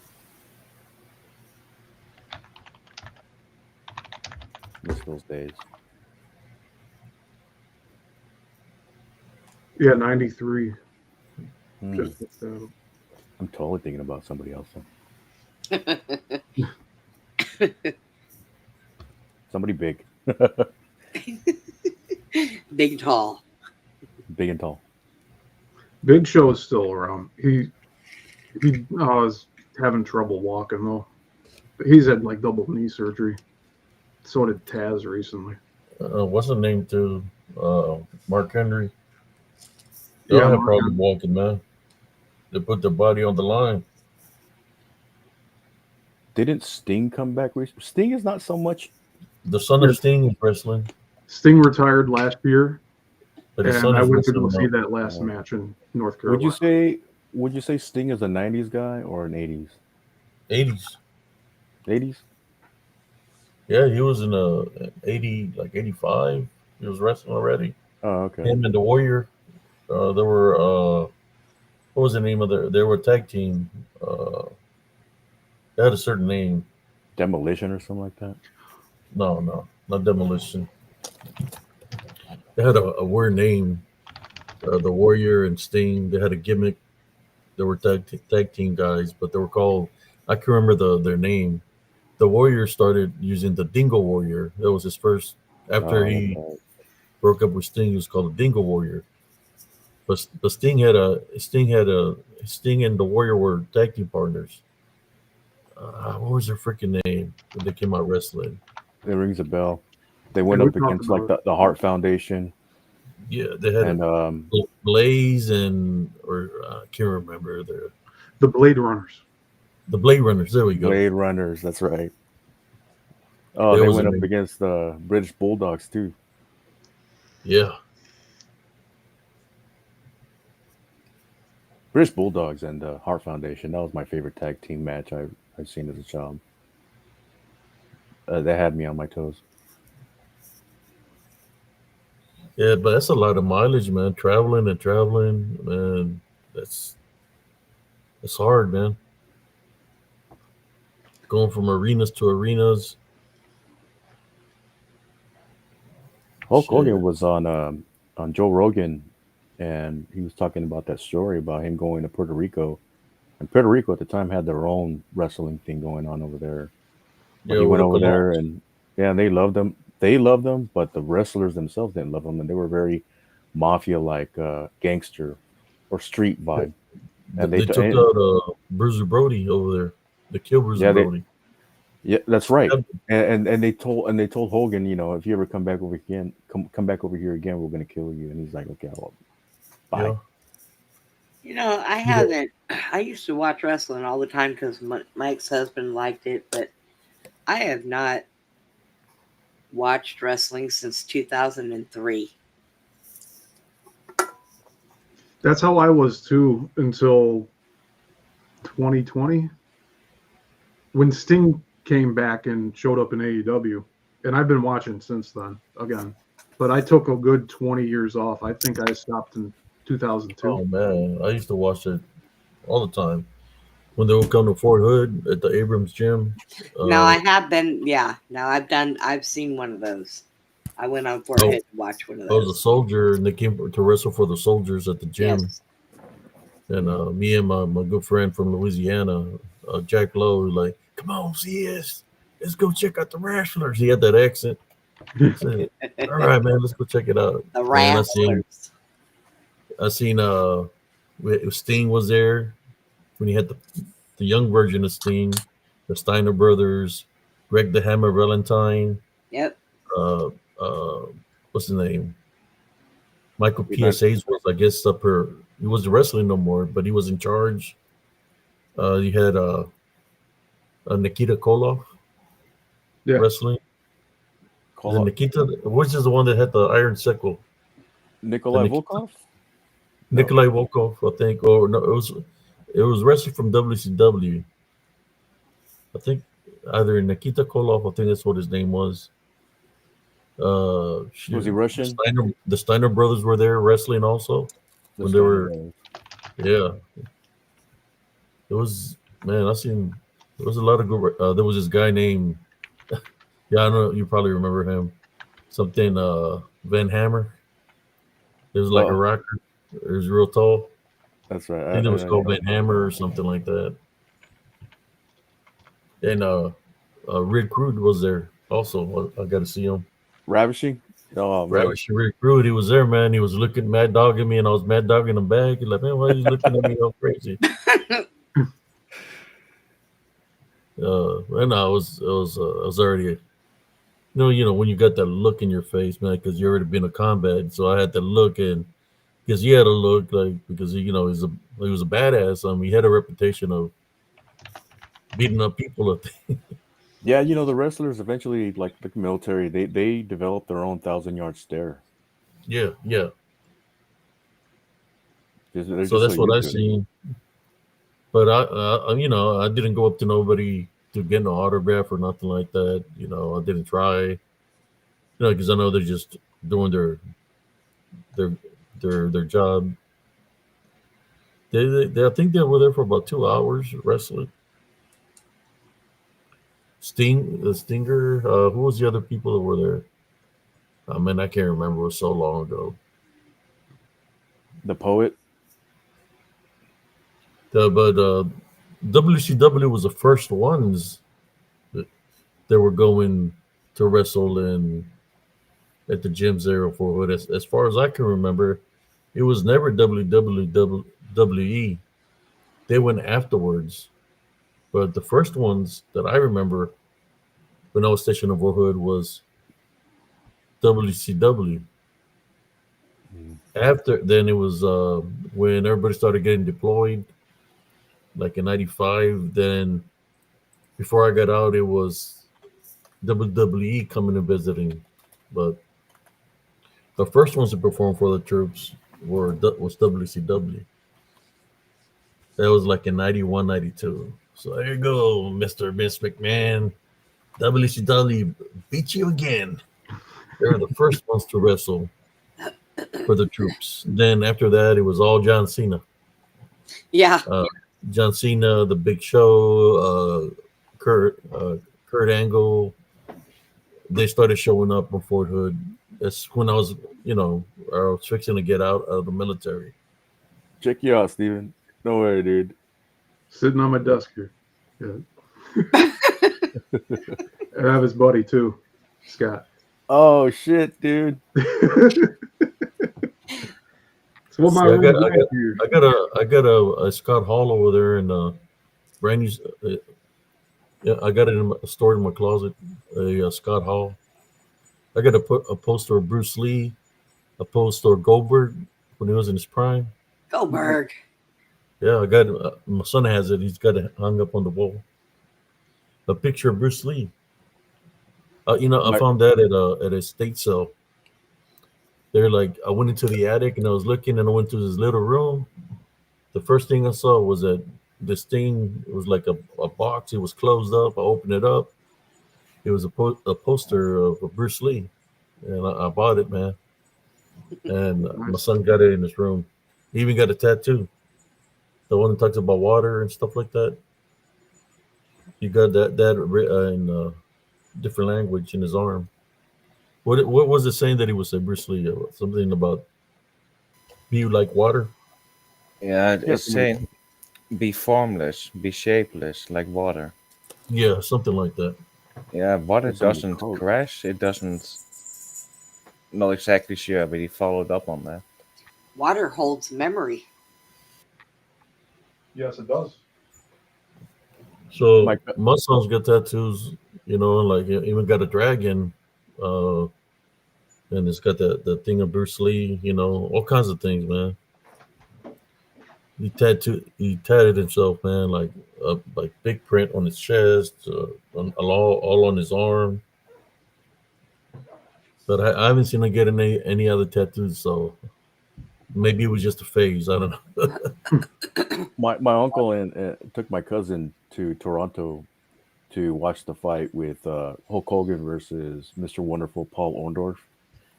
S6: those days.
S4: Yeah, 93.
S6: Hmm.
S4: Just looked that up.
S6: I'm totally thinking about somebody else. Somebody big,
S3: Big tall.
S6: big and tall.
S4: Big Show is still around. He is having trouble walking though. He's had like double knee surgery. So did Taz recently.
S1: What's the name to Mark Henry? They
S4: Yeah,
S1: all have
S4: Mark
S1: problem
S4: Henry.
S1: walking, man. They put their body on the line.
S6: Didn't Sting come back recently? Sting is not so much.
S1: The son of
S4: Yeah,
S1: Sting is wrestling,
S4: Sting retired last year,
S1: but his
S4: and
S1: son
S4: I
S1: is
S4: went to go
S1: wrestling
S4: see
S1: now.
S4: that last match in North
S6: Would you
S4: Carolina.
S6: say? Would you say Sting is a '90s guy or an '80s?
S1: 80s.
S6: '80s.
S1: Yeah, he was in a 80, like 85. He was wrestling already.
S6: Oh, okay.
S1: Him and the Warrior. There were what was the name of their? They were a tag team. They had a certain name.
S6: Demolition or something like that.
S1: No, not Demolition. They had a weird name. The Warrior and Sting. They had a gimmick. They were tag team guys, but they were called. I can remember their name. The Warrior started using the Dingo Warrior. That was his first. After
S6: Oh,
S1: he
S6: okay.
S1: broke up with Sting, he was called the Dingo Warrior. But Sting and the Warrior were tag team partners. What was their freaking name when they came out wrestling?
S6: It rings a bell. They
S4: Yeah,
S6: went
S4: we
S6: up
S4: talked
S6: against like
S4: about it.
S6: the Hart Foundation
S1: Yeah, they had
S6: and
S1: Blaze and or I can't remember
S4: The Blade Runners.
S1: the Blade Runners. There we go.
S6: Blade Runners. That's right. Oh,
S1: There
S6: they
S1: was a
S6: went up
S1: name.
S6: against the British Bulldogs too.
S1: Yeah,
S6: British Bulldogs and the Hart Foundation. That was my favorite tag team match I've seen as a child. They had me on my toes.
S1: yeah, but that's a lot of mileage, man. Traveling and traveling, man. That's it's hard, man. Going from arenas to arenas.
S6: Hulk
S1: Shit.
S6: Hogan was on Joe Rogan, and he was talking about that story about him going to Puerto Rico. And Puerto Rico at the time had their own wrestling thing going on over there. But
S1: Yeah,
S6: he
S1: with
S6: went
S1: the
S6: over there,
S1: Colognes.
S6: and yeah, they loved him. They loved him, but the wrestlers themselves didn't love him, and they were very mafia-like, gangster or street vibe. And
S1: They took out Bruiser Brody over there. They killed Bruiser
S6: yeah,
S1: Brody.
S6: yeah, that's right.
S1: Yeah,
S6: And they told Hogan, if you ever come back over again, come back over here again, we're gonna kill you. And he's like, okay, well, bye.
S1: yeah.
S3: I
S1: You know,
S3: haven't. I used to watch wrestling all the time because Mike's husband liked it, but I have not watched wrestling since 2003.
S4: That's how I was too until 2020 when Sting came back and showed up in AEW, and I've been watching since then again. But I took a good 20 years off. I think I stopped in 2002.
S1: oh man, I used to watch it all the time when they would come to Fort Hood at the Abrams gym.
S3: Now
S1: Uh,
S3: I have been, yeah. Now I've seen one of those. I went on Fort
S1: I,
S3: Hood to watch one of
S1: I was a
S3: those.
S1: soldier, and they came to wrestle for the soldiers at the gym.
S3: Yes.
S1: And me and my good friend from Louisiana, Jack Lowe, was like, come on, CS, let's go check out the wrestlers. He had that accent. I said, all right, man, let's go check it out.
S3: The
S1: Man,
S3: wrestlers.
S1: I seen Sting was there when he had the young version of Sting, the Steiner brothers, Greg the Hammer Valentine,
S3: Yep.
S1: uh, uh, what's his name? Michael
S6: You know,
S1: PSA's was, I guess, up here. He wasn't wrestling no more, but he was in charge. You had Nikita Koloff
S4: Yeah,
S1: wrestling. Is it
S6: call up
S1: Nikita? Which is the one that had the iron sickle?
S6: Nikolai
S1: Nikita?
S6: Volkov. No,
S1: Nikolai Volkov, I think. Or no, it was wrestling from WCW. I think either Nikita Koloff, I think that's what his name was.
S6: was he
S1: Shoot.
S6: Russian?
S1: The Steiner brothers were there wrestling also
S6: The
S1: when they
S6: Steiner
S1: were.
S6: brothers.
S1: Yeah, it was, man. I seen there was a lot of good. There was this guy named, yeah, I know you probably remember him. something Van Hammer. It was like a
S6: Oh,
S1: rocker. It was real tall.
S6: that's right.
S1: I think it was
S6: I
S1: called
S6: know.
S1: Van Hammer or something like that. And Rick Rude was there also. I got to see him.
S6: Ravishing. Oh man.
S1: Ravish Rick Rude, he was there, man. He was looking mad dogging me, and I was mad dogging him back. He's like, man, why are you looking at me all crazy? And I was already, when you got that look in your face, man, because you already been in combat. So I had to look, and because he had a look like because he was a badass. He had a reputation of beating up people.
S6: Yeah, the wrestlers eventually, like the military, they develop their own 1,000 yard stare.
S1: Yeah, yeah.
S6: They're
S1: So
S6: just so
S1: that's what I
S6: used to it.
S1: seen. But I didn't go up to nobody to get no autograph or nothing like that. I didn't try. Because I know they're just doing their their job. I think they were there for about 2 hours wrestling. The Stinger. Who was the other people that were there? I mean, I can't remember. It was so long ago.
S6: The poet.
S1: But WCW was the first ones that, that were going to wrestle in at the gyms there for Hood. As far as I can remember, it was never WWE. They went afterwards. But the first ones that I remember when I was stationed over Hood was WCW.
S6: Mm.
S1: After then, it was when everybody started getting deployed, like in '95. Then before I got out, it was WWE coming and visiting. But the first ones to perform for the troops was WCW. That was like in '91, '92. So there you go, Mr. Vince McMahon. WCW beat you again. They were the first ones to wrestle for the troops. Then after that, it was all John Cena.
S3: Yeah.
S1: Uh, John Cena, The Big Show, Kurt Angle. They started showing up on Fort Hood. That's when I was fixing to get out of the military.
S6: Check you out, Steven. No way, dude.
S4: Sitting on my desk here. Yeah. I have his buddy too, Scott.
S6: Oh shit, dude.
S4: So what my
S1: See,
S4: room's like here.
S1: I got a Scott Hall over there, and brand new. Yeah, I got it stored in my closet. A Scott Hall. I got a poster of Bruce Lee, a poster of Goldberg when he was in his prime.
S3: Goldberg.
S1: Yeah, I got it. My son has it. He's got it hung up on the wall. A picture of Bruce Lee. I
S6: My
S1: found that at a state sale. They're like, I went into the attic and I was looking, and I went to this little room. The first thing I saw was that this thing. It was like a box. It was closed up. I opened it up. It was a poster of Bruce Lee, and I bought it, man. And my
S4: Nice.
S1: son got it in his room. He even got a tattoo, the one that talks about water and stuff like that. He got that in different language in his arm. What was it saying that he was saying, Bruce Lee? Something about be like water.
S5: Yeah,
S6: yeah,
S5: it's saying be formless, be shapeless, like water.
S1: Yeah, something like that.
S5: Yeah, water
S6: it's on his
S5: doesn't
S6: coat.
S5: crash. It doesn't. Not exactly sure, but he followed up on that.
S3: Water holds memory.
S4: Yes, it does.
S1: So
S6: My
S1: my son's got tattoos, like he even got a dragon, uh, and it's got the thing of Bruce Lee, all kinds of things, man. He tatted himself, man, like big print on his chest, all on his arm. But I haven't seen him get any other tattoos, so maybe it was just a phase. I don't know.
S6: my uncle and took my cousin to Toronto to watch the fight with Hulk Hogan versus Mr. Wonderful Paul Orndorff.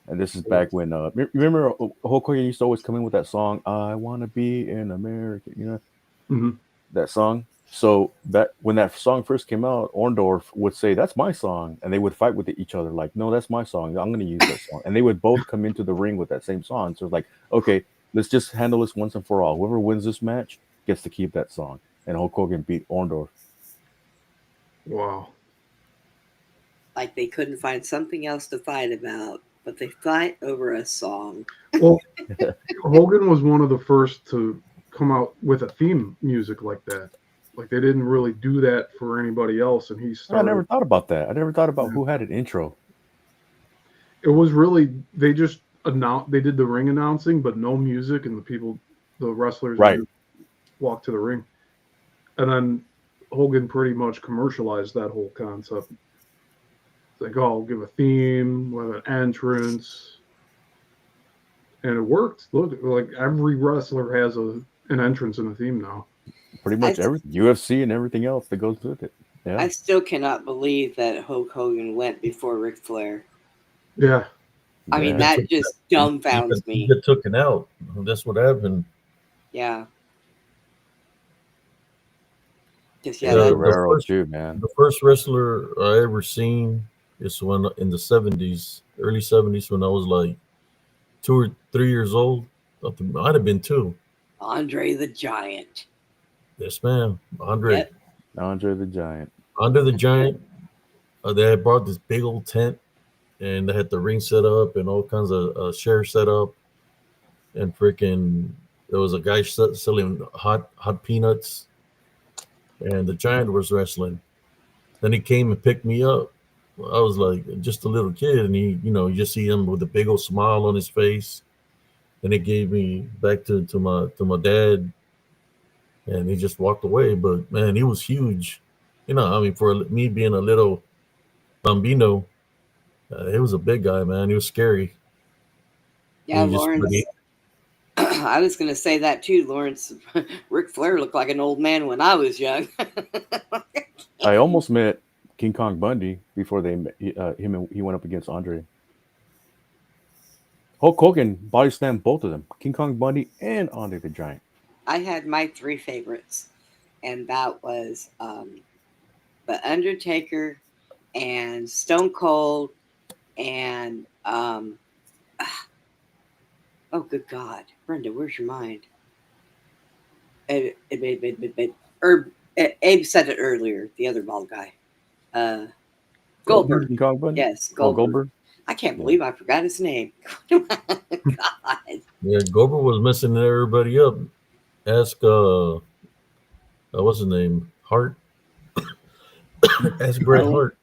S6: And this is back when remember Hulk Hogan used to always come in with that song, "I Want to Be an American,"
S4: Hmm.
S6: that song. So that when that song first came out, Orndorff would say, "That's my song," and they would fight with each other, like, "No, that's my song. I'm going to use that song." And they would both come into the ring with that same song. So it's like, okay, let's just handle this once and for all. Whoever wins this match gets to keep that song. And Hulk Hogan beat Orndorff.
S4: Wow.
S3: Like they couldn't find something else to fight about, but they fight over a song.
S4: Well, Hogan was one of the first to come out with a theme music like that. Like they didn't really do that for anybody else, and he
S6: I
S4: started.
S6: never thought about that. I never thought about who had an intro.
S4: It was really they just announced. They did the ring announcing, but no music, and the wrestlers
S6: Right.
S4: would walk to the ring, and then Hogan pretty much commercialized that whole concept. It's like, oh, I'll give a theme with an entrance. And it worked. Look, like every wrestler has an entrance and a theme now.
S6: Pretty much everything. UFC and everything else that goes with it. Yeah.
S3: I still cannot believe that Hulk Hogan went before Ric Flair.
S4: Yeah.
S3: I mean, that just dumbfounds me.
S1: He got taken out. That's what happened.
S3: Yeah. Just,
S6: Yeah, Guerrero too, man.
S1: The first wrestler I ever seen is when in the 70s, early 70s, when I was like 2 or 3 years old. It might have been 2.
S3: Andre the Giant.
S1: Yes, ma'am. Andre.
S3: Yep.
S6: Andre the Giant.
S1: Andre the Giant. They had brought this big old tent, and they had the ring set up and all kinds of chairs set up, and freaking there was a guy selling hot peanuts, and the Giant was wrestling. Then he came and picked me up. I was like just a little kid, and you just see him with a big old smile on his face, and he gave me back to my dad, and he just walked away. But man, he was huge. I mean, for me being a little bambino, he was a big guy, man. He was scary.
S3: Yeah, Lawrence. I was going to say that too, Lawrence. Ric Flair looked like an old man when I was young.
S6: I almost met King Kong Bundy before he went up against Andre. Hulk Hogan body slammed both of them, King Kong Bundy and Andre the Giant.
S3: I had my 3 favorites, and that was The Undertaker and Stone Cold and oh, good God. Brenda, where's your mind? Abe said it earlier, the other bald guy. Goldberg.
S6: King Kong Bundy?
S3: Yes,
S6: Goldberg. Goldberg.
S3: I can't believe I forgot his name. God.
S1: Yeah, Goldberg was messing everybody up. Ask what's his name? Hart. Ask Bret Hart.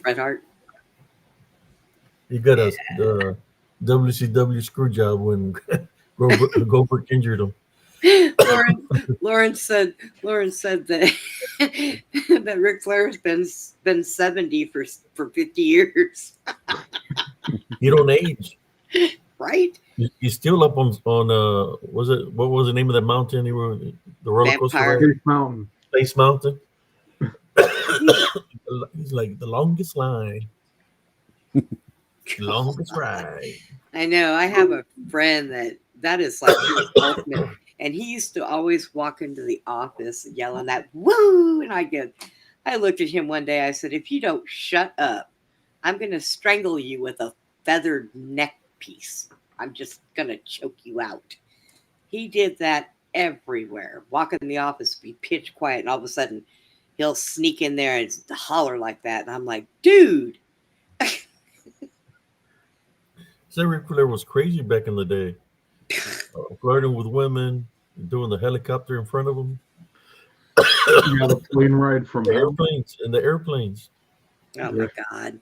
S3: Bret Hart.
S1: He got the WCW screw job when Goldberg injured him.
S3: Lawrence said that that Ric Flair has been 70 for 50 years.
S1: He don't age.
S3: Right?
S1: He's still up on what was the name of that mountain? The roller coaster.
S4: Space Mountain.
S1: Space Mountain. He's like the longest line. Longest ride.
S3: I know. I have a friend that is like his ultimate. And he used to always walk into the office yelling that "woo," and I looked at him one day. I said, "If you don't shut up, I'm going to strangle you with a feathered neck piece. I'm just going to choke you out." He did that everywhere. Walk in the office, be pitch quiet, and all of a sudden he'll sneak in there and holler like that. And I'm like, dude.
S1: Ric Flair was crazy back in the day. Flirting with women, doing the helicopter in front of him.
S4: You got a plane ride from
S1: the airplanes.
S3: Oh my God!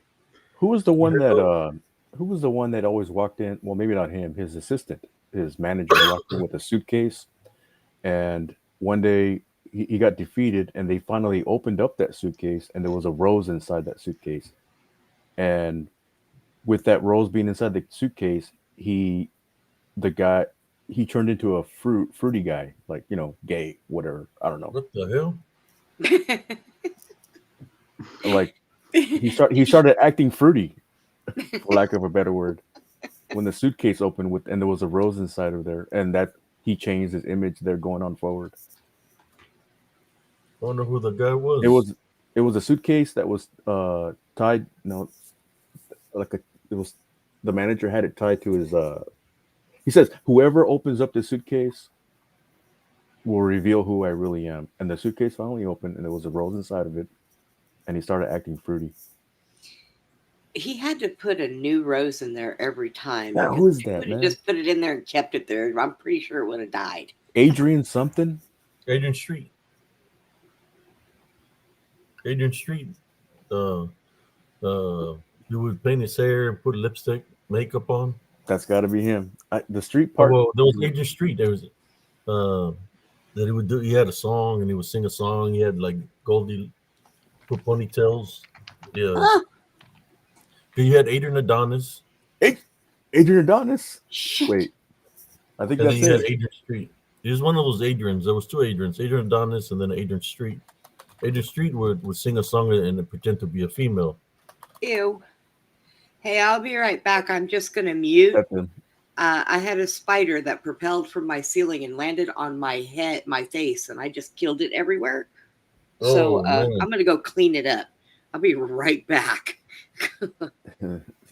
S6: Who was the one that always walked in? Well, maybe not him. His assistant, his manager, walked in with a suitcase, and one day he got defeated, and they finally opened up that suitcase, and there was a rose inside that suitcase, and with that rose being inside the suitcase, he turned into a fruity guy, like, gay, whatever. I don't know.
S1: What the hell?
S6: Like he started acting fruity, for lack of a better word, when the suitcase opened and there was a rose inside of there, and that he changed his image there going on forward.
S1: I wonder who the guy was.
S6: It was a suitcase that was tied. No, like it was the manager had it tied to his. He says whoever opens up the suitcase will reveal who I really am. And the suitcase finally opened, and there was a rose inside of it, and he started acting fruity.
S3: He had to put a new rose in there every time.
S6: Yeah,
S3: because
S6: who is
S3: if he
S6: that,
S3: would've
S6: man?
S3: just put it in there and kept it there, I'm pretty sure it would have died.
S6: Adrian something.
S1: Adrian Street. Adrian Street. He would paint his hair and put lipstick, makeup on.
S6: That's got to be him. The street
S1: Oh,
S6: part.
S1: well, there was Adrian Street. There was that he would do. He had a song and he would sing a song. He had like Goldie put ponytails. Yeah.
S3: Huh?
S1: You had Adrian Adonis.
S6: Adrian Adonis.
S3: Shit.
S6: Wait, I think
S1: And
S6: that's
S1: then you had
S6: it.
S1: Adrian Street. He was one of those Adrians. There was two Adrians, Adrian Adonis and then Adrian Street. Adrian Street would sing a song and pretend to be a female.
S3: Ew. Hey, I'll be right back. I'm just going to mute.
S6: That's him.
S3: I had a spider that propelled from my ceiling and landed on my head, my face, and I just killed it everywhere. So
S1: Oh, man.
S3: I'm going to go clean it up. I'll be right back.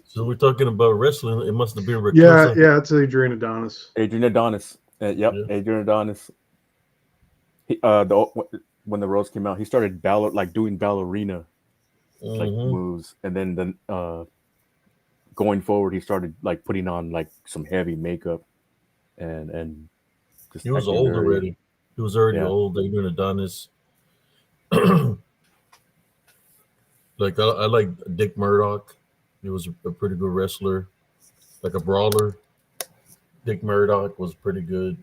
S1: So we're talking about wrestling. It must have been
S4: Yeah, it's Adrian Adonis.
S6: Adrian Adonis. Yep,
S1: Yeah.
S6: Adrian Adonis. He, when the rose came out, he started doing ballerina like
S1: Mhm.
S6: moves, and then going forward, he started like putting on like some heavy makeup, and just
S1: He was
S6: acting
S1: old
S6: very-
S1: already. He was already
S6: Yeah.
S1: old. Adrian Adonis. Like I like Dick Murdoch. He was a pretty good wrestler, like a brawler. Dick Murdoch was pretty good.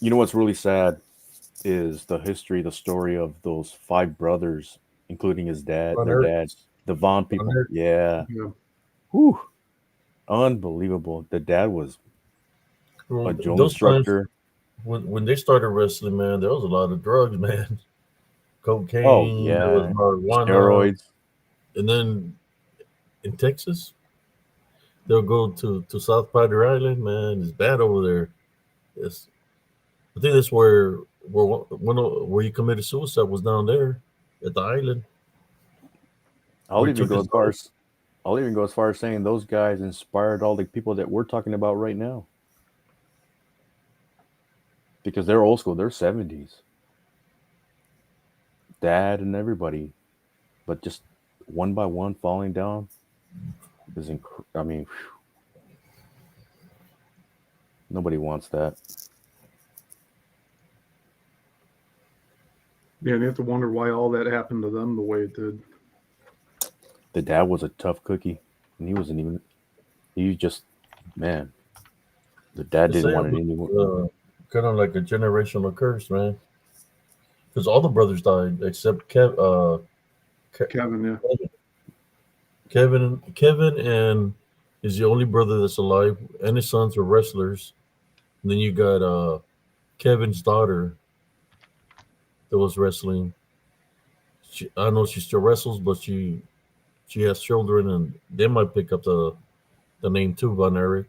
S6: You know what's really sad is the history, the story of those 5 brothers, including his dad,
S1: Von
S6: their
S1: Erich.
S6: dad, the Von people.
S1: Erich.
S6: Yeah.
S4: Yeah.
S6: Whew. Unbelievable. The dad was
S1: Well,
S6: a drill
S1: those times
S6: instructor.
S1: when they started wrestling, man, there was a lot of drugs, man. Cocaine.
S6: Oh,
S1: There was
S6: yeah.
S1: marijuana.
S6: Steroids.
S1: And then in Texas, they'll go to South Padre Island, man. It's bad over there. I think that's where you committed suicide was down there at the island.
S6: I'll
S1: We
S6: even
S1: took
S6: go
S1: his
S6: as far as saying those guys inspired all the people that we're talking about right now. Because they're old school, they're 70s. Dad and everybody. But just one by one falling down is I mean, whew. Nobody wants that.
S4: Yeah, and you have to wonder why all that happened to them the way it did.
S6: The dad was a tough cookie, and he just, man, the dad didn't want it anymore.
S1: Kind of like a generational curse, man. Because all the brothers died except
S4: Kevin, yeah.
S1: Kevin and is the only brother that's alive, and his sons are wrestlers. And then you got Kevin's daughter that was wrestling. I know she still wrestles, but she has children, and they might pick up the name too, Von Erich.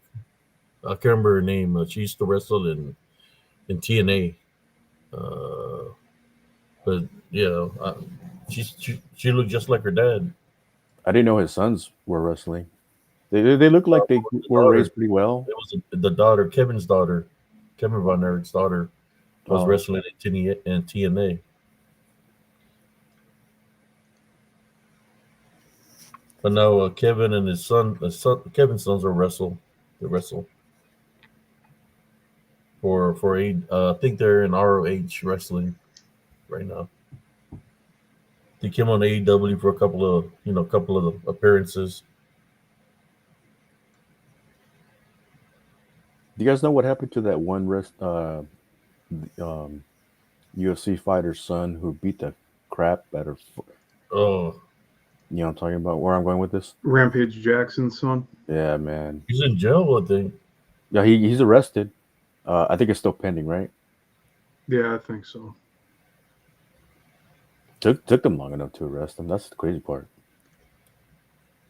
S1: I can't remember her name. She used to wrestle in TNA. But yeah, she looked just like her dad.
S6: I didn't know his sons were wrestling. They look like they were raised pretty well.
S1: It was the daughter, Kevin's daughter, Kevin Von Erich's daughter, was wrestling in TNA. But now Kevin and his son, Kevin's sons are wrestle. They wrestle for I think they're in ROH wrestling right now. They came on AEW for a couple of appearances.
S6: Do you guys know what happened to that one UFC fighter's son who beat the crap out of?
S1: Oh,
S6: you know what I'm talking about? Where I'm going with this?
S4: Rampage Jackson's son.
S6: Yeah, man.
S1: He's in jail, I think.
S6: Yeah, he's arrested. I think it's still pending, right?
S4: Yeah, I think so.
S6: Took them long enough to arrest him. That's the crazy part.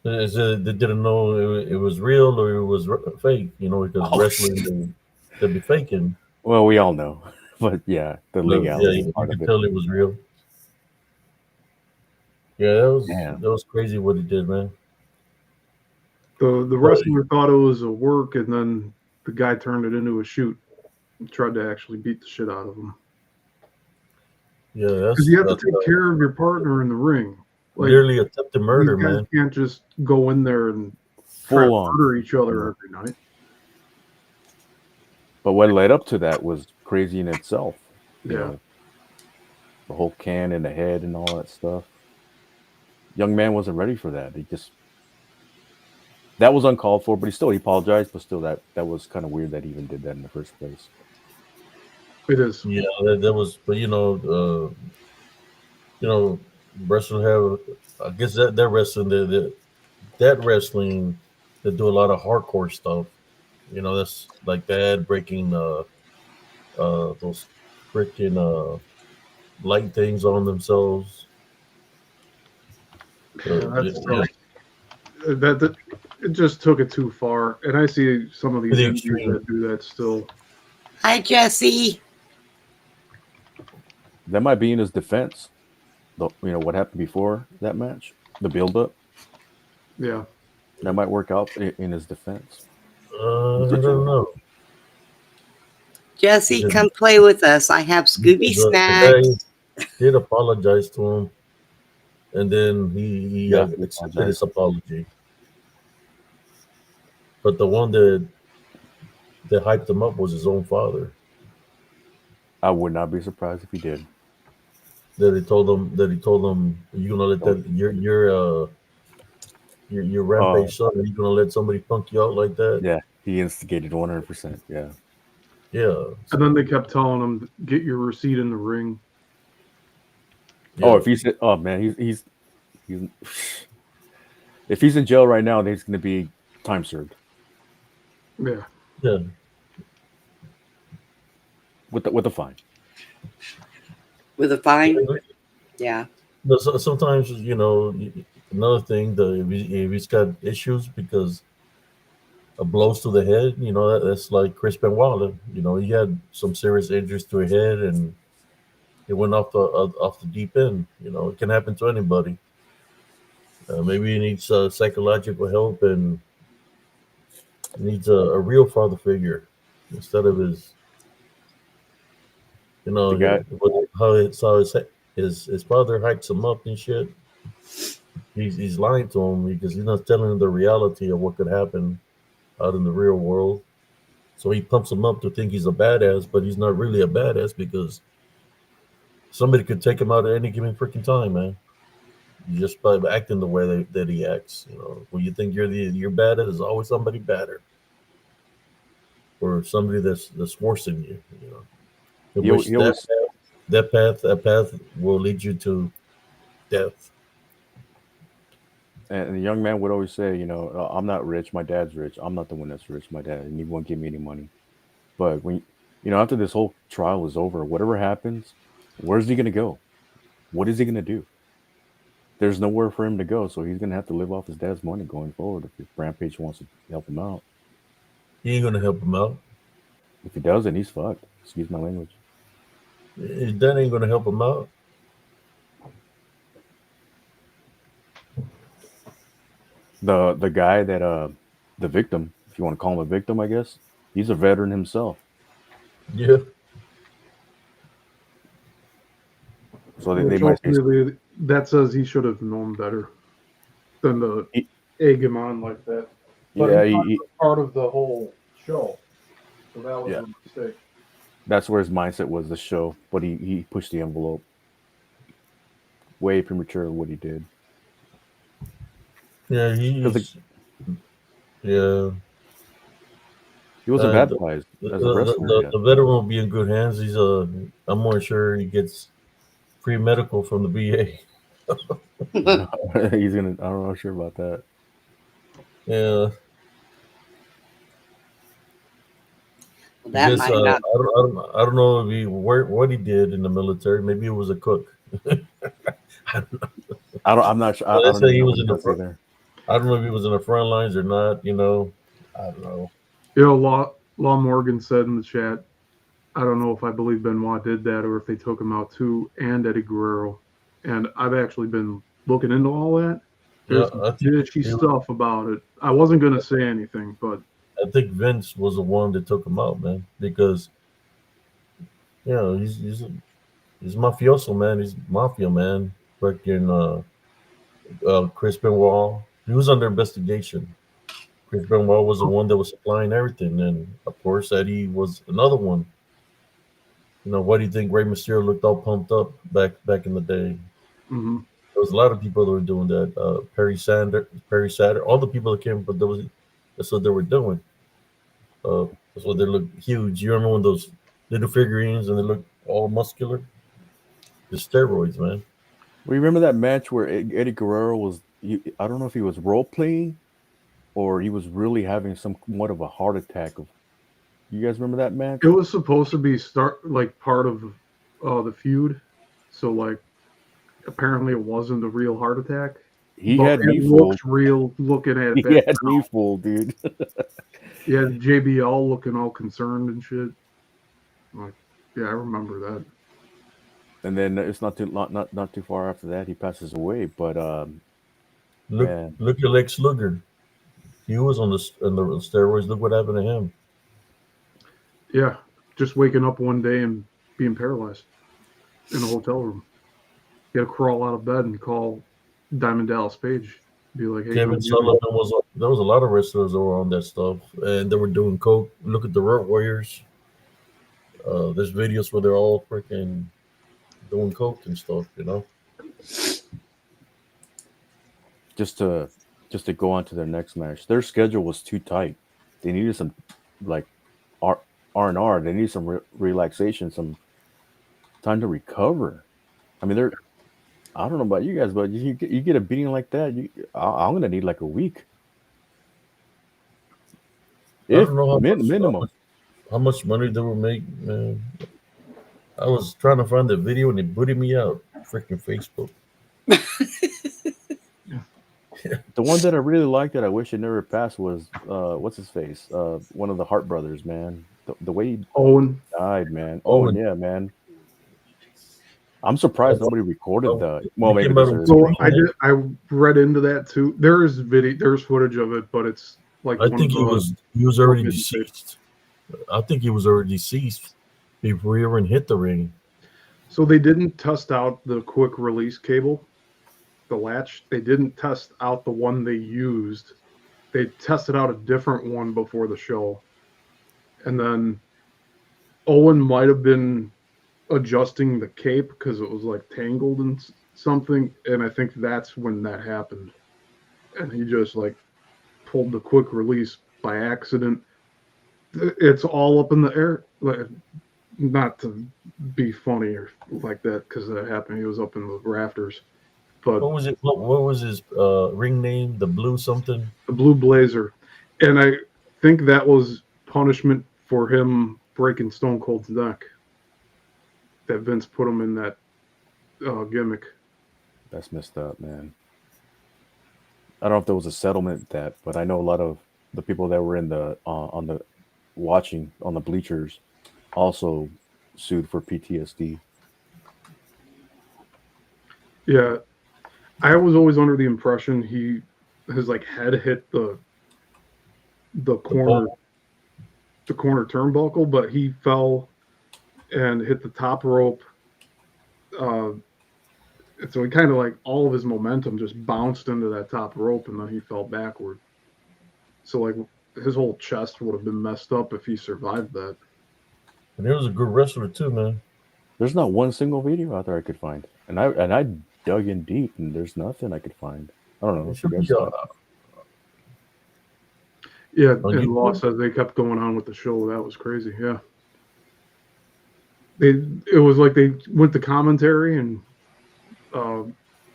S1: They didn't know it was real or it was fake, because wrestling they'd be faking.
S6: Well, we all know. But yeah, the
S1: Yeah,
S6: legality
S1: you
S6: part of
S1: could
S6: it.
S1: tell it was real. Yeah,
S6: Man,
S1: that was crazy what he did, man.
S4: The
S1: But
S4: wrestler thought it was a work, and then the guy turned it into a shoot and tried to actually beat the shit out of him.
S1: yeah,
S4: Because you have to take care of your partner in the ring. Like,
S1: nearly attempted
S4: these
S1: murder,
S4: guys
S1: man.
S4: can't just go in there and try to
S6: full on.
S4: murder each other every night.
S6: But what led up to that was crazy in itself. You
S4: Yeah.
S6: know, the whole can in the head and all that stuff. Young man wasn't ready for that. He just that was uncalled for, but he apologized, but still that was kind of weird that he even did that in the first place.
S4: It is.
S1: Yeah, that was. But you know, wrestling have. I guess that wrestling, that wrestling, they do a lot of hardcore stuff. You know, that's like that breaking those freaking light things on themselves.
S4: Yeah, that's
S1: Yeah,
S4: tough. That it just took it too far. And I see some of
S1: to
S4: these
S1: the
S4: indies
S1: extreme.
S4: that do that still.
S3: Hi, Jesse.
S6: That might be in his defense. You know what happened before that match, the build up.
S4: Yeah.
S6: That might work out in his defense.
S1: I don't know.
S3: Jesse,
S1: Because,
S3: come play with us. I have Scooby
S1: the
S3: snacks.
S1: guy did apologize to him, and then he
S6: Yeah, he
S1: accepted his
S6: apologized.
S1: apology. But the one that hyped him up was his own father.
S6: I would not be surprised if he did.
S1: That he told him you're gonna let
S6: Oh,
S1: that your
S6: oh,
S1: rampage son, are you gonna let somebody punk you out like that?
S6: yeah, he instigated 100%. Yeah.
S1: Yeah.
S4: And then
S1: So
S4: they kept telling him, get your receipt in the ring.
S6: Oh,
S1: yeah.
S6: if he's oh man, he's if he's in jail right now, then he's going to be time served
S4: Yeah.
S1: Yeah.
S6: with the fine.
S3: With a fine? Yeah.
S1: No, sometimes another thing, if he's got issues because of blows to the head, that's like Chris Benoit. He had some serious injuries to his head, and it went off the deep end. It can happen to anybody. Maybe he needs psychological help and needs a real father figure instead of his,
S6: The guy,
S1: how his father hypes him up and shit. He's lying to him because he's not telling him the reality of what could happen out in the real world. So he pumps him up to think he's a badass, but he's not really a badass because somebody could take him out at any given freaking time, man. Just by acting the way that he acts. When you think you're better, there's always somebody better or somebody that's worse than you. In which
S6: he always
S1: that path will lead you to death.
S6: and the young man would always say, I'm not rich. My dad's rich. I'm not the one that's rich. My dad, and he won't give me any money. But when after this whole trial is over, whatever happens, where's he going to go? What is he going to do? There's nowhere for him to go, so he's going to have to live off his dad's money going forward if Rampage wants to help him out.
S1: He ain't gonna help him out.
S6: If he doesn't, he's fucked. Excuse my language.
S1: His dad ain't gonna help him out.
S6: The guy that the victim, if you want to call him a victim, I guess he's a veteran himself.
S1: Yeah.
S6: So they
S4: Which
S6: might say
S4: ultimately, that says he should have known better than to
S6: He-
S4: egg him on like that. But
S6: yeah,
S4: he's not part of the whole show. So that was
S6: Yeah.
S4: a mistake.
S6: that's where his mindset was the show, but he pushed the envelope way premature what he did.
S1: Yeah,
S6: Because
S1: yeah.
S6: he wasn't
S1: Uh,
S6: bad
S1: the,
S6: guys
S1: the,
S6: as a
S1: the,
S6: wrestler
S1: the,
S6: yet.
S1: the veteran will be in good hands. I'm more sure he gets free medical from the VA.
S6: He's gonna. I'm not sure about that.
S1: Yeah, I
S3: That
S1: guess
S3: might not.
S1: I don't know if what he did in the military. Maybe he was a cook. I don't know.
S6: I'm not sure. I
S1: Let's
S6: don't
S1: say
S6: even
S1: he
S6: know
S1: was
S6: what
S1: in
S6: he's
S1: the
S6: gonna say
S1: front.
S6: there.
S1: I don't know if he was in the front lines or not. I don't know.
S4: Law Morgan said in the chat, I don't know if I believe Benoit did that or if they took him out too, and Eddie Guerrero. And I've actually been looking into all that.
S1: Yeah,
S4: There's fishy stuff about it. I wasn't gonna say anything, but
S1: I think Vince was the one that took him out, man, because he's mafioso, man. He's mafia, man. Freaking Chris Benoit, he was under investigation. Chris Benoit was the one that was supplying everything, and of course Eddie was another one. Why do you think Rey Mysterio looked all pumped up back in the day?
S4: mhm.
S1: There was a lot of people that were doing that. Perry Sander, all the people that came, but that's what they were doing. That's why they look huge. You remember when those little figurines and they look all muscular? The steroids, man.
S6: Well, you remember that match where Eddie Guerrero was? I don't know if he was role playing or he was really having somewhat of a heart attack. You guys remember that match?
S4: It was supposed to be like part of the feud, so like apparently it wasn't a real heart attack,
S6: He
S4: but
S6: had
S4: it
S6: me fooled.
S4: looks real looking at
S6: He
S4: that.
S6: had me fooled, dude.
S4: Yeah, JBL looking all concerned and shit. Like, yeah, I remember that.
S6: And then it's not too far after that he passes away. But
S1: Look,
S6: man,
S1: look at Lex Luger. He was on the steroids. Look what happened to him.
S4: Yeah, just waking up one day and being paralyzed in a hotel room. You got to crawl out of bed and call Diamond Dallas Page. Be like, hey,
S1: Kevin
S4: come get me.
S1: Sullivan was. There was a lot of wrestlers that were on that stuff, and they were doing coke. Look at the Road Warriors. There's videos where they're all freaking doing coke and stuff.
S6: just to just to go on to their next match, their schedule was too tight. They needed some like R&R. They needed some relaxation, some time to recover. I mean, they're I don't know about you guys, but you get a beating like that, I'm gonna need like a week,
S1: I
S6: if
S1: don't know
S6: minimum.
S1: how much money they were making. Man. I was trying to find the video and it booted me out. Freaking Facebook.
S6: The one that I really liked that I wish it never passed was what's his face? One of the Hart brothers, man. The way he
S4: Owen.
S6: died, man.
S1: Oh,
S6: Oh
S1: and
S6: yeah, man. I'm surprised nobody recorded the. Well,
S1: it
S6: maybe
S1: came
S6: there's
S1: out on
S6: a.
S4: So
S1: screen.
S4: I read into that too. There's footage of it, but it's like
S1: I
S4: one of
S1: think
S4: the
S1: he was already
S4: forbidden tapes.
S1: deceased. I think he was already deceased before he even hit the ring.
S4: So they didn't test out the quick release cable, the latch. They didn't test out the one they used. They tested out a different one before the show, and then Owen might have been adjusting the cape because it was like tangled and something, and I think that's when that happened. And he just like pulled the quick release by accident. It's all up in the air. Like, not to be funny or like that because that happened. He was up in the rafters, but
S1: What was it? What was his ring name? The Blue something.
S4: the blue blazer, and I think that was punishment for him breaking Stone Cold's neck. That Vince put him in that gimmick.
S6: That's messed up, man. I don't know if there was a settlement with that, but I know a lot of the people that were in the on the watching on the bleachers also sued for PTSD.
S4: Yeah, I was always under the impression his like head hit the corner
S1: pole.
S4: the corner turnbuckle, but he fell and hit the top rope. Uh, so he kind of like all of his momentum just bounced into that top rope, and then he fell backward. So like his whole chest would have been messed up if he survived that.
S1: And he was a good wrestler too, man.
S6: There's not one single video out there I could find, and I dug in deep, and there's nothing I could find. I don't know
S1: It
S6: if you
S1: should be
S6: guys saw.
S4: Yeah,
S1: on
S4: and Law
S1: YouTube.
S4: says they kept going on with the show. That was crazy. Yeah, it was like they went to commentary, and I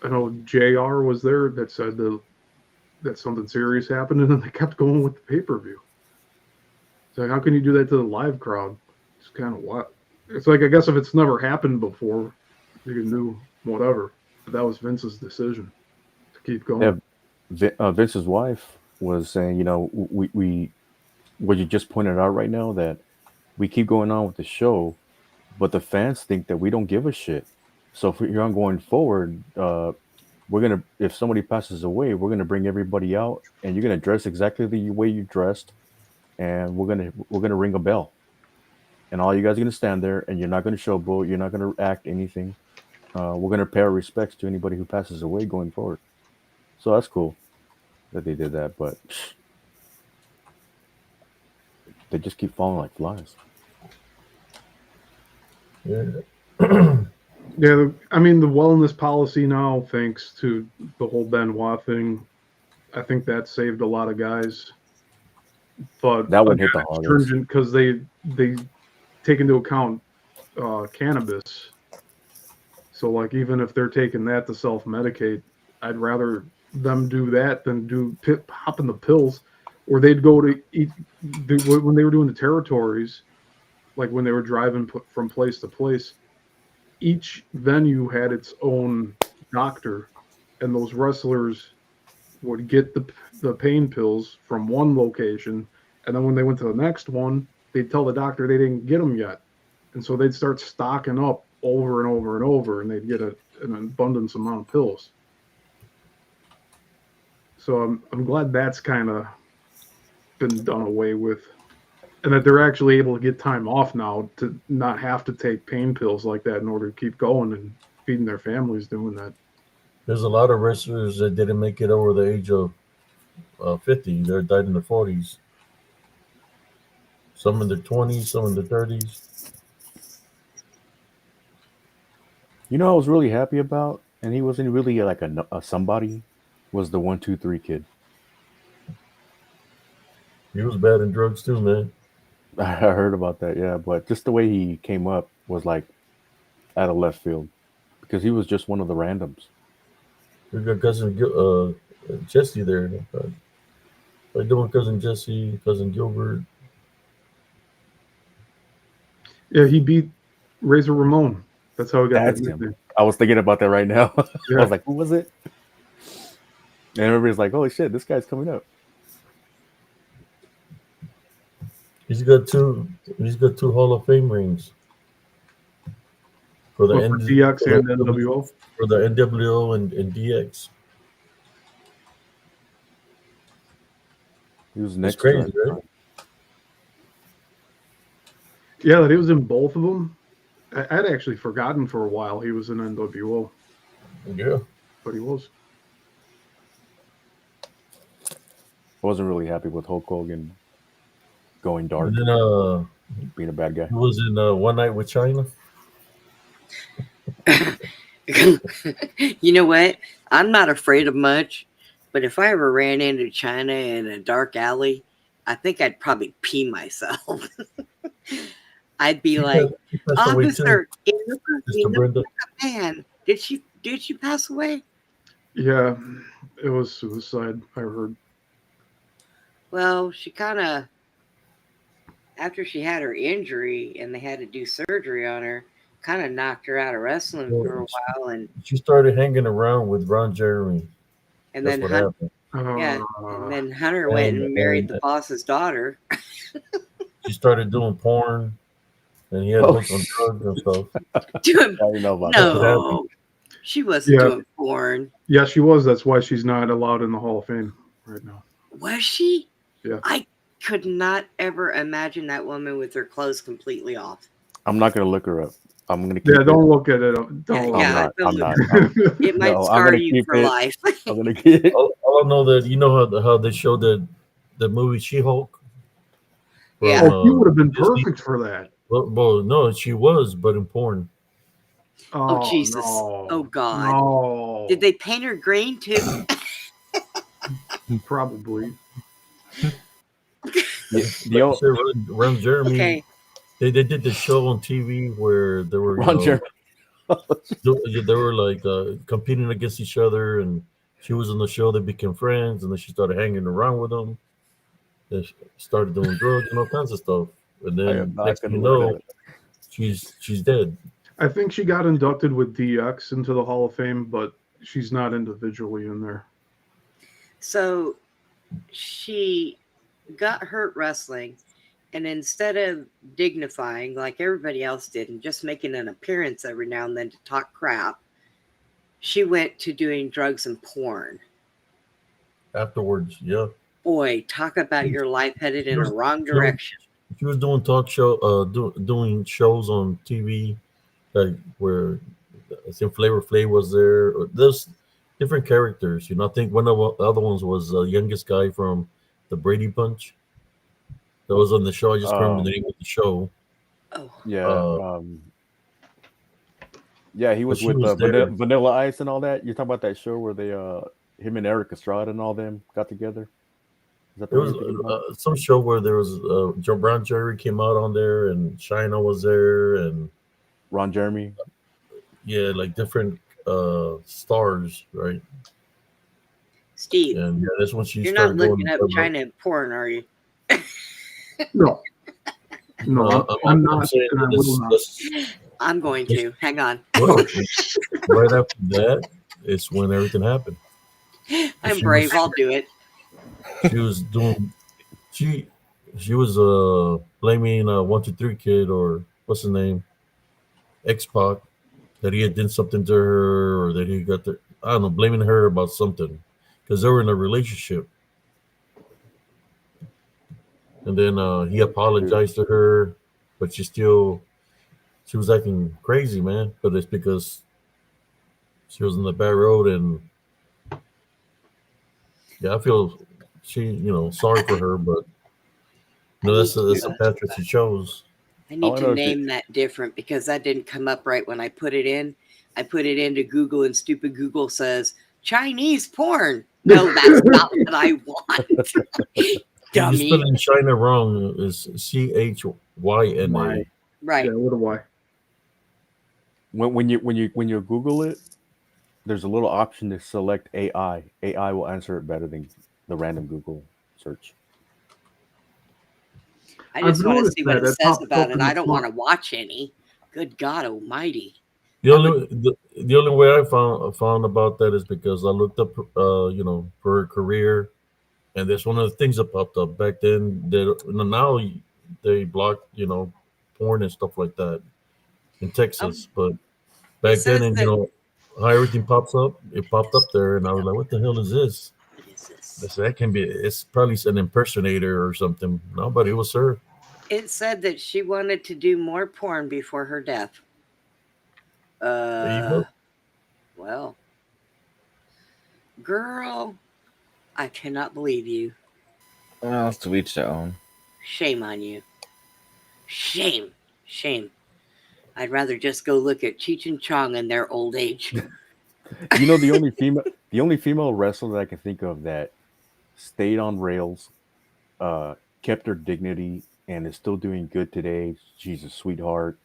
S4: know JR was there that said that something serious happened, and then they kept going with the pay-per-view. It's like, how can you do that to the live crowd? It's kind of what. It's like, I guess if it's never happened before, you can do whatever. But that was Vince's decision to keep going.
S6: Yeah, Vince's wife was saying, what you just pointed out right now, that we keep going on with the show, but the fans think that we don't give a shit. So from here on going forward, we're gonna if somebody passes away, we're gonna bring everybody out, and you're gonna dress exactly the way you dressed, and we're gonna ring a bell, and all you guys are gonna stand there, and you're not gonna showboat, you're not gonna act anything. We're gonna pay our respects to anybody who passes away going forward. So that's cool that they did that, but they just keep falling like flies.
S1: Yeah.
S4: Yeah, I mean the wellness policy now, thanks to the whole Benoit thing, I think that saved a lot of guys. But
S6: That one
S4: again,
S6: hit the
S4: it's
S6: hardest.
S4: stringent because they take into account cannabis. So like even if they're taking that to self medicate, I'd rather them do that than do popping the pills, or they'd go to eat when they were doing the territories, like when they were driving from place to place. Each venue had its own doctor, and those wrestlers would get the pain pills from one location, and then when they went to the next one, they'd tell the doctor they didn't get them yet, and so they'd start stocking up over and over and over, and they'd get an abundance amount of pills. So I'm glad that's kind of been done away with, and that they're actually able to get time off now to not have to take pain pills like that in order to keep going and feeding their families doing that.
S1: There's a lot of wrestlers that didn't make it over the age of 50. They died in their 40s. Some in their 20s, some in their 30s.
S6: You know, I was really happy about, and he wasn't really like a somebody. Was the 1-2-3 kid?
S1: He was bad in drugs too, man.
S6: I heard about that, yeah, but just the way he came up was like out of left field because he was just one of the randoms.
S1: We got cousin Jesse there. How you doing, cousin Jesse, cousin Gilbert?
S4: Yeah, he beat Razor Ramon. That's how he got that
S6: That's him.
S4: nickname.
S6: I was thinking about that right now. I
S4: Yeah.
S6: was like, who was it? And everybody's like, holy shit, this guy's coming up.
S1: He's got two. He's got two Hall of Fame rings for the
S4: What, for DX and NWO.
S1: for the NWO and DX.
S6: He was
S1: It's
S6: next
S1: crazy,
S6: to
S1: right?
S4: Yeah, that he was in both of them. I'd actually forgotten for a while he was in NWO,
S1: Yeah.
S4: but he was.
S6: I wasn't really happy with Hulk Hogan going dark,
S1: And then
S6: being a bad guy.
S1: he was in One Night with China.
S3: You know what? I'm not afraid of much, but if I ever ran into China in a dark alley, I think I'd probably pee myself. I'd be like,
S1: She passed away too,
S3: "Officer,
S1: Sister Brenda.
S3: man, did she pass away?"
S4: Yeah, it was suicide, I heard.
S3: Well, she kind of, after she had her injury and they had to do surgery on her, kind of knocked her out of wrestling for a while, and
S1: She started hanging around with Ron Jeremy. That's
S3: then
S1: what
S3: Hunter,
S1: happened.
S3: yeah, and then Hunter went and married the boss's daughter.
S1: She started doing porn, and he had
S6: Oh,
S1: hooked on drugs and stuff.
S3: Doing,
S6: I didn't know about that.
S3: no, she wasn't
S4: Yeah.
S3: doing porn.
S4: Yeah, she was. That's why she's not allowed in the Hall of Fame right now.
S3: Was she?
S4: Yeah.
S3: I could not ever imagine that woman with her clothes completely off.
S6: I'm not gonna look her up. I'm gonna keep
S4: Yeah,
S6: it.
S4: don't look at it. Don't
S3: Yeah,
S4: look
S3: yeah.
S4: at
S6: I'm not.
S3: It might
S6: No, I'm
S3: scar
S6: gonna
S3: you
S6: keep
S3: for
S6: it.
S3: life.
S6: I'm gonna get it.
S1: All I know that you know how they showed the movie She-Hulk.
S3: Yeah.
S4: Oh, you would have been
S1: Disney.
S4: perfect for that.
S1: Well, no, she was, but in porn.
S3: Oh, Jesus.
S4: No.
S3: Oh, God.
S4: No.
S3: Did they paint her green too?
S4: Probably.
S1: Ron Jeremy.
S3: Okay.
S1: They did the show on TV where they were
S6: Ron Jeremy.
S1: they were like competing against each other, and she was on the show. They became friends, and then she started hanging around with them. They started doing drugs and all kinds of stuff. And
S6: I am
S1: then
S6: not
S1: next thing
S6: gonna
S1: you
S6: look
S1: know,
S6: at it.
S1: she's dead.
S4: I think she got inducted with DX into the Hall of Fame, but she's not individually in there.
S3: So she got hurt wrestling, And instead of dignifying like everybody else did and just making an appearance every now and then to talk crap, she went to doing drugs and porn.
S1: Afterwards, yeah.
S3: Boy, talk about your life headed
S1: She
S3: in a
S1: was,
S3: wrong
S1: she was,
S3: direction.
S1: she was doing doing shows on TV, like where I think Flavor Flav was there. There's different characters. I think one of the other ones was the youngest guy from the Brady Bunch that was on the show. I just can't remember the name of the show.
S3: Oh,
S6: Yeah.
S1: Uh,
S6: Yeah, he
S1: but
S6: was
S1: she
S6: with
S1: was there.
S6: Vanilla Ice and all that. You're talking about that show where they him and Eric Estrada and all them got together. Is that
S1: It
S6: the one
S1: was
S6: you're thinking about?
S1: some show where there was Joe Brown Jerry came out on there, and China was there, and
S6: Ron Jeremy.
S1: yeah, like different stars, right?
S3: Steve,
S1: And yeah, that's when she
S3: you're not
S1: started going
S3: looking up
S1: public.
S3: China porn, are you?
S4: No, no, I'm not,
S1: I'm saying
S4: and I
S1: that
S4: will not.
S3: I'm going to. Hang on.
S4: Oh, shit.
S1: right after that, it's when everything happened.
S3: I'm
S1: She
S3: brave.
S1: was
S3: I'll do it.
S1: she was doing she she was blaming 123 Kid, or what's his name, X Pac, that he had done something to her, or that he got the, I don't know, blaming her about something because they were in a relationship. And then he apologized to her, but she was acting crazy, man. But it's because she was on the bad road, and yeah, I feel sorry for her, but that's the path that she chose.
S3: I
S6: All
S3: need
S6: I
S3: to
S6: know is
S3: name that different because that didn't come up right when I put it in. I put it into Google and stupid Google says Chinese porn. No, that's not what I want.
S1: You
S3: Dummy.
S1: spelling China wrong. Is Chyna.
S4: Why?
S3: Right.
S4: Yeah, what a why?
S6: when you Google it, there's a little option to select AI. AI will answer it better than the random Google search.
S3: I
S4: I've
S3: just want to
S4: noticed
S3: see what
S4: that
S3: it
S4: it
S3: says
S4: pops
S3: about
S4: up
S3: it.
S4: in
S3: I
S4: the
S3: don't
S4: front.
S3: want to watch any. Good God Almighty.
S1: The only way I found about that is because I looked up for her career, and that's one of the things that popped up back then. That now they block porn and stuff like that in Texas, but
S3: It
S1: back then,
S3: says
S1: and
S3: that.
S1: how everything pops up, it popped up there, and I was like, what the hell is this?
S3: What is this?
S1: I said, that can be, it's probably an impersonator or something. No, but it was her.
S3: It said that she wanted to do more porn before her death.
S1: There you go.
S3: Well, girl, I cannot believe you.
S5: Well, to each their own.
S3: Shame on you. Shame. Shame. I'd rather just go look at Cheech and Chong in their old age.
S6: You know, the only female wrestler that I can think of that stayed on rails, kept her dignity, and is still doing good today. She's a sweetheart.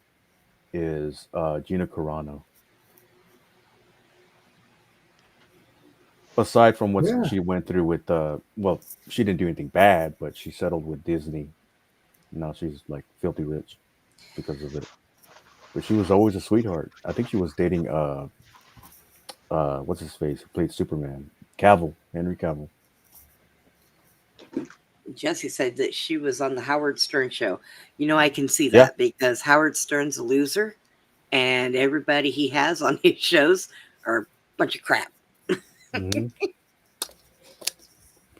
S6: Is Gina Carano. Aside from what
S4: Yeah.
S6: she went through with, well, she didn't do anything bad, but she settled with Disney. Now she's like filthy rich because of it. But she was always a sweetheart. I think she was dating what's his face who played Superman, Henry Cavill.
S3: Jesse said that she was on the Howard Stern show. You know, I can see
S6: Yeah.
S3: that because Howard Stern's a loser, and everybody he has on his shows are a bunch of crap.
S6: Mm-hmm.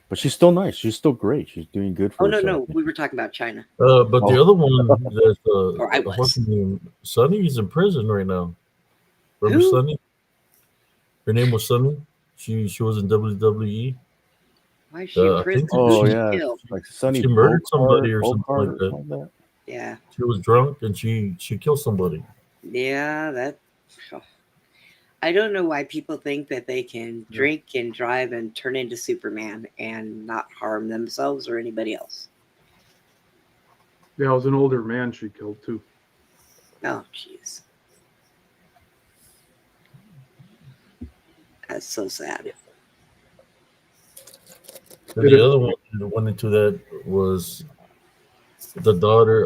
S6: But she's still nice. She's still great. She's doing good for
S3: Oh, no,
S6: herself.
S3: no. We were talking about China.
S1: But the
S6: Oh.
S1: other one, that's
S3: Or I was.
S1: what's her name? Sunny is in prison right now. Remember
S3: Who?
S1: Sunny? Her name was Sunny. She was in WWE.
S3: Why is she in
S1: I
S3: prison?
S1: think
S3: Who
S6: Oh
S3: she
S6: yeah,
S3: killed?
S6: like Sunny
S1: she murdered somebody or something like that.
S6: something like that.
S3: Yeah.
S1: She was drunk and she killed somebody.
S3: Yeah, that. I don't know why people think that they can drink and drive and turn into Superman and not harm themselves or anybody else.
S4: Yeah, it was an older man she killed too.
S3: Oh, jeez. That's so sad.
S1: And the other one that went into that was the daughter,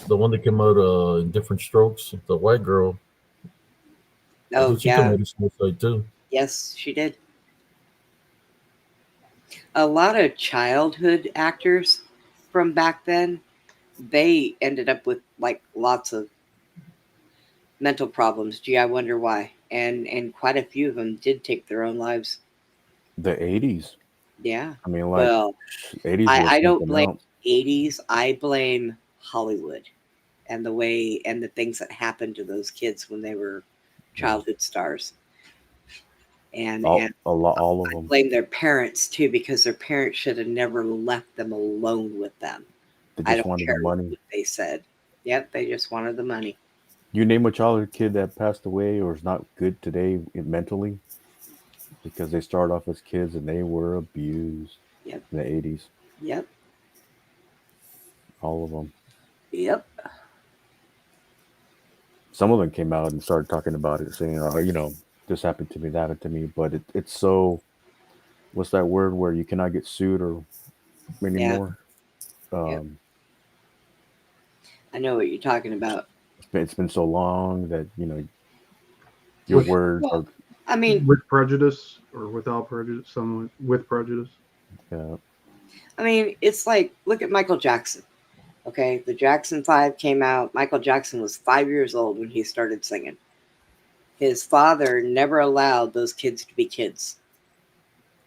S1: the one that came out in Different Strokes, the white girl. I
S3: Oh,
S1: think she
S3: yeah.
S1: committed suicide too.
S3: Yes, she did. A lot of childhood actors from back then they ended up with like lots of mental problems. Gee, I wonder why. And quite a few of them did take their own lives.
S6: The 80s.
S3: Yeah.
S6: I mean, like,
S3: Well,
S6: 80s was
S3: I don't
S6: something
S3: blame
S6: else.
S3: 80s. I blame Hollywood and the way and the things that happened to those kids when they were childhood stars. And
S6: All of
S3: I
S6: them.
S3: blame their parents too, because their parents should have never left them alone with them.
S6: They
S3: I
S6: just
S3: don't
S6: wanted the
S3: care what
S6: money.
S3: they said. Yep, they just wanted the money.
S6: You name a childhood kid that passed away or is not good today mentally because they started off as kids and they were abused
S3: Yep,
S6: in the 80s.
S3: yep,
S6: All of them.
S3: yep.
S6: Some of them came out and started talking about it, saying, this happened to me, that happened to me. But it's so, what's that word where you cannot get sued or
S3: Yeah,
S6: anymore?
S3: yep.
S6: Um,
S3: I know what you're talking about.
S6: it's been so long that, your
S4: With
S6: words are,
S3: Well, I mean,
S4: with prejudice or without prejudice, someone with prejudice.
S6: uh,
S3: it's like look at Michael Jackson. Okay, the Jackson 5 came out. Michael Jackson was 5 years old when he started singing. His father never allowed those kids to be kids.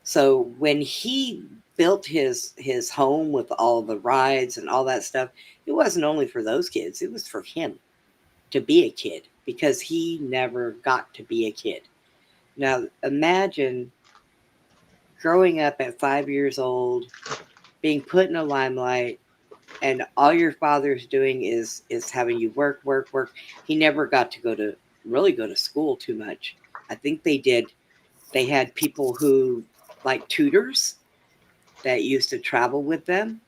S3: So when he built his home with all the rides and all that stuff, it wasn't only for those kids, it was for him to be a kid because he never got to be a kid. Now imagine growing up at 5 years old, being put in a limelight, and all your father's doing is having you work, work, work. He never got to really go to school too much. I think they had people who like tutors that used to travel with them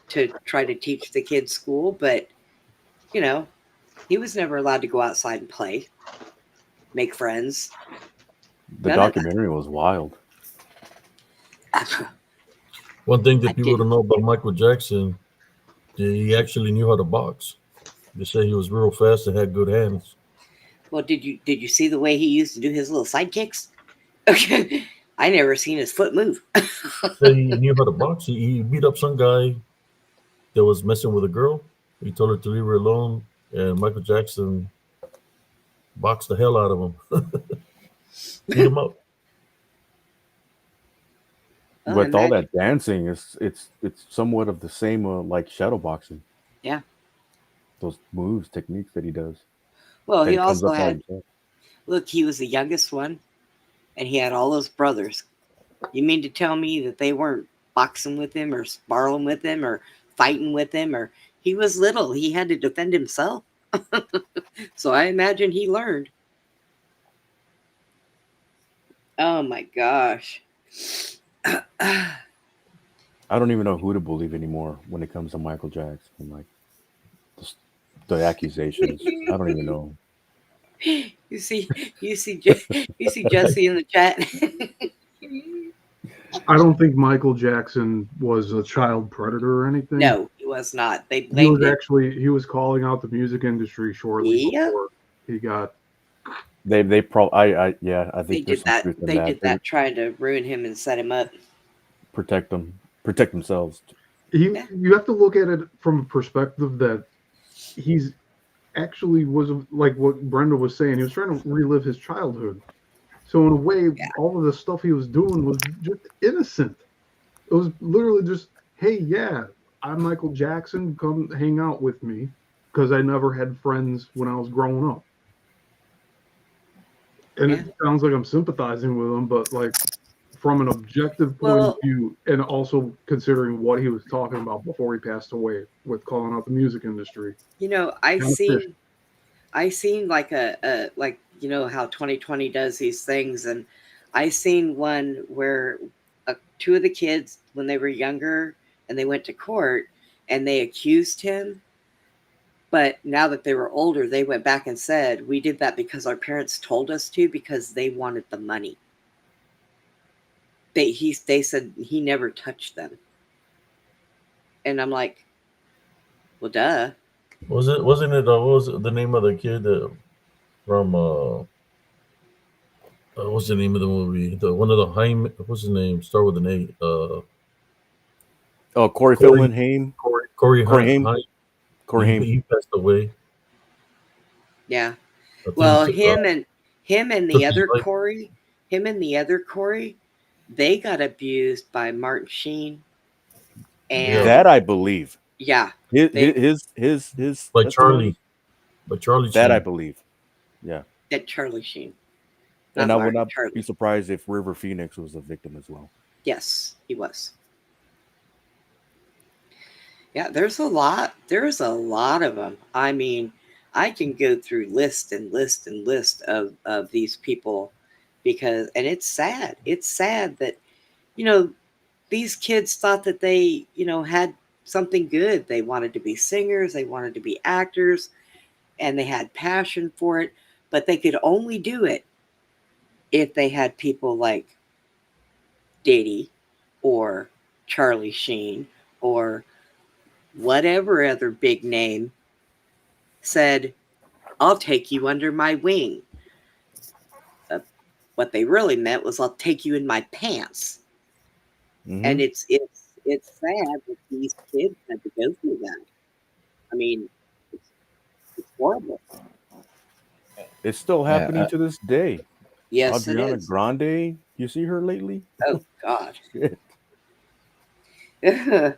S3: to try to teach the kids school, but you know, he was never allowed to go outside and play, make friends.
S6: the
S3: None of
S6: documentary was wild.
S3: that.
S1: One thing
S3: I
S1: that people don't
S3: didn't.
S1: know about Michael Jackson, he actually knew how to box. They say he was real fast and had good hands.
S3: Well, did you see the way he used to do his little sidekicks? Okay, I never seen his foot move.
S1: Say he knew how to box. He beat up some guy that was messing with a girl. He told her to leave her alone, and Michael Jackson boxed the hell out of him, beat him up.
S3: Well,
S6: With all
S3: imagine.
S6: that dancing, it's somewhat of the same like shadow boxing.
S3: Yeah.
S6: Those moves, techniques that he does,
S3: Well,
S6: that
S3: he
S6: he comes
S3: also
S6: up by
S3: had.
S6: himself.
S3: Look, he was the youngest one, and he had all those brothers. You mean to tell me that they weren't boxing with him or sparring with him or fighting with him? Or he was little. He had to defend himself. So I imagine he learned. Oh my gosh.
S6: I don't even know who to believe anymore when it comes to Michael Jackson. Like the, the accusations, I don't even know.
S3: You see, you see Jesse in the chat.
S4: I don't think Michael Jackson was a child predator or anything.
S3: No, he was not. They
S4: He was
S3: blamed it.
S4: actually he was calling out the music industry shortly
S3: Yep,
S4: before he got.
S6: They probably I
S3: they
S6: think there's
S3: did
S6: some
S3: that.
S6: truth in
S3: They
S6: that.
S3: did
S6: They
S3: that trying to ruin him and set him up.
S6: protect themselves.
S3: Yeah,
S4: You have to look at it from a perspective that he's actually was like what Brenda was saying. He was trying to relive his childhood. So in a way,
S3: yeah,
S4: all of the stuff he was doing was just innocent. It was literally just, hey, yeah, I'm Michael Jackson. Come hang out with me, because I never had friends when I was growing up. And
S3: yeah.
S4: it sounds like I'm sympathizing with him, but like from an objective point of
S3: Well,
S4: view, and also considering what he was talking about before he passed away with calling out the music industry,
S3: I
S4: kind of fishy.
S3: seen like a like how 2020 does these things, and I seen one where two of the kids when they were younger and they went to court and they accused him, but now that they were older, they went back and said we did that because our parents told us to because they wanted the money. They said he never touched them, and I'm like, well, duh.
S1: Wasn't it? What was the name of the kid from? What's the name of the movie? The one of the Jaime. What's his name? Start with an A.
S6: Oh, Corey
S1: Corey.
S6: Feldman, Haim,
S1: Corey
S6: Corey Haim.
S1: Haim.
S6: Corey Haim.
S1: He passed away.
S3: Yeah.
S1: I think
S3: Well,
S1: he took,
S3: him and
S1: took
S3: the
S1: his
S3: other
S1: life.
S3: Corey, they got abused by Martin Sheen,
S1: Yeah,
S3: and
S6: That I believe.
S3: yeah,
S6: His
S3: they
S1: by
S6: testimony.
S1: Charlie
S6: That I
S1: Sheen.
S6: believe. Yeah.
S3: that Charlie Sheen,
S6: And
S3: not
S6: I would
S3: Martin,
S6: not
S3: Charlie.
S6: be surprised if River Phoenix was a victim as well.
S3: Yes, he was. Yeah, there's a lot. There's a lot of them. I mean, I can go through list and list and list of these people because, and it's sad. It's sad that, you know, these kids thought that they, had something good. They wanted to be singers, they wanted to be actors, and they had passion for it, but they could only do it if they had people like Diddy or Charlie Sheen or whatever other big name said, I'll take you under my wing. What they really meant was, I'll take you in my pants. And
S6: Hmm.
S3: it's sad that these kids had to go through that. I mean, it's horrible.
S6: It's still
S5: Yeah,
S6: happening to this day.
S3: Yes, it
S6: Adriana
S3: is.
S6: Grande, you see her lately?
S3: Oh God.
S6: Shit.
S3: Yeah.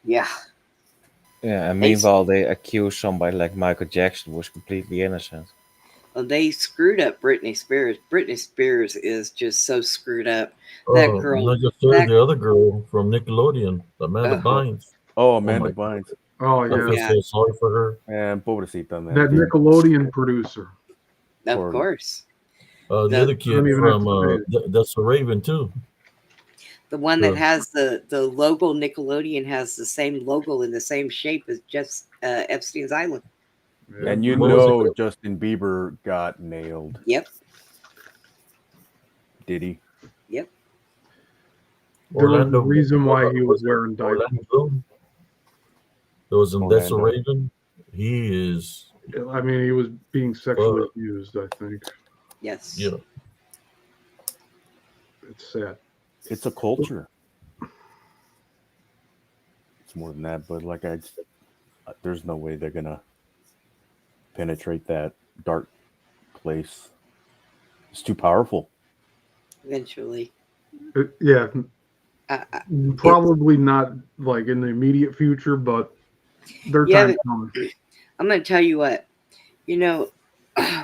S5: yeah. And
S3: They
S5: meanwhile, they accuse somebody like Michael Jackson was completely innocent.
S3: they screwed up Britney Spears. Britney Spears is just so screwed up. That girl.
S1: Not just her,
S3: That
S1: the other girl from Nickelodeon, Amanda
S3: oh
S1: Bynes.
S6: Oh,
S1: Oh
S6: Amanda
S1: my,
S6: Bynes.
S4: Oh
S1: I
S4: yeah,
S1: feel
S3: yeah.
S1: so sorry for her.
S6: And pobrecita, man.
S4: that
S6: Dude,
S4: Nickelodeon producer.
S3: Of
S6: poor-
S3: course.
S1: The other
S3: The
S4: I
S1: kid
S4: don't even have
S1: from
S4: to say it.
S1: that's a Raven too.
S3: one that
S1: The,
S3: has the logo Nickelodeon has the same logo in the same shape as just Epstein's Island.
S4: Yeah.
S6: And you
S1: what was it?
S6: know Justin Bieber got nailed.
S3: Yep.
S6: Did he?
S3: Yep.
S4: There was a
S1: Orlando.
S4: reason why he was
S1: Was it
S4: wearing diapers.
S1: Orlando Bloom? There was in That's a
S6: Orlando.
S1: Raven. He is
S4: I mean, he was being sexually abused. I think
S3: Yes.
S1: yeah.
S4: it's sad.
S6: It's a culture. It's more than that, but there's no way they're gonna penetrate that dark place. It's too powerful.
S3: Eventually.
S4: Yeah,
S3: Uh,
S4: probably not like in the immediate future, but their
S3: Yeah,
S4: time's coming.
S3: I'm going to tell you what.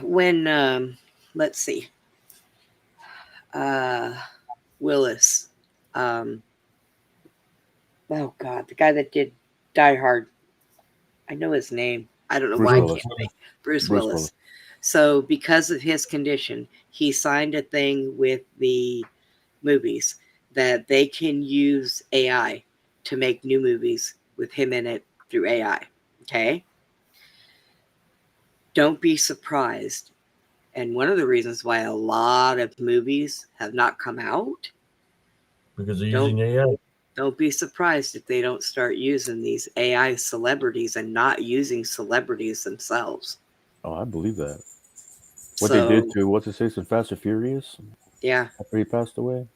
S3: When let's see, Willis, oh God, the guy that did Die Hard. I know his name. I don't know
S6: Bruce
S3: why I
S6: Willis.
S3: can't think. Bruce
S6: Bruce
S3: Willis.
S6: Willis.
S3: So because of his condition, he signed a thing with the movies that they can use AI to make new movies with him in it through AI. Okay? Don't be surprised. And one of the reasons why a lot of movies have not come out,
S1: Because they're
S3: Don't-
S1: using AI.
S3: don't be surprised if they don't start using these AI celebrities and not using celebrities themselves.
S6: Oh, I believe that. What they did to what's his face in Fast and Furious
S3: Yeah.
S6: after he passed away.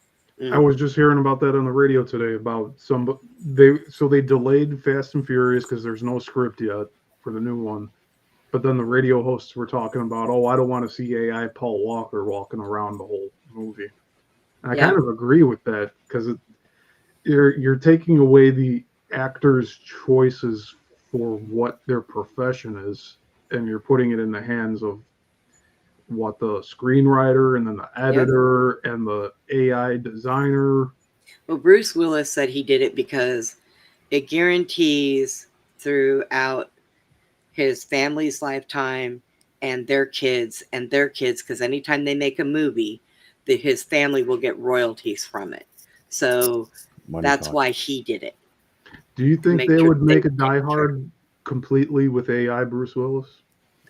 S4: I was just hearing about that on the radio today about they delayed Fast and Furious because there's no script yet for the new one. But then the radio hosts were talking about, I don't want to see AI Paul Walker walking around the whole movie. And I
S3: Yeah.
S4: kind of agree with that because you're taking away the actors' choices for what their profession is, and you're putting it in the hands of what the screenwriter and then the editor and the AI designer.
S3: Well, Bruce Willis said he did it because it guarantees throughout his family's lifetime and their kids, because anytime they make a movie, his family will get royalties from it. So
S6: Money
S3: that's
S6: talk.
S3: why he did it.
S4: Do you think
S3: Make
S4: they
S3: sure
S4: would make a
S3: they
S4: Die
S3: take care.
S4: Hard completely with AI Bruce Willis?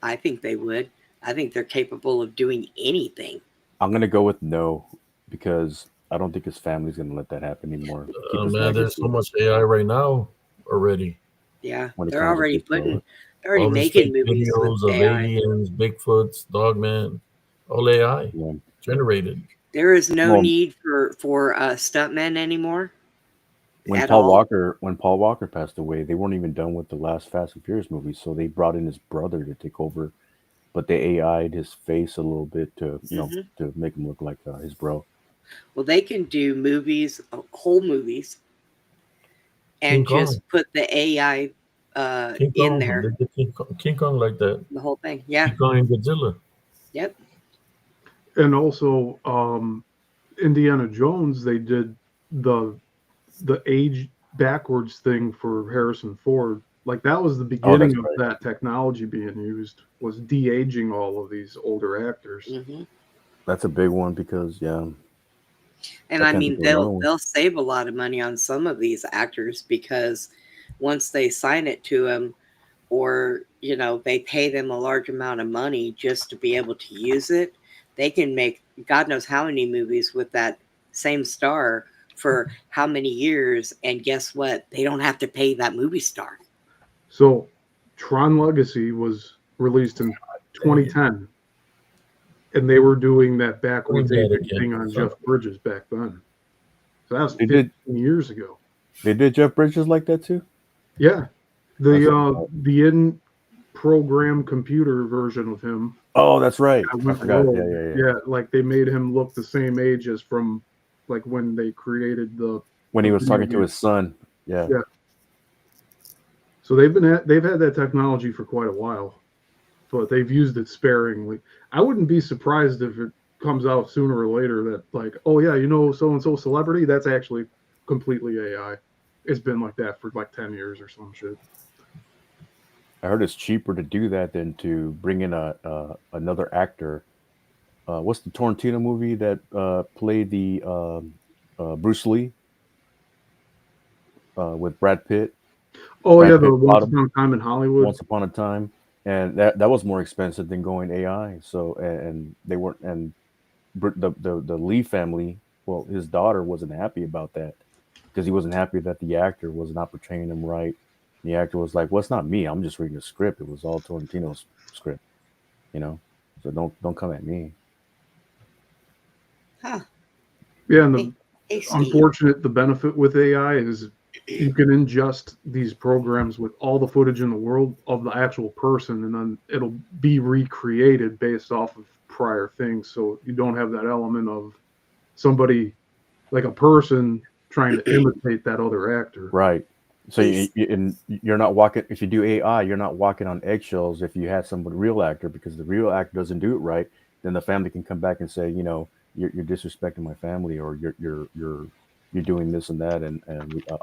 S3: I think they would. I think they're capable of doing anything.
S6: I'm gonna go with no because I don't think his family's gonna let that happen anymore. Keep his
S1: Man, there's
S6: legacy.
S1: so much AI right now already.
S3: Yeah,
S6: When it
S3: they're
S6: comes to
S3: already
S6: people.
S3: they're already
S1: All these
S3: making
S1: fake
S3: movies with
S1: videos of
S3: AI.
S1: aliens, Bigfoots, Dogman, all AI
S6: Yeah.
S1: generated.
S3: There is no
S6: Well-
S3: need for stuntmen anymore.
S6: when
S3: at
S6: Paul
S3: all.
S6: Walker passed away, they weren't even done with the last Fast and Furious movie, so they brought in his brother to take over, but they AI'd his face a little bit to
S3: Hmm.
S6: to make him look like his bro.
S3: Well, they can do movies, whole movies,
S1: King
S3: and
S1: Kong.
S3: just put the AI
S1: King
S3: in
S1: Kong. They
S3: there,
S1: did King Kong like that.
S3: the whole thing. Yeah.
S1: King Kong and Godzilla.
S3: Yep.
S4: And also, Indiana Jones, they did the age backwards thing for Harrison Ford. Like that was the
S6: Oh, that's
S4: beginning of
S6: right.
S4: that technology being used, was de-aging all of these older actors.
S3: Hmm.
S6: That's a big one because
S3: And
S6: I
S3: I
S6: can't think
S3: mean,
S6: of another one.
S3: they'll save a lot of money on some of these actors because once they sign it to them, or they pay them a large amount of money just to be able to use it, they can make God knows how many movies with that same star for how many years, and guess what, they don't have to pay that movie star.
S4: So Tron Legacy was released in
S1: Dang it.
S4: 2010, and they were doing that
S1: Doing
S4: backwards
S1: that
S4: aging
S1: again.
S4: thing on
S1: Son
S4: Jeff
S1: of
S4: Bridges back then. So that was
S6: They
S4: 15
S6: did
S4: years ago.
S6: Jeff Bridges like that too.
S4: Yeah,
S6: That's
S4: the in program computer version of him
S6: oh, that's right.
S4: that
S6: I
S4: went
S6: forgot.
S4: rogue. Yeah, like they made him look the same age as from like when they created
S6: When
S4: the
S6: he was
S4: video
S6: talking to
S4: game.
S6: his son. Yeah.
S4: Yeah, so they've had that technology for quite a while, but they've used it sparingly. I wouldn't be surprised if it comes out sooner or later that like, oh yeah, so and so celebrity, that's actually completely AI. It's been like that for like 10 years or some shit.
S6: I heard it's cheaper to do that than to bring in a another actor. What's the Tarantino movie that played the Bruce Lee with Brad Pitt?
S4: Oh yeah,
S6: Brad
S4: the
S6: Pitt
S4: Once
S6: bought him
S4: Upon a Time in Hollywood.
S6: once upon a time, and that was more expensive than going AI. So and they weren't and the Lee family. Well, his daughter wasn't happy about that because he wasn't happy that the actor was not portraying him right. The actor was like, "Well, it's not me. I'm just reading a script. It was all Tarantino's script, you know. So don't come at me."
S3: Huh.
S4: Yeah, and
S3: Hey,
S4: the
S3: hey, Steve.
S4: unfortunate the benefit with AI is you can ingest these programs with all the footage in the world of the actual person, and then it'll be recreated based off of prior things. So you don't have that element of somebody like a person trying to imitate that other actor.
S6: Right. So
S3: Hey,
S6: and you're not walking if you do AI, you're not walking on eggshells if you had somebody real actor because the real actor doesn't do it right, then the family can come back and say, you're disrespecting my family or you're doing this and that and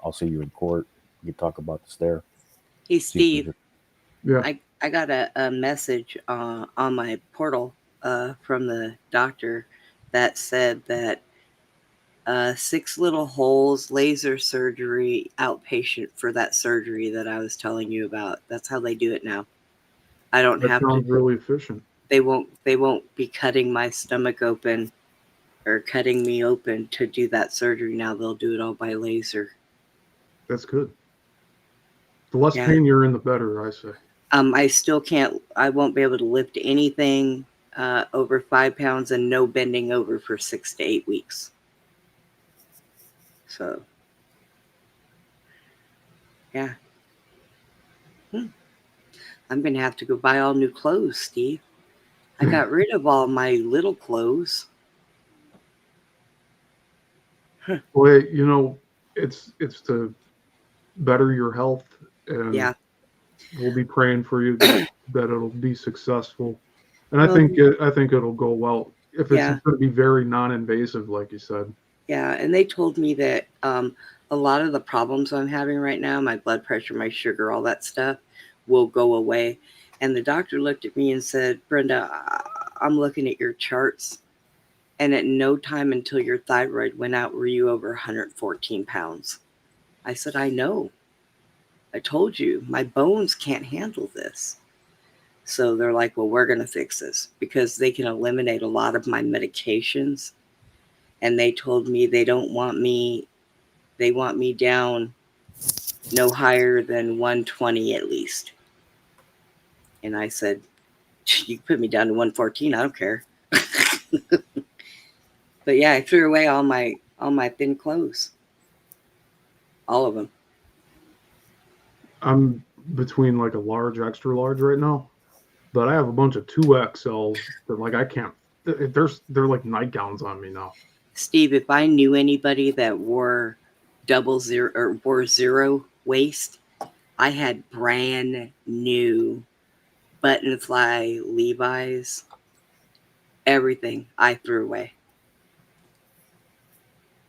S6: I'll see you in court. We can talk about this there.
S3: hey,
S6: See if
S3: Steve.
S6: there's
S4: Yeah,
S3: I got a message on my portal from the doctor that said that 6 little holes, laser surgery, outpatient for that surgery that I was telling you about. That's how they do it now. I don't
S4: that
S3: have to.
S4: sounds really efficient.
S3: They won't be cutting my stomach open or cutting me open to do that surgery now. They'll do it all by laser.
S4: That's good. The less
S3: Yeah.
S4: pain you're in, the better, I say.
S3: I still can't. I won't be able to lift anything over 5 pounds and no bending over for 6 to 8 weeks. So yeah. I'm gonna have to go buy all new clothes, Steve. I got rid of all my little clothes.
S4: Well, it's to better your health, and
S3: Yeah.
S4: we'll be praying for you that it'll be successul. And
S3: Well,
S4: I think it'll go well if it's
S3: yeah.
S4: going to be very non-invasive, like you said.
S3: Yeah. And they told me that a lot of the problems I'm having right now, my blood pressure, my sugar, all that stuff, will go away. And the doctor looked at me and said, Brenda, I'm looking at your charts. And at no time until your thyroid went out were you over 114 pounds. I said, I know. I told you, my bones can't handle this. So they're like, well, we're going to fix this because they can eliminate a lot of my medications. And they told me they want me down no higher than 120 at least. And I said, you put me down to 114, I don't care. But yeah, I threw away all my thin clothes. All of them.
S4: I'm between like a large, extra large right now, but I have a bunch of 2XLs that like I can't. They're like nightgowns on me now.
S3: Steve, if I knew anybody that wore 00 or wore zero waist, I had brand new button fly Levi's. Everything I threw away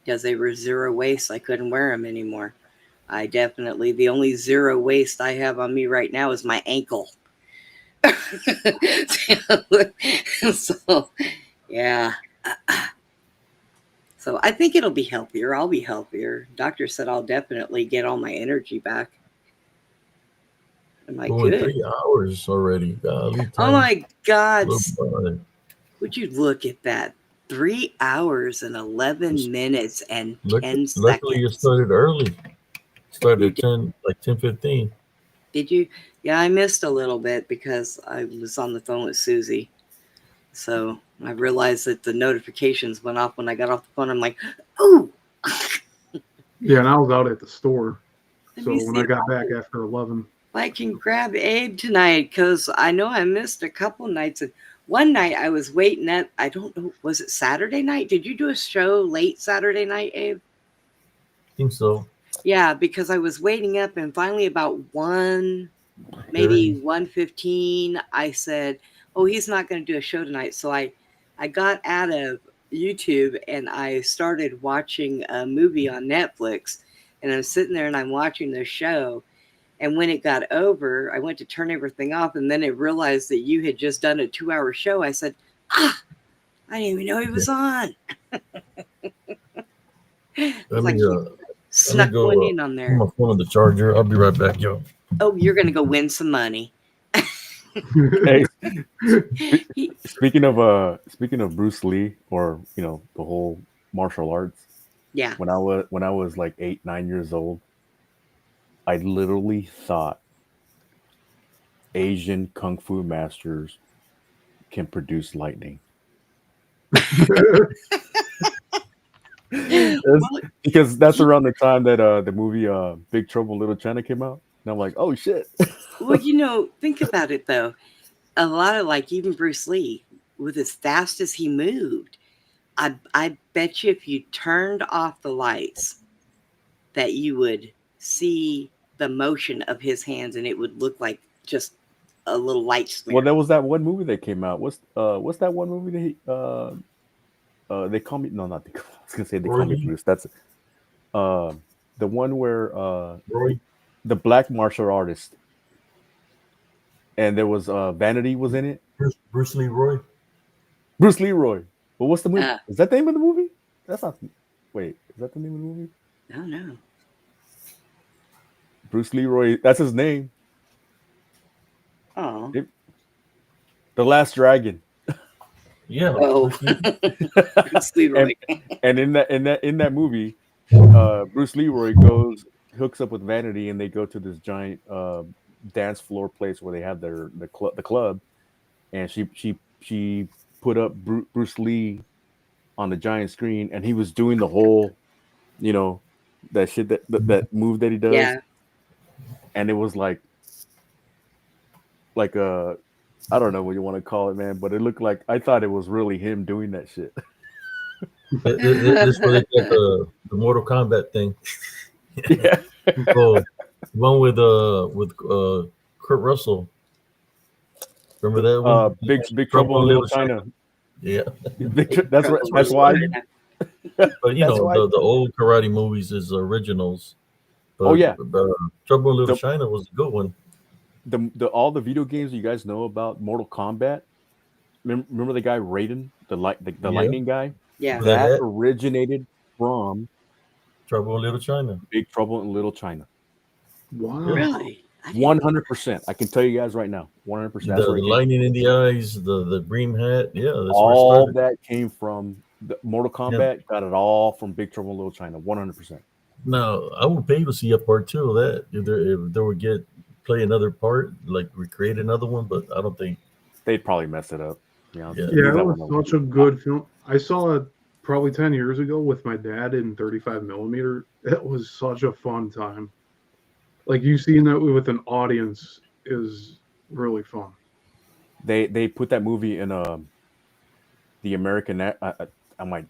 S3: because they were zero waist. I couldn't wear them anymore. I definitely, the only zero waist I have on me right now is my ankle. So, yeah. So I think it'll be healthier. I'll be healthier. Doctor said I'll definitely get all my energy back. I'm like,
S1: Going
S3: good.
S1: 3 hours already. Golly,
S3: Oh my God.
S1: by.
S3: Would you look at that? 3 hours and 11 minutes and 10
S1: Luckily, you
S3: seconds.
S1: started early. Started
S3: You
S1: at 10, like 10:15.
S3: Did you? Yeah, I missed a little bit because I was on the phone with Susie. So I realized that the notifications went off when I got off the phone. I'm like, oh.
S4: Yeah, and I was out at the store,
S3: Let
S4: so
S3: me
S4: when
S3: see
S4: I
S3: if
S4: got back after 11,
S3: I can grab Abe tonight because I know I missed a couple nights. And one night I was waiting at, I don't know, was it Saturday night? Did you do a show late Saturday night, Abe?
S1: I think so.
S3: Yeah, because I was waiting up and finally about 1:15, I said, oh, he's not going to do a show tonight. So I got out of YouTube and I started watching a movie on Netflix, and I'm sitting there and I'm watching the show. And when it got over, I went to turn everything off, and then I realized that you had just done a 2-hour show. I said, I didn't even know he was on. It's
S1: Let
S3: like
S1: me
S3: you snuck
S1: go.
S3: one in on
S1: Put
S3: there.
S1: my phone on the charger. I'll be right back, yo.
S3: Oh, you're going to go win some money.
S6: Hey,
S3: He-
S6: speaking of Bruce Lee, or the whole martial arts.
S3: yeah.
S6: When I was like 8-9 years old, I literally thought Asian kung fu masters can produce lightning. Because that's around the time that the movie Big Trouble in Little China came out, and I'm like, oh shit.
S3: Well, think about it though. A lot of like even Bruce Lee, with as fast as he moved, I bet you if you turned off the lights, that you would see the motion of his hands, and it would look like just a little light smear.
S6: Well, there was that one movie that came out. What's that one movie that they call me? No, not they, I was gonna say they call me Bruce. That's the one where
S1: Roy?
S6: the black martial artist, and there was Vanity was in it.
S1: Bruce Leroy.
S6: Bruce Leroy. But what's the movie? Is that the name of the movie? That's not. Wait, is that the name of the movie?
S3: Oh no.
S6: Bruce Leroy. That's his name.
S3: Oh.
S6: The Last Dragon.
S1: Yeah.
S3: Oh. Bruce Leroy.
S6: and in that movie, Bruce Leroy hooks up with Vanity, and they go to this giant dance floor place where they have the club, and she put up Bruce Lee on the giant screen, and he was doing the whole, that shit that move that he does.
S3: Yeah.
S6: And it was like a, I don't know what you want to call it, man, but it looked like, I thought it was really him doing that shit.
S1: This is where they got the Mortal Kombat thing.
S6: Yeah.
S1: Oh, one with Kurt Russell. Remember that one?
S6: Big Trouble in Little China.
S1: Yeah.
S6: That's right. That's why.
S1: But the old karate movies is originals. But,
S6: oh yeah.
S1: Trouble in Little China was a good one.
S6: All the video games you guys know about Mortal Kombat. Remember the guy Raiden, the lightning guy?
S3: Yeah.
S6: That originated from
S1: Trouble in Little China.
S6: Big Trouble in Little China.
S4: Wow.
S3: Really?
S6: 100%. I can tell you guys right now. 100%.
S1: The lightning in the eyes, the green hat. Yeah, that's
S6: all that came from the Mortal Kombat. Yeah. Got it all from Big Trouble in Little China. 100%.
S1: Now, I would pay to see a part 2 of that. If they would play another part, like recreate another one, but I don't think
S6: they'd probably mess it up.
S4: Yeah, it was such a good film. I saw it probably 10 years ago with my dad in 35 millimeter. It was such a fun time. Like you seeing that with an audience is really fun.
S6: They put that movie in the American. I might.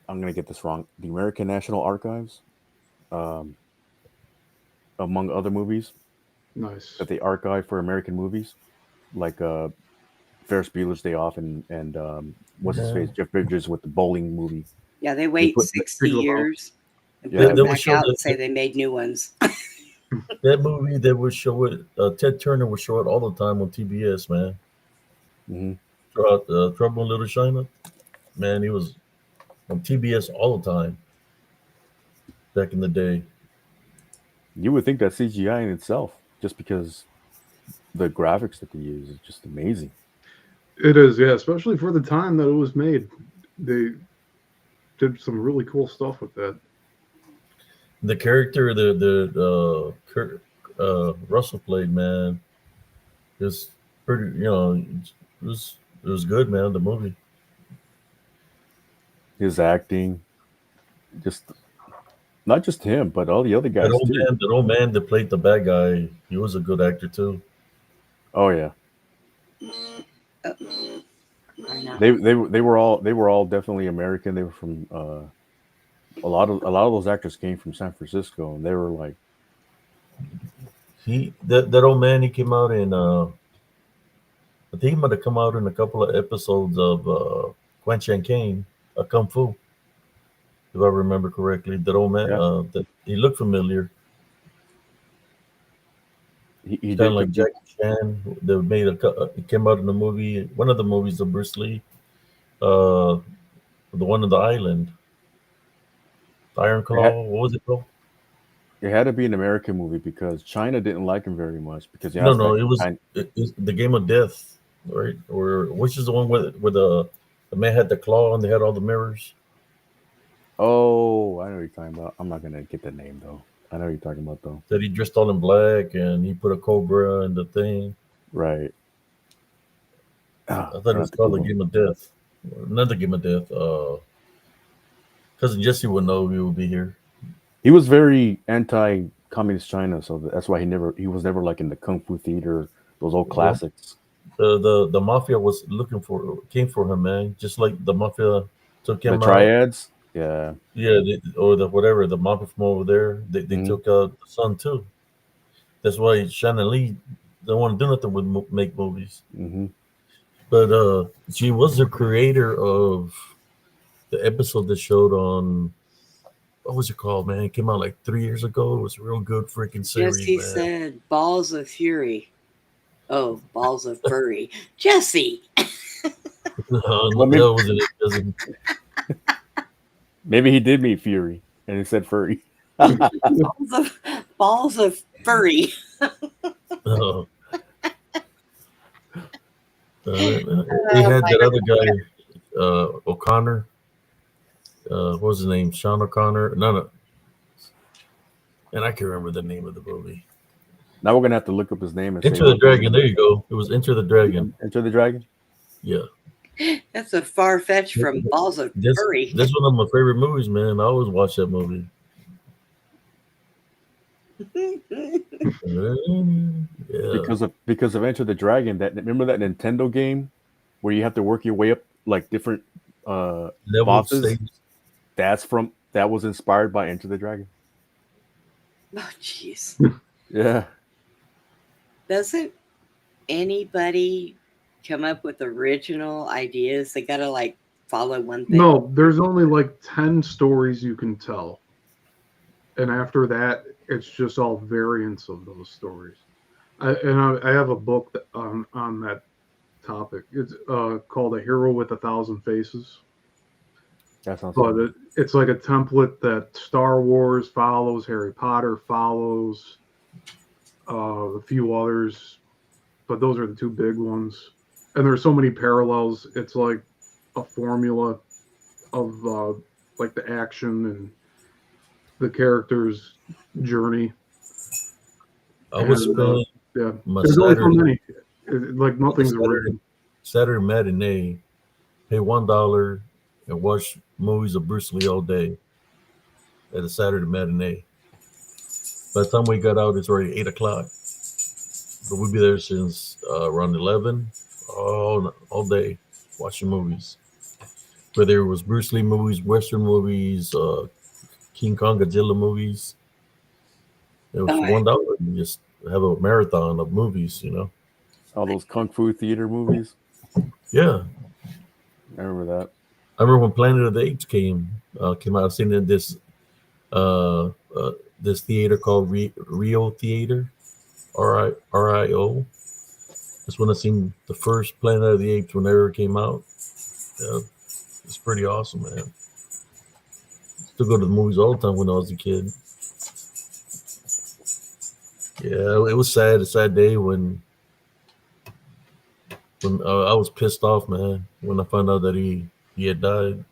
S6: I'm gonna get this wrong. The American National Archives, um, among other movies
S4: Nice.
S6: that they archive for American movies, like Ferris Bueller's Day Off and what's his
S1: Yeah.
S6: face, Jeff Bridges with the bowling movie.
S3: Yeah, they
S6: They
S3: wait
S6: put
S3: 60 years and
S6: Yeah.
S3: put them
S1: They would
S3: back
S1: show
S3: out and say they made new ones.
S1: that movie. They would show it. Ted Turner would show it all the time on TBS. Man,
S6: hmm
S1: throughout Trouble in Little China. Man, he was on TBS all the time back in the day.
S6: You would think that CGI in itself, just because the graphics that they use is just amazing.
S4: It is, yeah, especially for the time that it was made. They did some really cool stuff with that.
S1: The character the Kurt Russell played, man, is pretty. It was good, man. The movie.
S6: His acting, just not just him, but all the other guys too.
S1: That old man that played the bad guy, he was a good actor too.
S6: Oh yeah,
S3: I know.
S6: they were all definitely American. They were from a lot of those actors came from San Francisco, and they were like,
S1: That old man, he came out in I think he might have come out in a couple of episodes of Quan Chan Kane, Kung Fu, if I remember correctly. That old man,
S6: yeah,
S1: that he looked familiar,
S6: he
S1: kind
S6: did
S1: of like
S6: come.
S1: Jackie Chan. They made he came out in the movie, one of the movies of Bruce Lee, uh, the one on the island, Iron
S6: It had,
S1: Claw. What was it called?
S6: it had to be an American movie because China didn't like him very much because he
S1: No,
S6: has
S1: no,
S6: that
S1: it was
S6: kind.
S1: the Game of Death, right? Or which is the one where the man had the claw and they had all the mirrors.
S6: Oh, I know what you're talking about. I'm not gonna get the name though. I know what you're talking about though.
S1: That he dressed all in black and he put a cobra in the thing.
S6: Right.
S1: I
S6: Ah,
S1: thought
S6: I
S1: it
S6: have
S1: was
S6: to
S1: called the
S6: Google.
S1: Game of Death. Another Game of Death. Cousin Jesse would know we would be here.
S6: He was very anti-communist China, so that's why he was never like in the kung fu theater, those old
S1: Well,
S6: classics.
S1: the mafia was came for him, man. Just like the mafia took
S6: The
S1: him out.
S6: triads, yeah.
S1: Yeah, or the whatever the mafia from over there. They
S6: hmm
S1: took out the son too. That's why Shannon Lee don't want to do nothing with make movies.
S6: hmm
S1: But she was the creator of the episode that showed on what was it called, man? It came out like 3 years ago. It was a real good freaking series,
S3: Jesse
S1: man.
S3: said balls of fury. Oh, balls of furry. Jesse!
S6: Well,
S1: That wasn't it. Doesn't.
S6: maybe he did meet Fury, and he said furry.
S3: Balls of furry.
S1: Uh, they
S3: Oh,
S1: had
S3: my
S1: that other guy, O'Connor. What was his name? Sean O'Connor. No. And I can't remember the name of the movie.
S6: Now we're gonna have to look up his name and say
S1: Enter the Dragon. There you go. It was Enter the Dragon.
S6: Enter the Dragon.
S1: Yeah.
S3: That's a far fetch from balls of furry.
S1: That's one of my favorite movies, man. I always watch that movie. Yeah.
S6: Because of Enter the Dragon. That remember that Nintendo game where you have to work your way up like different
S1: Level
S6: bosses.
S1: stages.
S6: That was inspired by Enter the Dragon.
S3: Oh, jeez.
S6: Yeah.
S3: Doesn't anybody come up with original ideas? They gotta like follow one thing.
S4: No, there's only like 10 stories you can tell. And after that, it's just all variants of those stories. I have a book on that topic. It's called A Hero with a Thousand Faces.
S6: That sounds
S4: But
S6: fun.
S4: it's like a template that Star Wars follows, Harry Potter follows, a few others. But those are the two big ones. And there's so many parallels. It's like a formula of like the action and the character's journey.
S1: I was spending
S4: Yeah,
S1: my
S4: there's only so
S1: Saturday,
S4: many. Like nothing's
S1: Saturday,
S4: original.
S1: Saturday matinee, pay $1 and watch movies of Bruce Lee all day at a Saturday matinee. By the time we got out, it's already 8 o'clock. But we'd be there since around 11, all day watching movies. Whether it was Bruce Lee movies, Western movies, King Kong Godzilla movies. It was
S3: Oh,
S1: for $1. You just have a marathon of movies,
S6: All those kung fu theater movies.
S1: Yeah.
S6: I remember that.
S1: I remember when Planet of the Apes came out. I seen it in uh, uh, this theater called Rio Theater, RIO. That's when I seen the first Planet of the Apes whenever it came out. Yeah, it's pretty awesome, man. Still go to the movies all the time when I was a kid. Yeah, it was sad. A sad day when I was pissed off, man, when I found out that he had died.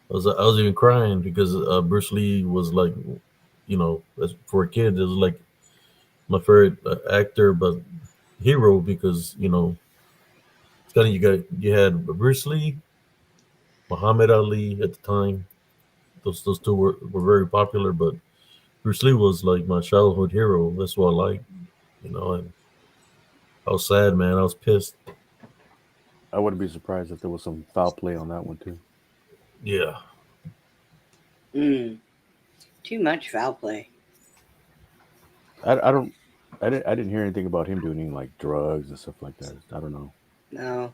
S1: I was even crying because Bruce Lee was like, for a kid, it was like my favorite actor, but hero because it's kind of you had Bruce Lee, Muhammad Ali at the time. Those two were very popular, but Bruce Lee was like my childhood hero. That's what I like, and I was sad, man. I was pissed.
S6: I wouldn't be surprised if there was some foul play on that one too.
S1: Yeah.
S3: Too much foul play.
S6: I don't. I didn't hear anything about him doing like drugs and stuff like that. I don't know.
S3: No.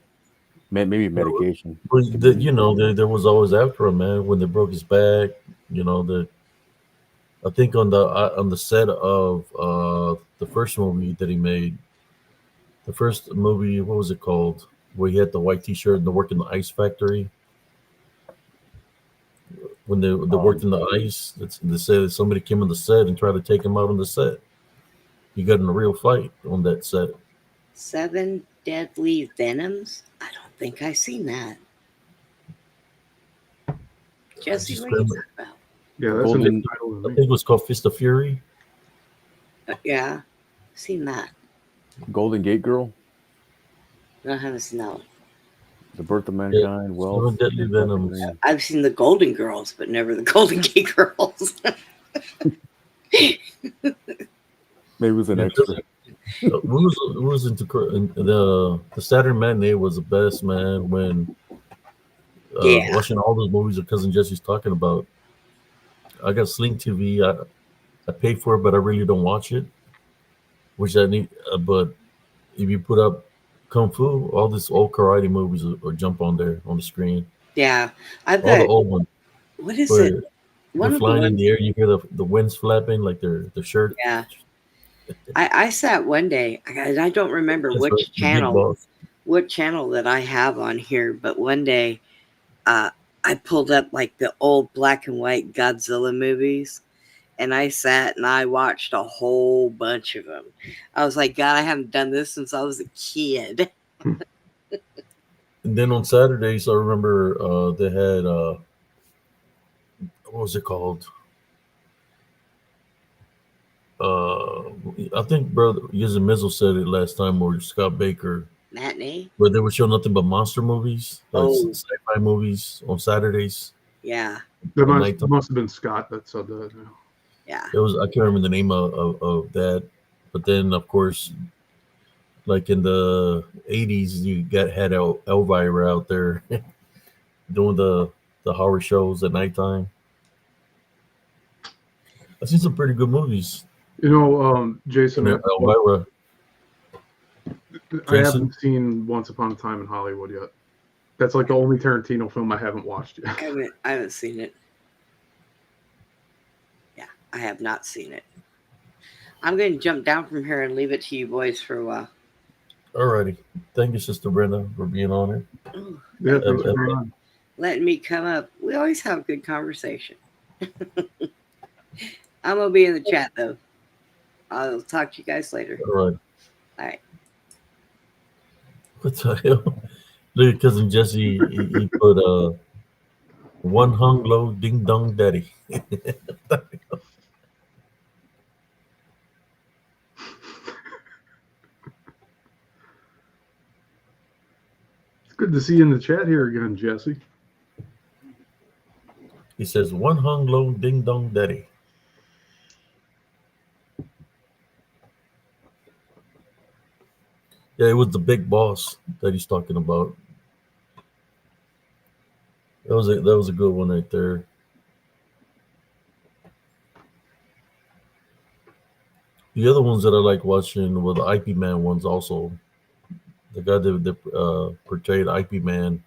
S6: Maybe medication.
S1: But there was always after him, man. When they broke his back, I think on the set of the first movie that he made, the first movie, what was it called? Where he had the white T-shirt and they worked in the ice factory. When they worked in the ice, they said somebody came on the set and tried to take him out on the set. He got in a real fight on that set.
S3: 7 Deadly Venoms? I don't think I've seen that. Jesse, what are you talking about?
S4: Yeah, that's a new title
S1: I
S4: to me.
S1: think it was called Fist of Fury.
S3: Yeah, seen that.
S6: Golden Gate Girl,
S3: No, I haven't seen that one.
S6: The Birth of Mankind. Well,
S1: 7 Deadly Venoms.
S3: I've seen the Golden Girls, but never the Golden Gate Girls.
S6: maybe it was an
S1: Yeah,
S6: extra.
S1: we was into the Saturday matinee was the best, man. When
S3: Yeah.
S1: watching all those movies that cousin Jesse's talking about. I got Sling TV. I pay for it, but I really don't watch it. Which I need, but if you put up Kung Fu, all these old karate movies will jump on there on the screen.
S3: Yeah. I've
S1: All the
S3: got,
S1: old ones.
S3: what is
S1: Where
S3: it?
S1: they're
S3: One of the
S1: flying in
S3: ones,
S1: the air. You hear the winds flapping like their shirt.
S3: yeah. I sat one day, and I don't remember
S1: That's right,
S3: which
S1: the big boss.
S3: channel that I have on here, but one day I pulled up like the old black and white Godzilla movies, and I sat and I watched a whole bunch of them. I was like, God, I haven't done this since I was a kid.
S1: And then on Saturdays, I remember they had what was it called? I think brother Yizzy Mizzle said it last time, or Scott Baker,
S3: Matinee?
S1: where they would show nothing but monster movies, like
S3: Oh.
S1: sci-fi movies on Saturdays.
S3: Yeah.
S4: That
S1: At
S4: must,
S1: nighttime.
S4: must have been Scott that said that. Yeah.
S3: Yeah.
S1: It was I can't remember the name of that, but then of course, like in the '80s, you had Elvira out there doing the horror shows at nighttime. I've seen some pretty good movies.
S4: Jason,
S1: And Elvira,
S4: I haven't seen Once Upon a Time in Hollywood yet. That's like the only Tarantino film I haven't watched yet.
S3: I haven't seen it. Yeah, I have not seen it. I'm going to jump down from here and leave it to you boys for a while.
S1: alrighty. Thank you, Sister Brenda, for being on here.
S3: Ooh,
S4: Yeah, thanks for coming on.
S3: letting me come up. We always have a good conversation. I'm going to be in the chat, though. I'll talk to you guys later.
S1: All right.
S3: All right.
S1: What the hell? Look at cousin Jesse. He put one hung low ding dong daddy.
S4: It's good to see you in the chat here again, Jesse.
S1: He says, "One hung low, ding dong daddy." Yeah, it was the big boss that he's talking about. That was a good one right there. The other ones that I like watching were the IP Man ones also. The guy that portrayed IP Man.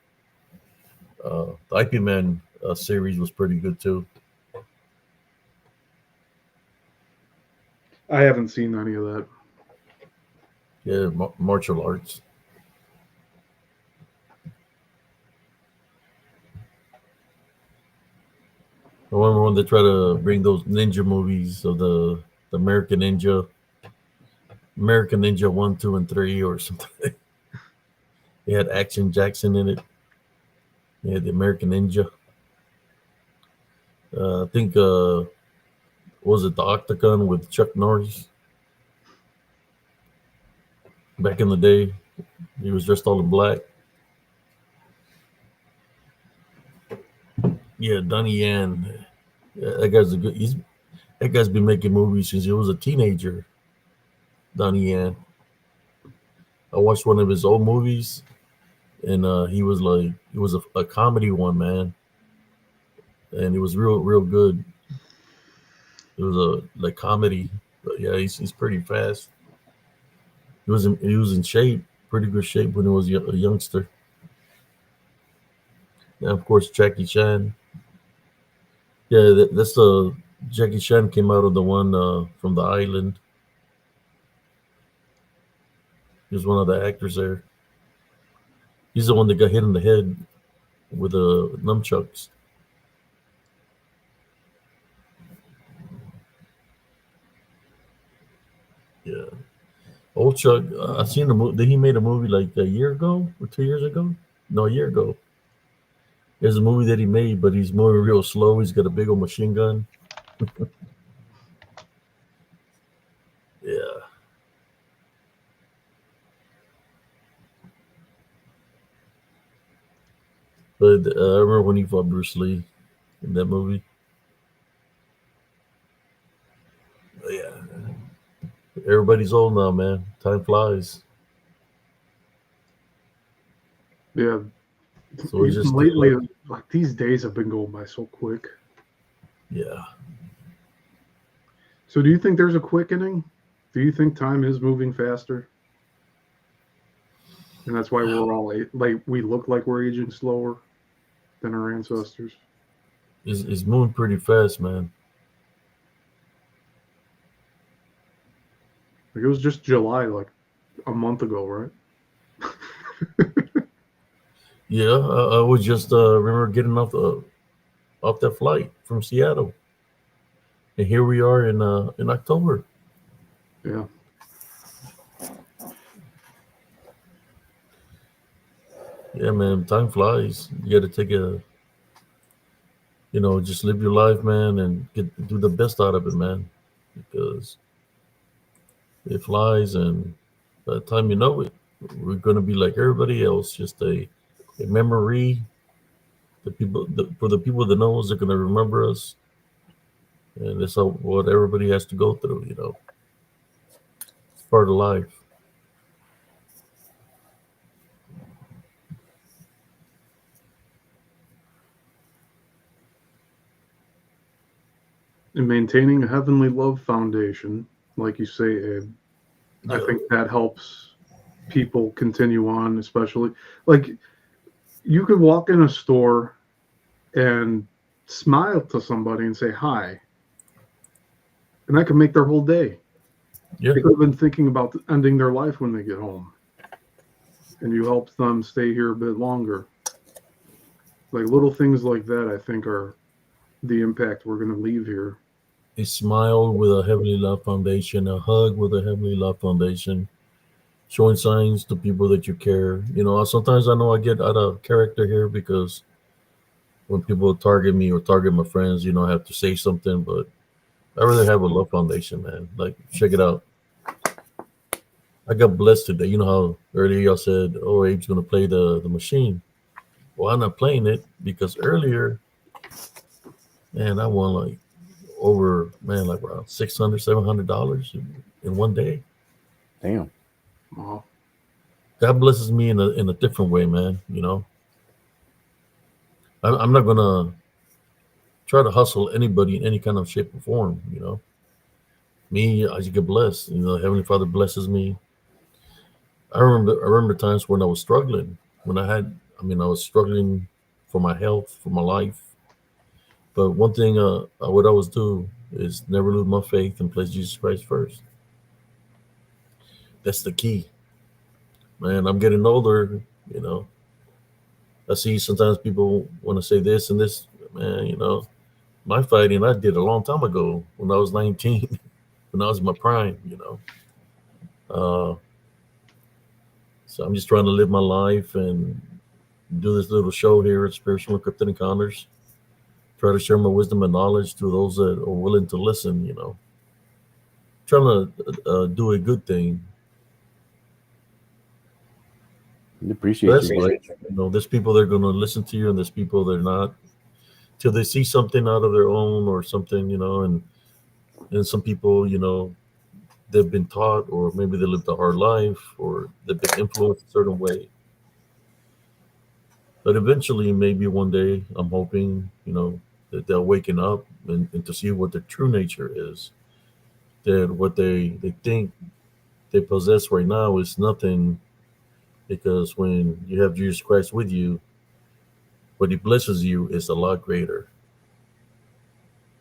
S1: The IP Man series was pretty good too.
S4: I haven't seen any of that.
S1: Yeah, martial arts. I remember when they try to bring those ninja movies of the American Ninja 1, 2, and 3 or something. They had Action Jackson in it. They had the American Ninja. I think was it the Octagon with Chuck Norris back in the day? He was dressed all in black. Yeah, Donnie Yen. Yeah, that guy's a good. That guy's been making movies since he was a teenager. Donnie Yen. I watched one of his old movies, and he was a comedy one, man, and it was real good. It was a like comedy, but yeah, he's pretty fast. He was in shape, pretty good shape when he was a youngster. And of course, Jackie Chan. Yeah, that's the Jackie Chan came out of the one from the island. He was one of the actors there. He's the one that got hit in the head with nunchucks. Yeah, old Chuck. I seen the movie. He made a movie like a year ago or 2 years ago. No, a year ago. There's a movie that he made, but he's moving real slow. He's got a big old machine gun. Yeah, but I remember when he fought Bruce Lee in that movie. But yeah, everybody's old now, man. Time flies.
S4: Yeah,
S1: So it's
S4: even
S1: just
S4: lately, like these days have been going by so quick.
S1: yeah.
S4: So, do you think there's a quickening? Do you think time is moving faster, and that's why we're all like we look like we're aging slower than our ancestors?
S1: It's moving pretty fast, man.
S4: Like it was just July, like a month ago, right?
S1: Yeah, I was just remember getting off that flight from Seattle, and here we are in October.
S4: Yeah.
S1: Yeah, man, time flies. You got to just live your life, man, and do the best out of it, man, because it flies, and by the time you know it, we're gonna be like everybody else, just a memory. For the people that know us, they're gonna remember us, and that's what everybody has to go through. It's part of life.
S4: And maintaining a heavenly love foundation, like you say, Abe, I
S1: Yeah.
S4: think that helps people continue on, especially like you could walk in a store and smile to somebody and say hi, and that could make their whole day.
S1: Yeah.
S4: They could have been thinking about ending their life when they get home, and you help them stay here a bit longer. Like little things like that, I think, are the impact we're going to leave here.
S1: A smile with a Heavenly Love Foundation, a hug with a Heavenly Love Foundation, showing signs to people that you care. Sometimes I know I get out of character here because when people target me or target my friends, I have to say something, but I rather have a love foundation, man. Like, check it out. I got blessed today. You know how earlier y'all said, oh, Abe's going to play the machine. Well, I'm not playing it because earlier Man, I won like over, man, like around $600, $700 in one day.
S6: Damn.
S4: Wow.
S1: God blesses me in a different way, man. I'm not gonna try to hustle anybody in any kind of shape or form. Me, I just get blessed. Heavenly Father blesses me. I remember times when I was struggling, when I was struggling for my health, for my life. But one thing I would always do is never lose my faith and place Jesus Christ first. That's the key, man. I'm getting older. You know, I see sometimes people want to say this and this. Man, my fighting I did a long time ago when I was 19, when I was in my prime. Uh, so I'm just trying to live my life and do this little show here at Spiritual and Cryptid Encounters. Try to share my wisdom and knowledge to those that are willing to listen. Trying to do a good thing.
S6: We appreciate
S1: That's
S6: you.
S1: right. There's people that are going to listen to you, and there's people that are not, till they see something out of their own or something. And some people, they've been taught, or maybe they lived a hard life, or they've been influenced a certain way. But eventually, maybe one day, I'm hoping, that they'll waken up and to see what their true nature is. That what they think they possess right now is nothing, because when you have Jesus Christ with you, what he blesses you is a lot greater.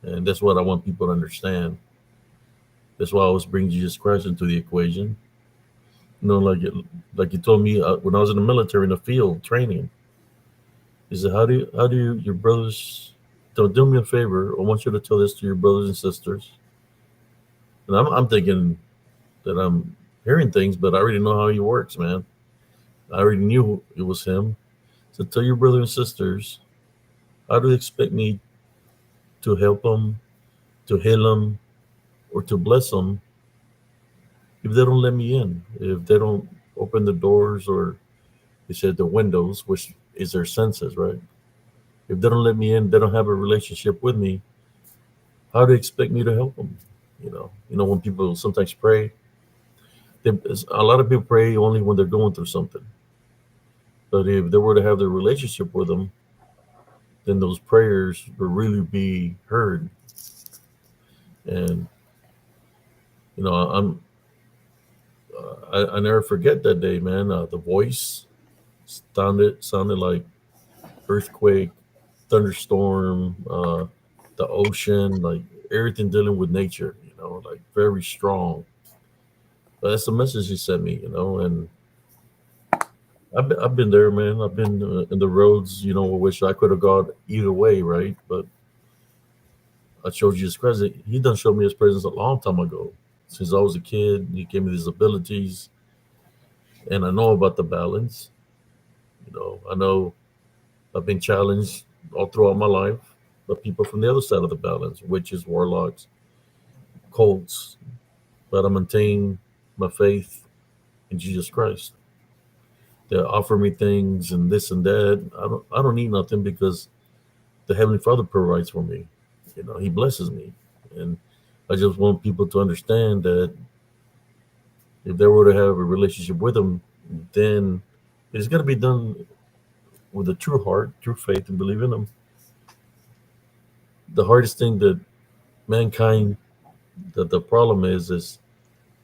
S1: And that's what I want people to understand. That's why I always bring Jesus Christ into the equation. Like you told me when I was in the military in the field training. He said, how do your brothers? Don't do me a favor. I want you to tell this to your brothers and sisters. And I'm thinking that I'm hearing things, but I already know how he works, man. I already knew it was him. So tell your brothers and sisters, how do they expect me to help them, to heal them, or to bless them if they don't let me in? If they don't open the doors, or they said the windows, which is their senses, right? If they don't let me in, they don't have a relationship with me. How do they expect me to help them? When people sometimes pray, a lot of people pray only when they're going through something. But if they were to have their relationship with them, then those prayers will really be heard. And I never forget that day, man. The voice sounded like earthquake, thunderstorm, the ocean, like everything dealing with nature. Like very strong. But that's the message he sent me. And I've been there, man. I've been in the roads, which I could have gone either way, right? But I showed you his presence. He done showed me his presence a long time ago. Since I was a kid, he gave me these abilities, and I know about the balance. I know I've been challenged all throughout my life, but people from the other side of the balance, witches, warlocks, cults, but I maintain my faith in Jesus Christ. They offer me things and this and that. I don't need nothing, because the Heavenly Father provides for me. He blesses me. And I just want people to understand that if they were to have a relationship with him, then it's got to be done with a true heart, true faith, and believe in him. The hardest thing that mankind, that the problem is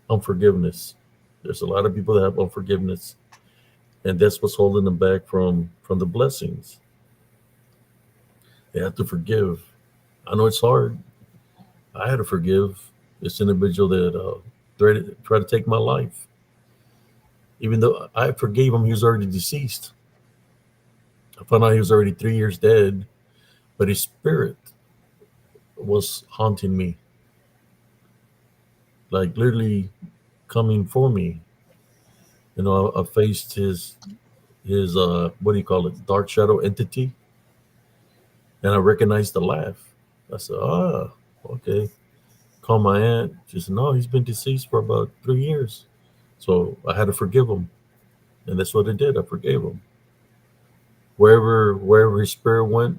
S1: unforgiveness. There's a lot of people that have unforgiveness, and that's what's holding them back from the blessings. They have to forgive. I know it's hard. I had to forgive this individual that tried to take my life. Even though I forgave him, he was already deceased. I found out he was already 3 years dead, but his spirit was haunting me, like literally coming for me. I faced his what do you call it, dark shadow entity, and I recognized the laugh. I said, okay. Call my aunt. She said, no, he's been deceased for about 3 years. So I had to forgive him, and that's what I did. I forgave him. Wherever his spirit went,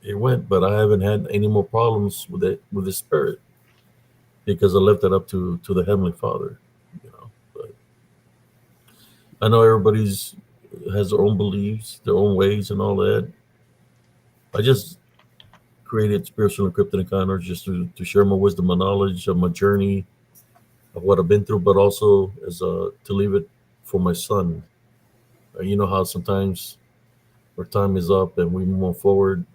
S1: it went, but I haven't had any more problems with it with the spirit because I left it up to the Heavenly Father. You know, but I know everybody's has their own beliefs, their own ways, and all that. I just created spiritual and cryptid encounters just to share my wisdom and knowledge of my journey of what I've been through, but also as to leave it for my son. You know how sometimes our time is up and we move forward,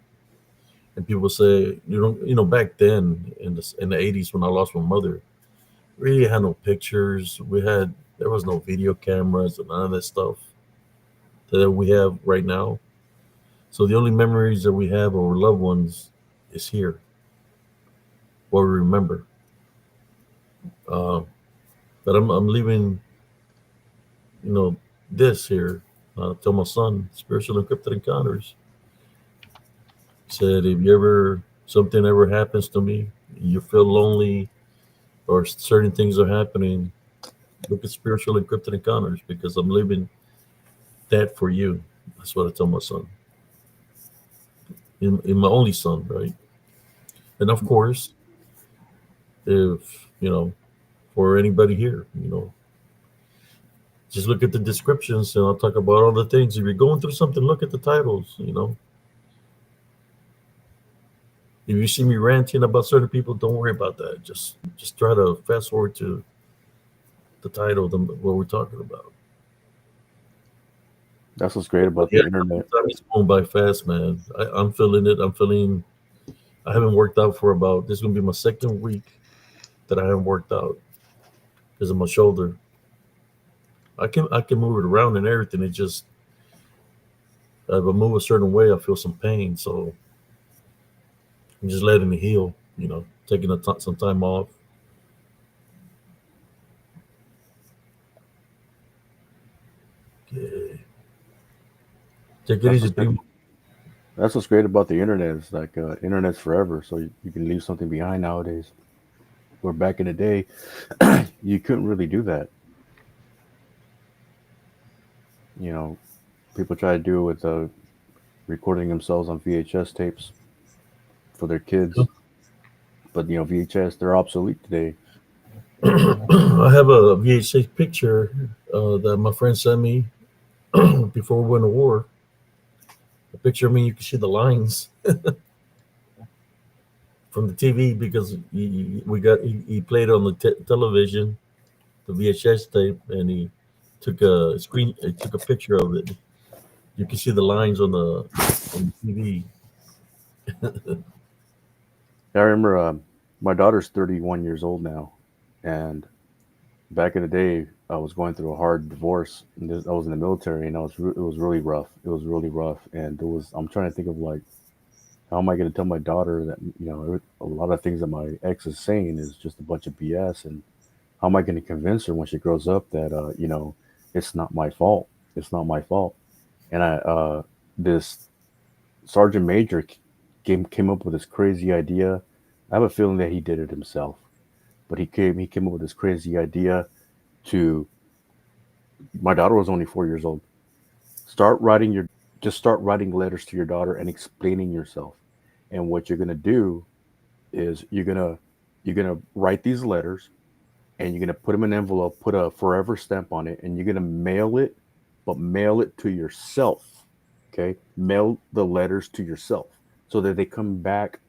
S1: and people say, back then in the 80s when I lost my mother, we really had no pictures. There was no video cameras and none of that stuff that we have right now. So the only memories that we have of our loved ones is here, what we remember. Uh, but I'm leaving, you know, this here. Tell my son, spiritual encrypted encounters. Said, if you ever something ever happens to me, you feel lonely, or certain things are happening, look at spiritual encrypted encounters because I'm leaving that for you. That's what I tell my son. In my only son, right? And of course, if for anybody here, just look at the descriptions and I'll talk about all the things. If you're going through something, look at the titles. If you see me ranting about certain people, don't worry about that. Just try to fast forward to the title, what we're talking about.
S6: That's what's great about
S1: Yeah,
S6: the internet.
S1: time is going by fast, man. I'm feeling it. I haven't worked out for about, this is going to be my second week that I haven't worked out because of my shoulder. I can move it around and everything. It just, if I move a certain way, I feel some pain. So I'm just letting it heal, taking some time off. Okay. Take it
S6: That's
S1: easy,
S6: what's great.
S1: primo.
S6: That's what's great about the internet. It's like internet's forever, so you can leave something behind nowadays. Where back in the day, you couldn't really do that. You know, people try to do it with recording themselves on VHS tapes for their kids, but VHS they're obsolete today.
S1: I have a VHS picture that my friend sent me before we went to war. A picture of me, you can see the lines from the TV because he played on the television, the VHS tape, and he took a picture of it. You can see the lines on the TV.
S6: I remember my daughter's 31 years old now, and back in the day, I was going through a hard divorce. And I was in the military, and it was really rough. It was really rough, and I'm trying to think of like, how am I going to tell my daughter that a lot of things that my ex is saying is just a bunch of BS, and how am I going to convince her when she grows up that it's not my fault. It's not my fault. And this sergeant major came up with this crazy idea. I have a feeling that he did it himself, but he came up with this crazy idea to my daughter was only 4 years old. Start writing letters to your daughter and explaining yourself. And what you're gonna do is you're gonna write these letters and you're gonna put them in an envelope, put a forever stamp on it, and you're gonna mail it, but mail it to yourself. Okay, mail the letters to yourself so that they come back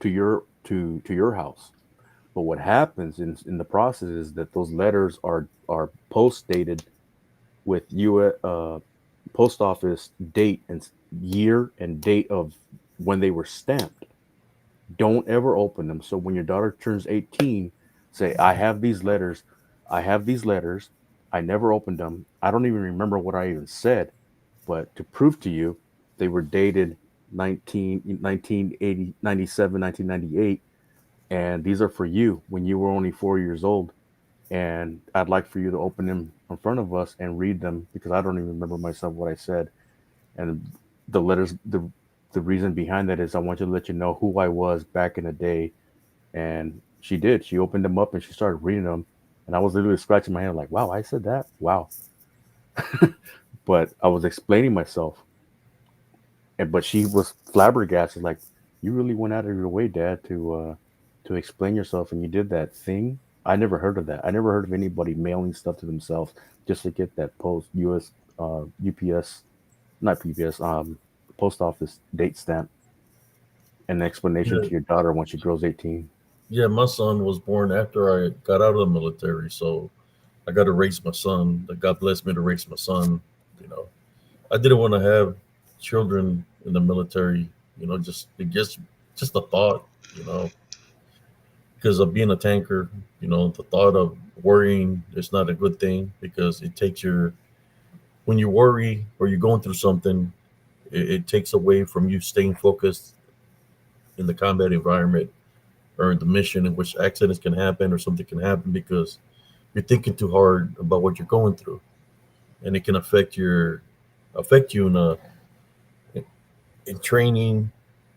S6: to your house. But what happens in the process is that those letters are post dated with post office date and year and date of when they were stamped. Don't ever open them. So when your daughter turns 18, say, I have these letters. I have these letters. I never opened them. I don't even remember what I even said. But to prove to you, they were dated 1980, 97, 1998. And these are for you when you were only 4 years old. And I'd like for you to open them in front of us and read them because I don't even remember myself what I said. And the letters, the reason behind that is I want you to let you know who I was back in the day. And she did. She opened them up and she started reading them. And I was literally scratching my head like, wow, I said that. Wow. But I was explaining myself. But she was flabbergasted, like, You really went out of your way, Dad, to explain yourself, and you did that thing. I never heard of that. I never heard of anybody mailing stuff to themselves just to get that post US UPS, not UPS, post office date stamp and an explanation
S1: Yeah,
S6: to your daughter when she grows 18.
S1: yeah. My son was born after I got out of the military, so I got to raise my son. God blessed me to raise my son. You know, I didn't want to have children in the military. You know, just the thought. You know, because of being a tanker. You know, the thought of worrying is not a good thing because it takes your when you worry or you're going through something, it takes away from you staying focused in the combat environment or the mission in which accidents can happen or something can happen because you're thinking too hard about what you're going through, and it can affect you in training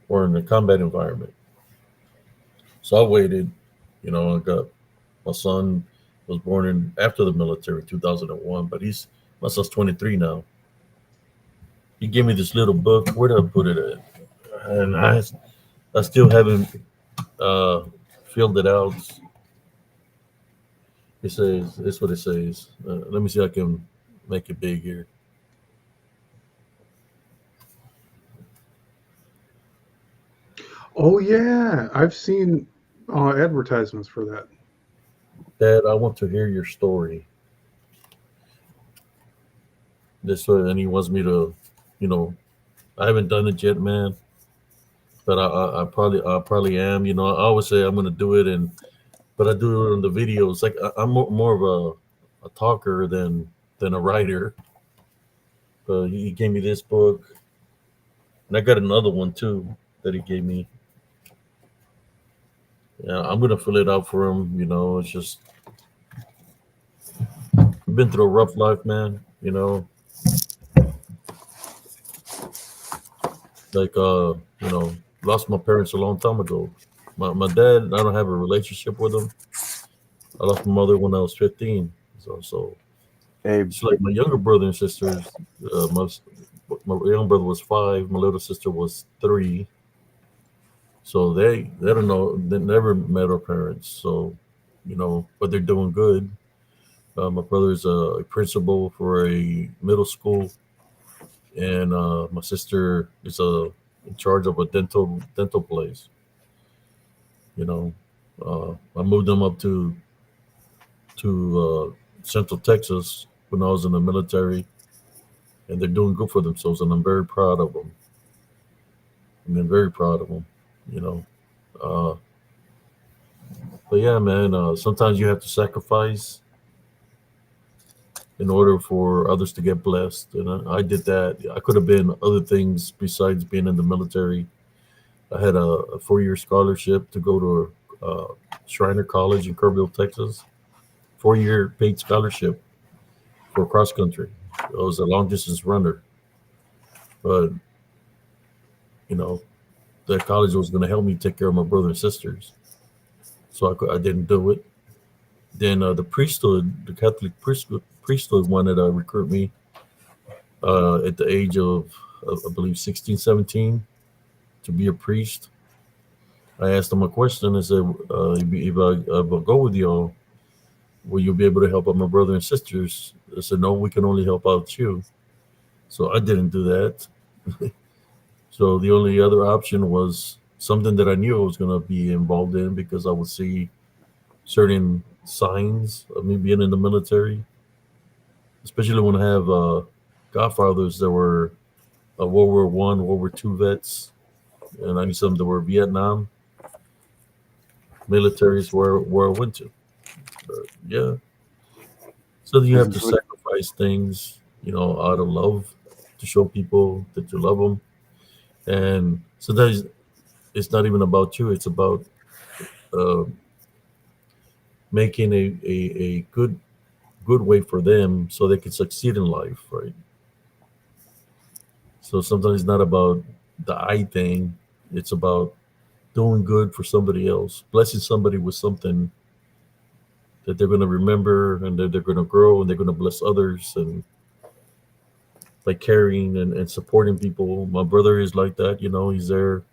S1: or in a combat environment. So I waited. You know, I got my son was born in after the military, 2001, but he's my son's 23 now. He gave me this little book. Where did I put it at? And I still haven't uh, filled it out. It says, "It's what it says." Let me see if I can make it big here.
S4: Oh yeah, I've seen advertisements for that.
S1: Dad, I want to hear your story. This way, and he wants me to, you know, I haven't done it yet, man. But I probably am. You know, I always say I'm gonna do it, and but I do it on the videos. Like I'm more of a talker than a writer. But he gave me this book, and I got another one too that he gave me. Yeah, I'm gonna fill it out for him. You know, it's just I've been through a rough life, man. You know, like you know, lost my parents a long time ago. My dad, I don't have a relationship with him. I lost my mother when I was 15. So
S6: Hey,
S1: it's like my younger brother and sisters. Uh, my my young brother was 5. My little sister was 3. So they don't know. They never met our parents. So you know, but they're doing good. My brother's a principal for a middle school, and my sister is in charge of a dental place. You know, I moved them up to Central Texas when I was in the military, and they're doing good for themselves, and I'm very proud of them. I mean, very proud of them. You know, uh, but yeah, man. Sometimes you have to sacrifice in order for others to get blessed, and I did that. I could have been other things besides being in the military. I had a 4-year scholarship to go to Shriner College in Kerrville, Texas. 4-year paid scholarship for cross country. I was a long distance runner, but you know that college was going to help me take care of my brother and sisters, so I didn't do it. Then the priesthood, the Catholic priesthood wanted to recruit me at the age of I believe 16, 17 to be a priest. I asked them a question. I said, if I go with y'all, will you be able to help out my brother and sisters? I said, no, we can only help out you. So I didn't do that. So the only other option was something that I knew I was going to be involved in because I would see certain signs of me being in the military, especially when I have godfathers that were World War One, World War Two vets, and I knew some that were Vietnam militaries where I went to. But yeah, so you
S6: this
S1: have
S6: is
S1: to
S6: really,
S1: sacrifice things, you know, out of love to show people that you love them, and sometimes it's not even about you; it's about uh, making a good way for them so they can succeed in life, right? So sometimes it's not about the I thing; it's about doing good for somebody else, blessing somebody with something that they're going to remember and that they're going to grow and they're going to bless others and by caring and supporting people. My brother is like that, you know, he's there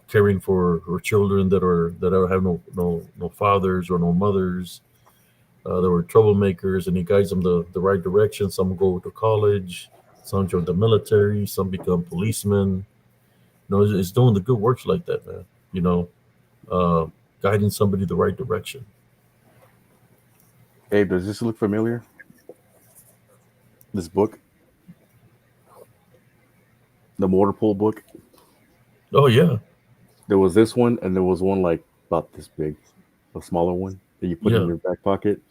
S1: caring for children that have no fathers or no mothers. There were troublemakers, and he guides them the right direction. Some go to college, some join the military, some become policemen. It's doing the good works like that, man. You know, uh, guiding somebody the right direction.
S6: Abe, does this look familiar? This book, the motor pool book.
S1: Oh yeah,
S6: There was this one, and there was one like about this big, a smaller one that you put in
S1: yeah.
S6: your back pocket.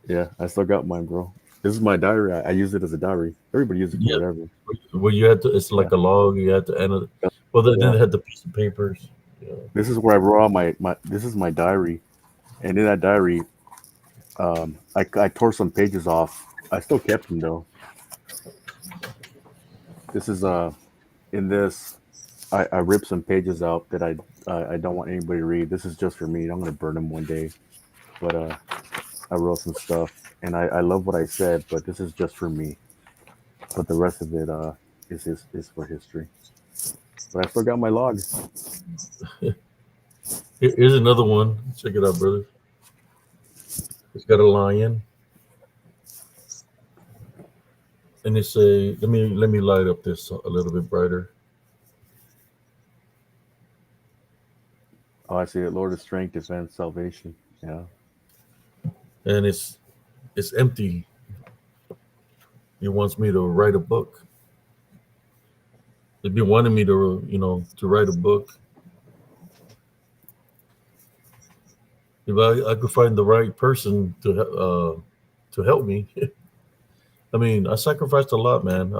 S6: Yeah, I still got mine, bro. This is my diary. I use it as a diary. Everybody uses it for
S1: Yeah,
S6: whatever.
S1: well, you had to. It's
S6: Yeah,
S1: like a log. You had to enter. Well, then
S6: yeah.
S1: it had the piece of papers. Yeah,
S6: This is where I wrote out my. This is my diary, and in that diary, I tore some pages off. I still kept them though. This is in this, I ripped some pages out that I don't want anybody to read. This is just for me. I'm gonna burn them one day. But I wrote some stuff, and I love what I said. But this is just for me. But the rest of it is for history. But I still got my log.
S1: Here's another one. Check it out, brother. It's got a lion, and it's a. Let me light up this a little bit brighter.
S6: Oh, I see it. Lord of strength, defense, salvation. Yeah.
S1: And it's empty. He wants me to write a book. They've been wanting me to write a book. If I could find the right person to help me. I mean, I sacrificed a lot, man.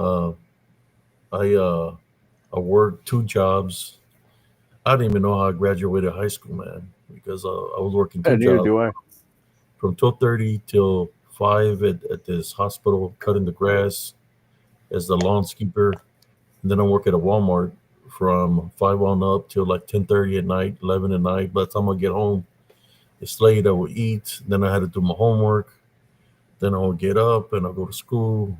S1: I worked 2 jobs. I didn't even know how I graduated high school, man, because I was working two
S6: And neither
S1: jobs
S6: do I.
S1: from 12:30 till 5 at this hospital, cutting the grass as the lawnskeeper. And then I work at a Walmart from 5 on up till like 10:30 at night, 11 at night. By the time I get home, it's late. I will eat. Then I had to do my homework. Then I would get up and I'll go to school.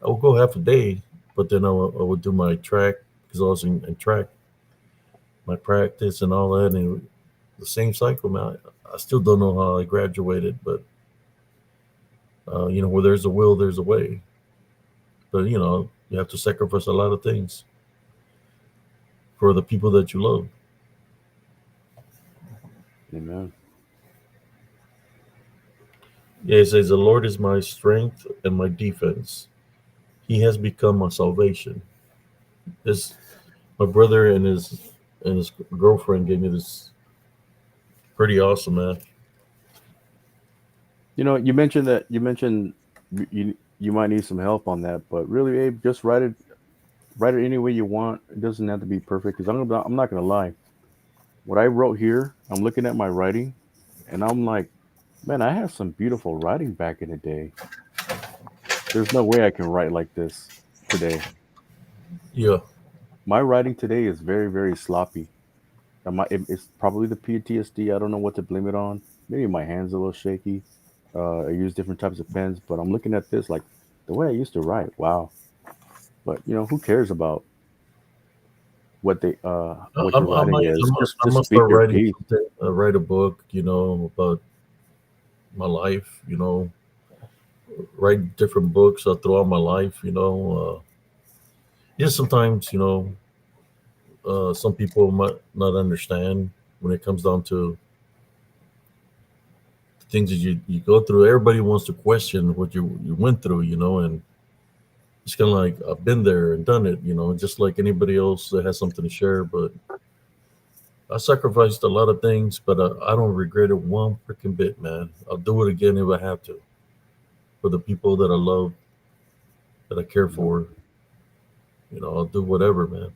S1: I would go half a day, but then I would do my track because I was in track, my practice and all that. And the same cycle, man. I still don't know how I graduated, but where there's a will, there's a way. But you have to sacrifice a lot of things for the people that you love.
S6: Amen.
S1: Yeah, it says, "The Lord is my strength and my defense. He has become my salvation." This my brother and his girlfriend gave me this. Pretty awesome, man.
S6: You mentioned that you might need some help on that, but really, Abe, just write it any way you want. It doesn't have to be perfect. Because I'm not gonna lie. What I wrote here, I'm looking at my writing, and I'm like, man, I have some beautiful writing back in the day. There's no way I can write like this today.
S1: Yeah,
S6: My writing today is very, very sloppy. It's probably the PTSD. I don't know what to blame it on. Maybe my hands a little shaky. I use different types of pens, but I'm looking at this like the way I used to write. Wow. But who cares about what your
S1: I
S6: writing
S1: might
S6: is?
S1: I
S6: Just
S1: must
S6: speak
S1: start
S6: your
S1: writing
S6: piece.
S1: something. Write a book, about my life. Write different books throughout my life. Yeah, sometimes some people might not understand when it comes down to things that you go through. Everybody wants to question what you went through, and it's kind of like I've been there and done it, just like anybody else that has something to share. But I sacrificed a lot of things, but I don't regret it one freaking bit, man. I'll do it again if I have to for the people that I love, that I care
S6: Yep.
S1: for. I'll do whatever, man.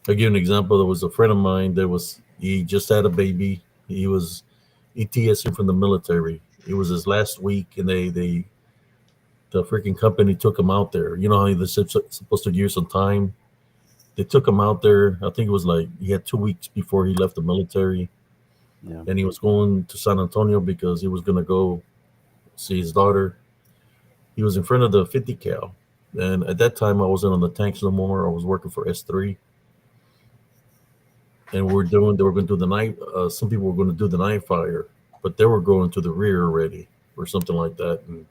S1: I'll give you an example. There was a friend of mine he just had a baby. He was ETSing from the military. It was his last week, and the freaking company took him out there. You know how they're supposed to use some time. They took him out there. I think it was like he had 2 weeks before he left the military,
S6: Yeah.
S1: and he was going to San Antonio because he was gonna go see his daughter. He was in front of the 50 cal, and at that time I wasn't on the tanks no more. I was working for S3, and they were going to do the night. Some people were going to do the night fire, but they were going to the rear already or something like that. And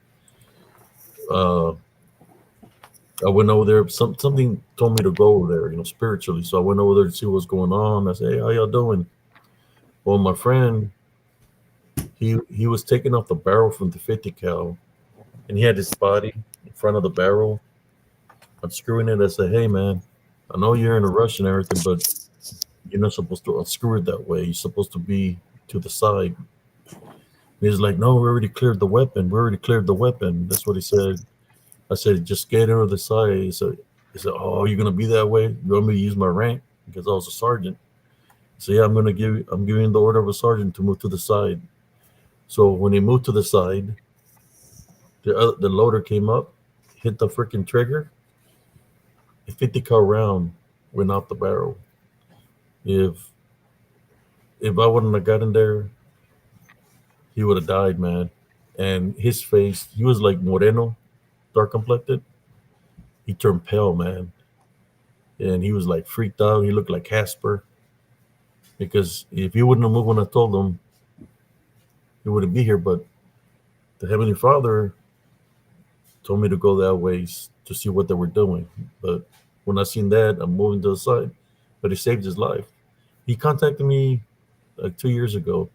S1: uh, I went over there. Something told me to go over there, spiritually. So I went over there to see what's going on. I said, "Hey, how y'all doing?" Well, my friend, he was taking off the barrel from the 50 cal, and he had his body in front of the barrel, unscrewing it. I said, "Hey, man, I know you're in a rush and everything, but you're not supposed to unscrew it that way. You're supposed to be to the side." And he's like, "No, we already cleared the weapon. We already cleared the weapon." That's what he said. I said, "Just get over the side." He said, "Oh, you're gonna be that way? You want me to use my rank because I was a sergeant?" So yeah, I'm giving the order of a sergeant to move to the side. So when he moved to the side, the loader came up, hit the freaking trigger. A 50 cal round went out the barrel. If if I wouldn't have gotten there, he would have died, man. And his face, he was like moreno, dark complected. He turned pale, man, and he was like freaked out. He looked like Casper because if he wouldn't have moved when I told him, he wouldn't be here. But the Heavenly Father told me to go that way to see what they were doing. But when I seen that, I'm moving to the side. But it saved his life. He contacted me like 2 years ago,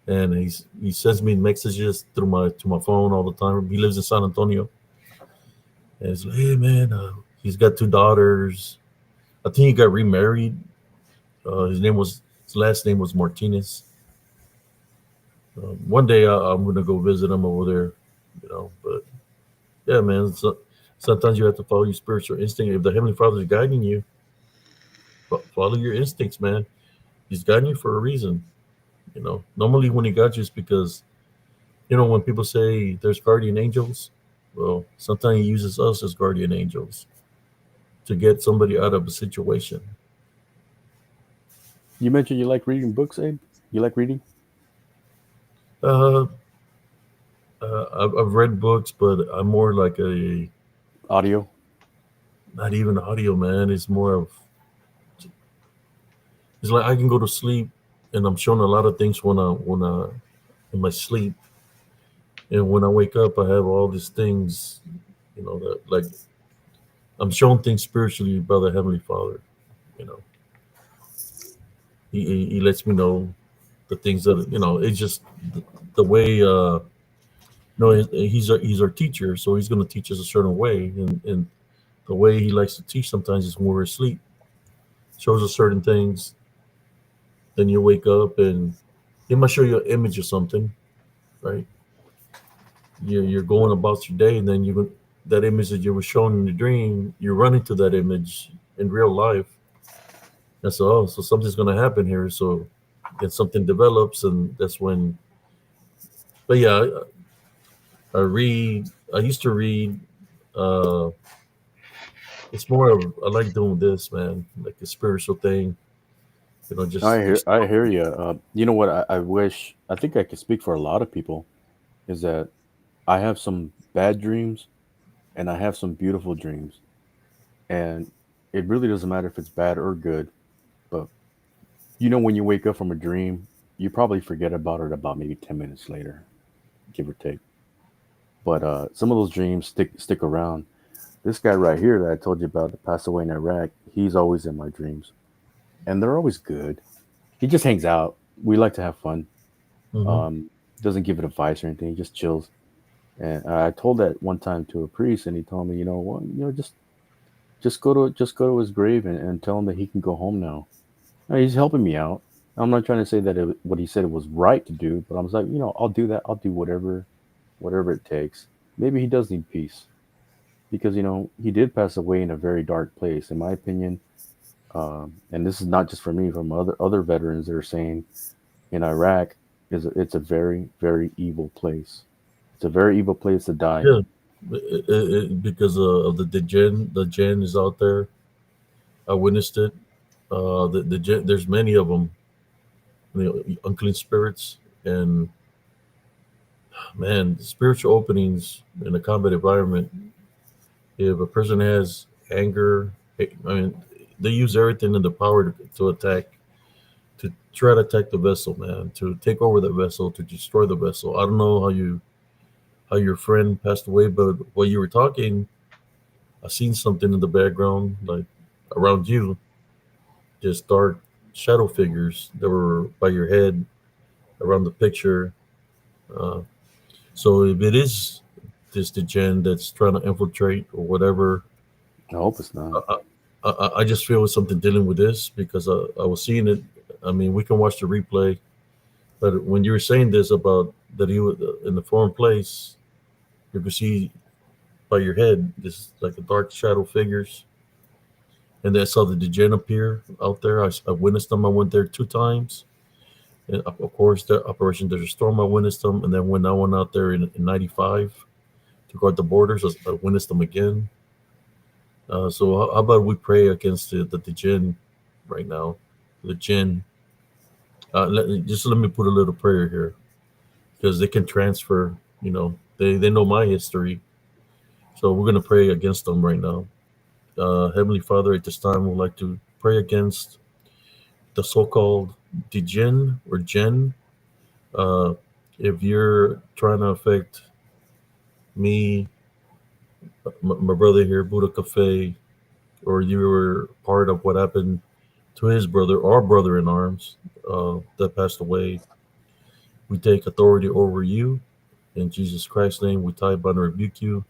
S1: and he sends me messages through my to my phone all the time. He lives in San Antonio, and he's like, "Hey, man, he's got two daughters. I think he got remarried. His last name was Martinez. One day I'm gonna go visit him over there, But yeah, man. So, sometimes you have to follow your spiritual instinct. If the Heavenly Father is guiding you, follow your instincts, man. He's guiding you for a reason. Normally when he guides you, it's because when people say there's guardian angels, well, sometimes he uses us as guardian angels to get somebody out of a situation.
S6: You mentioned you like reading books, Abe. You like reading
S1: Uh, I've read books, but I'm more like a
S6: audio?
S1: not even audio, man. It's like I can go to sleep, and I'm shown a lot of things when I in my sleep, and when I wake up, I have all these things, that like I'm shown things spiritually by the Heavenly Father. You know, he lets me know the things that It's just the way. No, he's our teacher, so he's going to teach us a certain way, and the way he likes to teach sometimes is when we're asleep. Shows us certain things, then you wake up and he might show you an image of something, right? You're going about your day, and then that image that you were shown in the dream, you run into that image in real life. And so something's going to happen here. So then something develops, and that's when. But yeah, I read. I used to read. Uh, it's more of I like doing this, man, like a spiritual thing.
S6: I
S1: Just
S6: hear, I hear you. You know what? I wish. I think I could speak for a lot of people. Is that I have some bad dreams and I have some beautiful dreams, and it really doesn't matter if it's bad or good. But when you wake up from a dream, you probably forget about it about maybe 10 minutes later, give or take. But some of those dreams stick around. This guy right here that I told you about that passed away in Iraq, he's always in my dreams, and they're always good. He just hangs out. We like to have fun.
S1: hmm
S6: Um, doesn't give it advice or anything. He just chills. And I told that one time to a priest, and he told me, well, just go to his grave and tell him that he can go home now. Now, he's helping me out. I'm not trying to say that what he said was right to do, but I was like, I'll do that. I'll do whatever it takes. Maybe he does need peace because he did pass away in a very dark place, in my opinion. And this is not just for me, from other veterans that are saying in Iraq it's a very very evil place. It's a very evil place to die.
S1: Yeah, because of the Jen is out there. I witnessed it. There's many of them, unclean spirits, and man, spiritual openings in a combat environment. If a person has anger, I mean, they use everything in their power to attack, to try to attack the vessel, man, to take over the vessel, to destroy the vessel. I don't know how your friend passed away, but while you were talking, I seen something in the background, like around you, just dark shadow figures that were by your head around the picture. Uh, so if it is this degen that's trying to infiltrate or whatever,
S6: I hope it's not.
S1: I just feel it's something dealing with this because I was seeing it. I mean, we can watch the replay, but when you were saying this about that he was in the foreign place, you could see by your head this like a dark shadow figures, and then I saw the degen appear out there. I witnessed them. I went there 2 times, and of course the Operation Desert Storm. I witnessed them, and then when I went out there in '95 to guard the borders, I witnessed them again. So how about we pray against the jinn right now? The jinn. Just let me put a little prayer here because they can transfer. You know, they know my history, so we're gonna pray against them right now. Heavenly Father, at this time, we'd like to pray against the so-called the jinn or jinn. Uh, if you're trying to affect me, my brother here, Buddha Cafe, or you were part of what happened to his brother, our brother in arms, that passed away. We take authority over you. In Jesus Christ's name, we tie, bind, and rebuke you.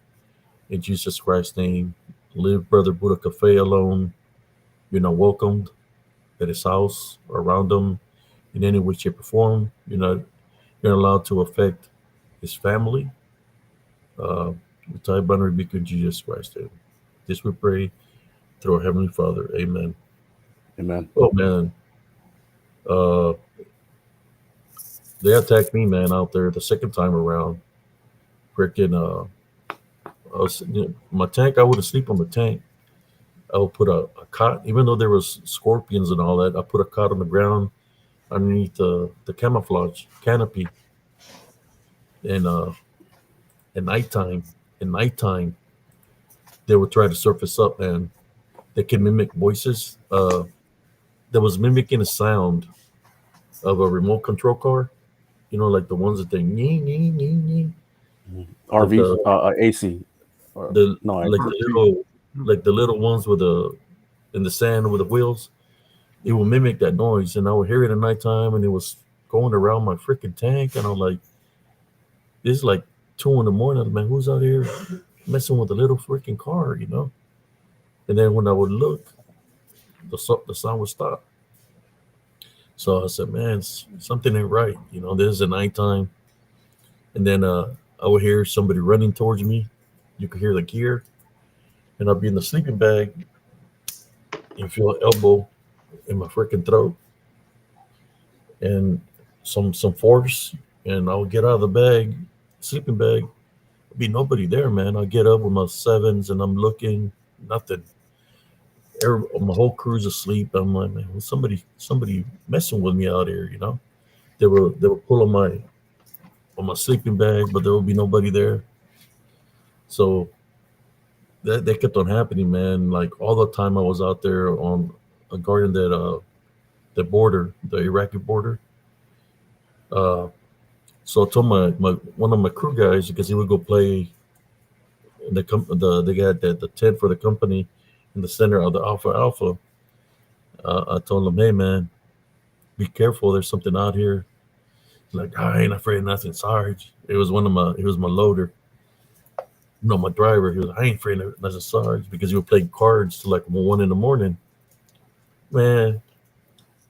S1: In Jesus Christ's name, leave Brother Buddha Cafe alone. You're not welcomed at his house or around him in any way, shape, or form. You're not allowed to affect his family. We tie, bind, and rebuke you in Jesus Christ's name. This we pray through our Heavenly Father. Amen.
S6: Amen.
S1: Oh, man. Uh, they attacked me, man, out there the second time around. Freaking, my tank, I would sleep on the tank. I would put a cot, even though there was scorpions and all that, I put a cot on the ground underneath the camouflage canopy. And at nighttime, they would try to surface up, and they can mimic voices. That was mimicking the sound of a remote control car. You know, like the ones that they nee nee nee nee.
S6: RVs,
S1: The
S6: AC.
S1: the
S6: No,
S1: like
S6: AC.
S1: the little ones with the in the sand with the wheels. It will mimic that noise, and I would hear it at nighttime, and it was going around my freaking tank, and I'm like, it's like 2 in the morning. Man, who's out here messing with a little freaking car, you know? And then when I would look, the sound would stop. So I said, man, something ain't right. You know, this is at nighttime. And then I would hear somebody running towards me. You could hear the gear, and I'd be in the sleeping bag. You feel an elbow in my freaking throat, and some force, and I'll get out of the bag, sleeping bag. There'll be nobody there, man. I get up with my sevens, and I'm looking, nothing. My whole crew's asleep. I'm like, man, was somebody messing with me out here, you know? They were pulling my sleeping bag, but there will be nobody there. So that kept on happening, man. Like all the time I was out there on guarding the border, the Iraqi border. Uh, so I told my one of my crew guys because he would go play in they got the tent for the company in the center of the Alpha Alpha. I told him, hey man, be careful. There's something out here. He's like, I ain't afraid of nothing, Sarge. It was my loader. No, my driver. He was, I ain't afraid of nothing, Sarge, because he would play cards till like 1 in the morning. Man,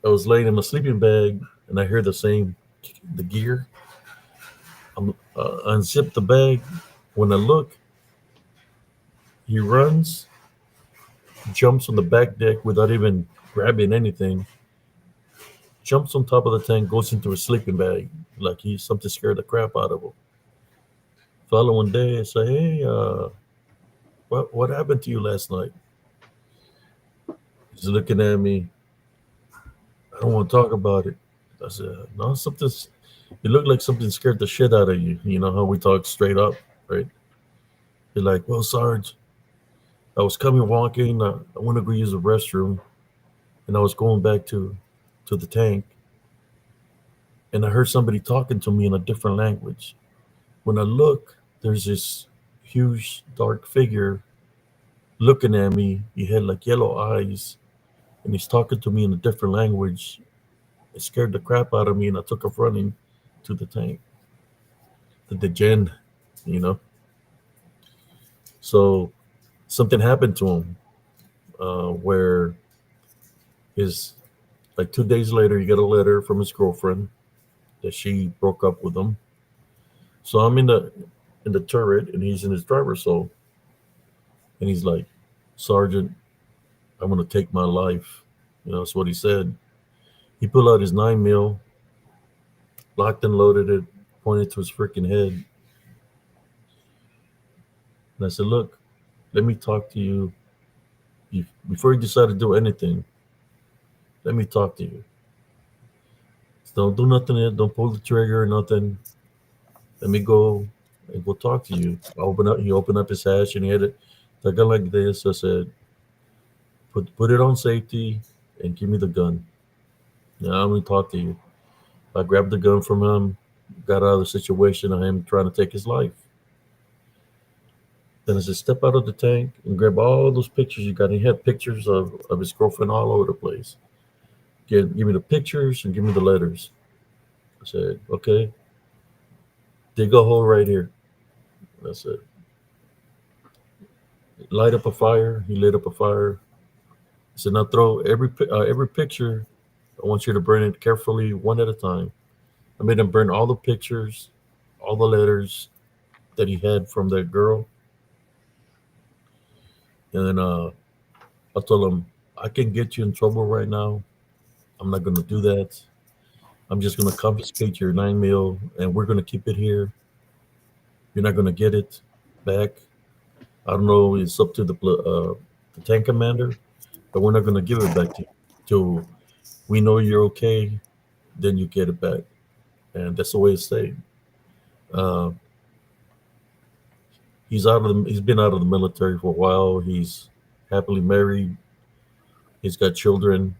S1: I was laying in my sleeping bag and I heard the gear. Unzip the bag. When I look, he runs, jumps on the back deck without even grabbing anything, jumps on top of the tank, goes into his sleeping bag like he's something scared the crap out of him. Following day, I say, hey, what happened to you last night? He's looking at me. I don't want to talk about it. I said, no, something's. It looked like something scared the shit out of you. You know how we talk straight up, right? He's like, well, Sarge, I was coming walking. I went to go use the restroom, and I was going back to the tank, and I heard somebody talking to me in a different language. When I look, there's this huge dark figure looking at me. He had like yellow eyes, and he's talking to me in a different language. It scared the crap out of me, and I took off running to the tank, the gen, you know. So something happened to him where his like 2 days later, he got a letter from his girlfriend that she broke up with him. So I'm in the turret, and he's in his driver's soul, and he's like, "Sergeant, I'm gonna take my life." You know, that's what he said. He pulled out his 9 mil, locked and loaded it, pointed to his freaking head, and I said, "Look, let me talk to you. Before you decide to do anything, let me talk to you. Don't do nothing yet. Don't pull the trigger or nothing. Let me go and we'll talk to you." He opened up his hatch, and he had it like this. I said, put it on safety and give me the gun. Now I'm gonna talk to you. I grabbed the gun from him, got out of the situation of him trying to take his life. Then I said, step out of the tank and grab all those pictures you got. And he had pictures of his girlfriend all over the place. Give me the pictures and give me the letters. I said, okay, dig a hole right here. That's it. Light up a fire. He lit up a fire. He said, now throw every picture. I want you to burn it carefully, one at a time. I made him burn all the pictures, all the letters that he had from that girl. And then I told him, I can get you in trouble right now. I'm not going to do that. I'm just going to confiscate your 9 mil, and we're going to keep it here. You're not going to get it back. I don't know. It's up to the tank commander, but we're not going to give it back to you till we know you're okay. Then you get it back, and that's the way it stayed. Uh, he's been out of the military for a while. He's happily married. He's got children.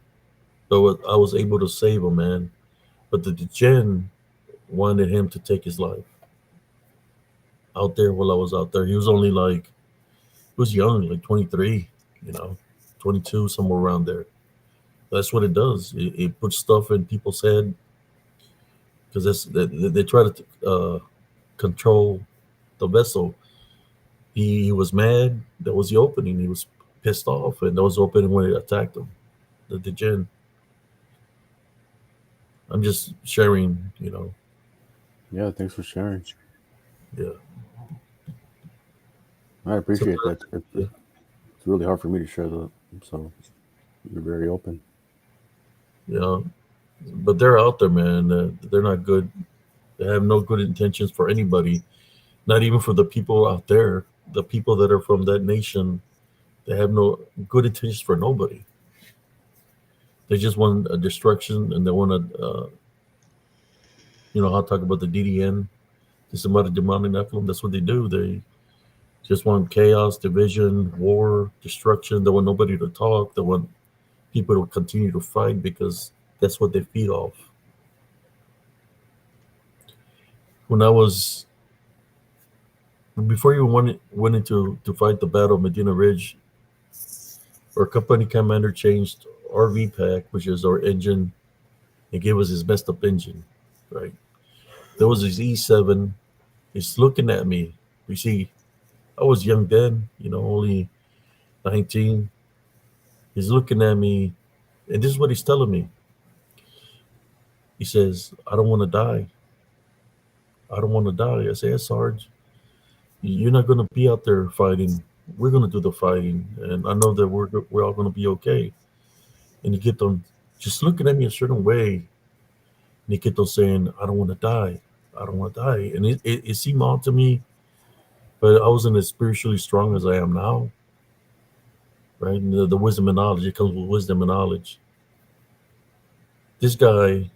S1: So I was able to save him, man. But the gen wanted him to take his life. Out there, while I was out there, he was only like, he was young, like 23, 22, somewhere around there. That's what it does. It puts stuff in people's head because they try to control the vessel. He was mad. That was the opening. He was pissed off, and that was the opening when it attacked him. The gen. I'm just sharing.
S6: Yeah, thanks for sharing.
S1: Yeah.
S6: I appreciate that.
S1: Yeah.
S6: It's really hard for me to share that, so you're very open.
S1: Yeah, but they're out there, man. They're not good. They have no good intentions for anybody, not even for the people out there. The people that are from that nation, they have no good intentions for nobody. They just want a destruction, and they want to, I'll talk about the DDN, the Somebody Demonic Nephilim. That's what they do. They just want chaos, division, war, destruction. They want nobody to talk. They want people to continue to fight because that's what they feed off. Before you went into to fight the battle of Medina Ridge, our company commander changed our VPAC, which is our engine, and gave us his messed up engine, right? There was his E7. He's looking at me. You see, I was young then, only 19. He's looking at me, and this is what he's telling me. He says, I don't want to die. I don't want to die. I say, yes, Sarge, you're not going to be out there fighting. We're going to do the fighting, and I know that we're all going to be okay. And he kept on just looking at me a certain way, and he kept on saying, I don't want to die. I don't want to die. And it seemed odd to me, but I wasn't as spiritually strong as I am now, right? And the wisdom and knowledge, it comes with wisdom and knowledge. This guy,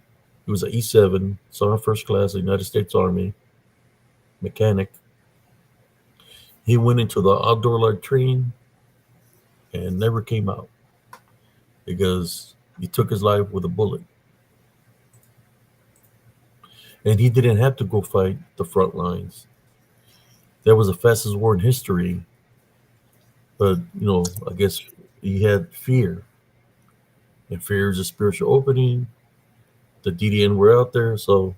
S1: he was an E7, Sergeant First Class, United States Army, mechanic. He went into the outdoor latrine, and never came out because he took his life with a bullet. And he didn't have to go fight the front lines. That was the fastest war in history. But, I guess he had fear. And fear is a spiritual opening. The DDN were out there, so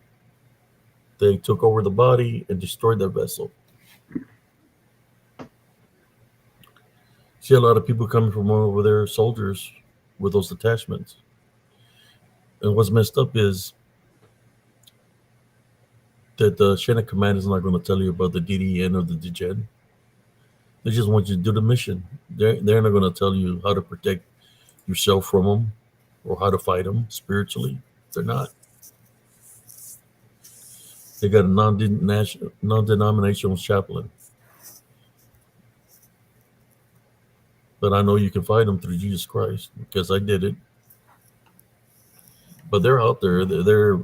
S1: they took over the body and destroyed that vessel. See a lot of people coming from over there, soldiers with those attachments. And what's messed up is that the chain of command is not going to tell you about the DDN or the DGen. They just want you to do the mission. They're not going to tell you how to protect yourself from them or how to fight them spiritually. They're not. They got a non-denominational chaplain. But I know you can fight them through Jesus Christ because I did it. But they're out there. They're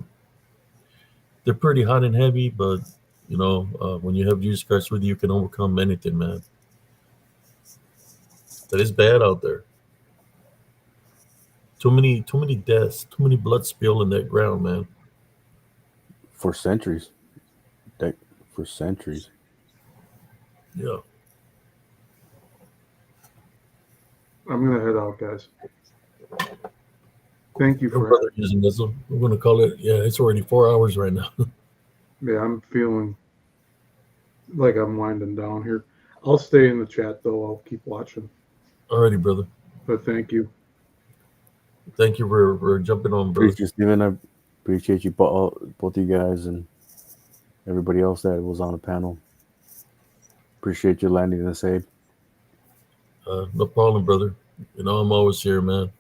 S1: pretty hot and heavy, but when you have Jesus Christ with you, you can overcome anything, man. That is bad out there. Too many deaths, too many blood spill in that ground, man.
S6: For centuries. For centuries.
S1: Yeah.
S4: I'm gonna head out, guys. Thank you
S1: Your
S4: for
S1: brother using this. We're going to call it. Yeah, it's already 4 hours right now.
S4: Yeah, I'm feeling like I'm winding down here. I'll stay in the chat though. I'll keep watching.
S1: Alrighty, brother.
S4: But thank you.
S1: Thank you for jumping on, brother.
S6: Appreciate you, Steven. I appreciate you both you guys and everybody else that was on the panel. Appreciate you landing the save.
S1: No problem, brother. I'm always here, man.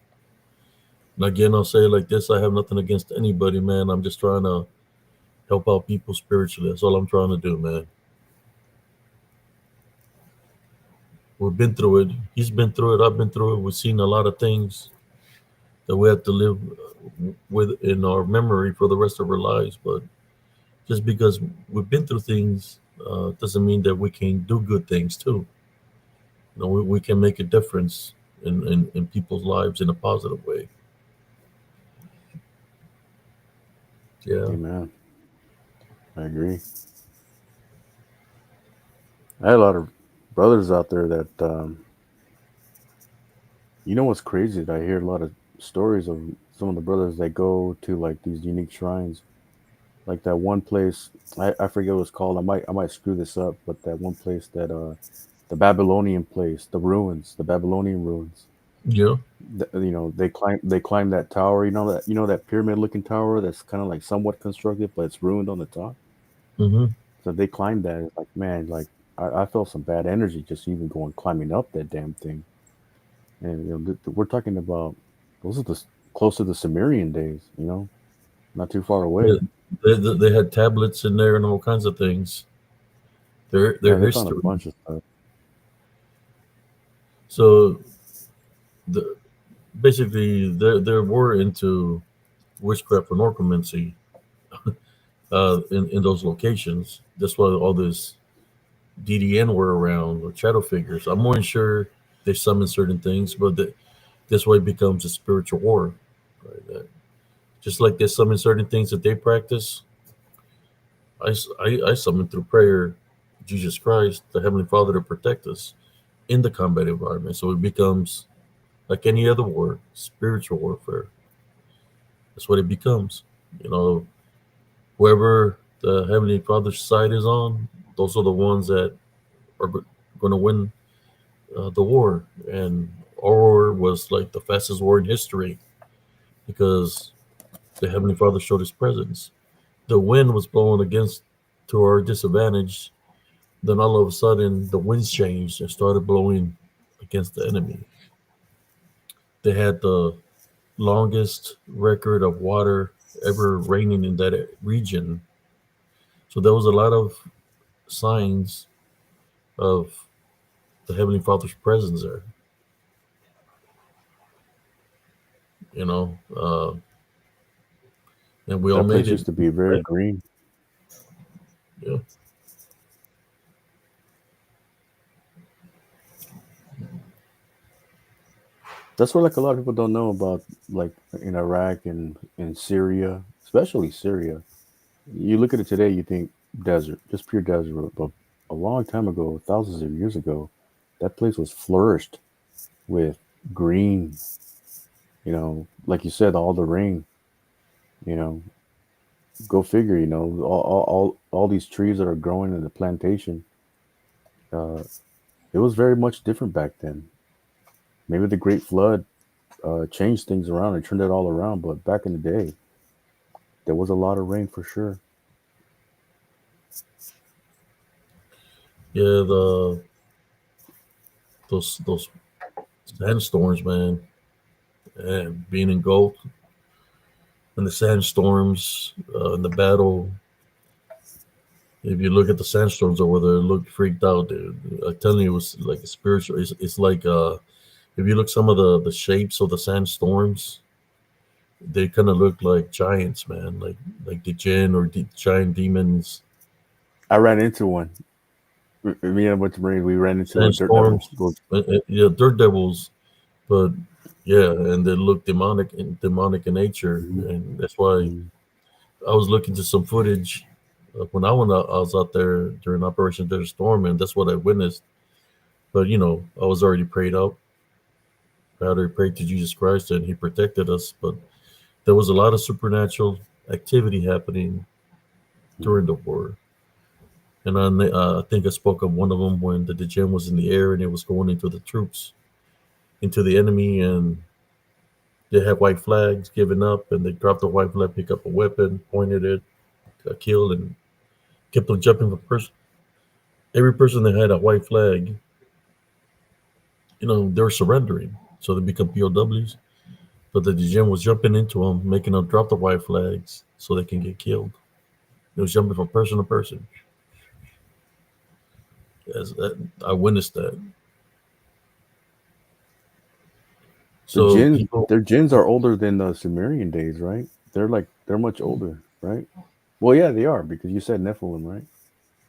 S1: And again, I'll say it like this: I have nothing against anybody, man. I'm just trying to help out people spiritually. That's all I'm trying to do, man. We've been through it. He's been through it. I've been through it. We've seen a lot of things that we have to live with in our memory for the rest of our lives. But just because we've been through things doesn't mean that we can't do good things too. We can make a difference in people's lives in a positive way. Yeah.
S6: Amen. I agree. I had a lot of brothers out there that, what's crazy? That I hear a lot of stories of some of the brothers that go to like these unique shrines, like that one place. I forget what it's called. I might screw this up, but that one place that the Babylonian place, the Babylonian ruins.
S1: Yeah.
S6: They climb that tower. That pyramid looking tower that's kind of like somewhat constructed, but it's ruined on the top.
S1: Mm-hmm.
S6: So they climbed that. It's like, man, like I felt some bad energy just even climbing up that damn thing. And we're talking about those are close to the Sumerian days. Not too far away.
S1: They had tablets in there and all kinds of things. Their
S6: They
S1: history.
S6: found a bunch of stuff.
S1: So, basically, they were into witchcraft and necromancy in those locations. That's why all this DDN were around, or shadow figures. I'm more than sure they summon certain things, but this way it becomes a spiritual war. Right? Just like they summon certain things that they practice, I summon through prayer Jesus Christ, the Heavenly Father, to protect us in the combat environment. So it becomes like any other war, spiritual warfare. That's what it becomes. Whoever the Heavenly Father's side is on, those are the ones that are going to win the war. And our war was like the fastest war in history because the Heavenly Father showed his presence. The wind was blowing against to our disadvantage. Then all of a sudden, the winds changed and started blowing against the enemy. They had the longest record of water ever raining in that region. So there was a lot of signs of the Heavenly Father's presence there. And we all
S6: That
S1: made
S6: place
S1: it.
S6: used to be very green.
S1: Yeah.
S6: That's what like a lot of people don't know about, like in Iraq and in Syria, especially Syria. You look at it today, you think desert, just pure desert. But a long time ago, thousands of years ago, that place was flourished with green. Like you said, all the rain. You know, go figure. All these trees that are growing in the plantation. Uh, it was very much different back then. Maybe the Great Flood changed things around and turned it all around, but back in the day, there was a lot of rain for sure.
S1: Yeah, those sandstorms, man, and being in Gulf and the sandstorms in the battle. If you look at the sandstorms over there, it looked freaked out, dude. I'm telling you, it was like a spiritual. It's like if you look some of the shapes of the sandstorms, they kind of look like giants, man, like the jinn or giant demons.
S6: I ran into one. Me and a bunch of Marines, we ran into a dirt devil.
S1: Sandstorms, yeah, dirt devils, but yeah, and they look demonic in nature,
S6: Mhm,
S1: and that's why
S6: mhm.
S1: I was looking to some footage when I was out there during Operation Desert Storm, and that's what I witnessed. But I was already prayed up. I already prayed to Jesus Christ, and He protected us. But there was a lot of supernatural activity happening during the war, and I think I spoke of one of them when the gem was in the air and it was going into the troops, into the enemy, and they had white flags given up, and they dropped the white flag, pick up a weapon, pointed it, got killed, and kept on jumping for person. Every person that had a white flag, they're surrendering, so they become POWs. But the gem was jumping into them, making them drop the white flags so they can get killed. It was jumping from person to person. I witnessed that.
S6: The
S1: So
S6: gins,
S1: people,
S6: their gins are older than the Sumerian days, right? They're much older, right? Well, yeah, they are because you said Nephilim, right?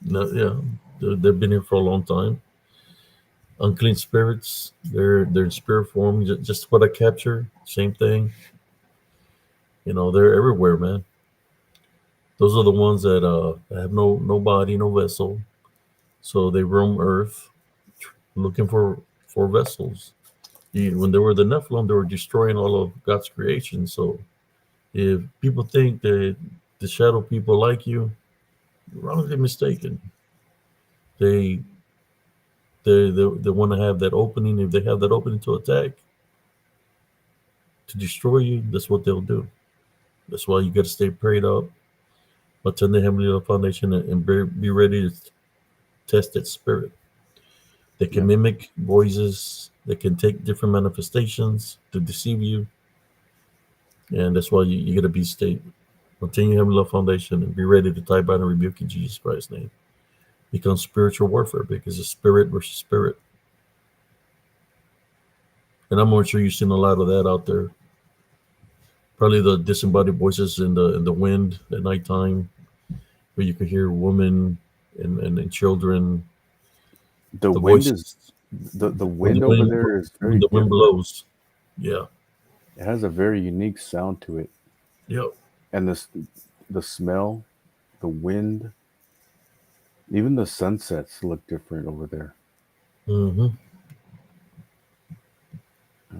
S1: no, yeah, they've been here for a long time. Unclean spirits, they're in spirit form. Just what I capture, same thing. They're everywhere, man. Those are the ones that have no body, no vessel. So they roam Earth looking for vessels. When they were the Nephilim, they were destroying all of God's creation. So if people think that the shadow people like you, you're wrongly mistaken. They they want to have that opening. If they have that opening to attack, to destroy you, that's what they'll do. That's why you got to stay prayed up, attend the Heavenly Foundation, and be ready to test its spirit. They can
S6: Yep.
S1: mimic voices. They can take different manifestations to deceive you, and that's why you got to be state. Continue having love foundation and be ready to tie bind and rebuke in Jesus Christ's name. Become spiritual warfare because it's spirit versus spirit. And I'm sure you've seen a lot of that out there. Probably the disembodied voices in the wind at nighttime, where you can hear women and children.
S6: The
S1: The
S6: wind
S1: voices
S6: is the
S1: when the
S6: wind over
S1: wind
S6: there is
S1: when
S6: very
S1: the wind
S6: different.
S1: blows. Yeah.
S6: It has a very unique sound to it,
S1: Yep.
S6: and the smell, the wind, even the sunsets look different over there.
S1: Hmm.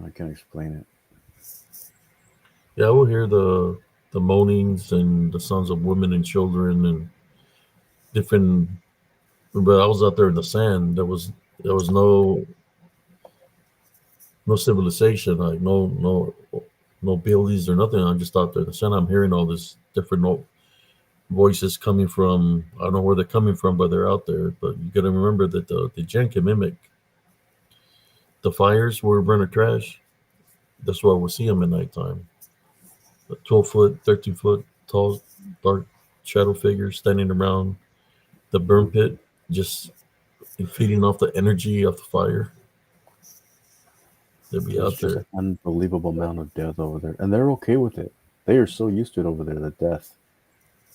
S6: I can't explain it.
S1: Yeah, I will hear the moanings and the sounds of women and children and different. But I was out there in the sand. There was no civilization, like no buildings or nothing. I'm just out there in the sand. I'm hearing all this different voices coming from. I don't know where they're coming from, but they're out there. But you got to remember that the gen can mimic the fires where we burn the trash. That's why we'll see them at nighttime. A 12-foot, 13-foot tall, dark shadow figures standing around the burn
S6: Mhm.
S1: pit, just feeding off the energy of the fire. They'll be
S6: There's
S1: out
S6: just an
S1: there.
S6: unbelievable amount of death over there, and they're okay with it. They are so used to it over there. The death.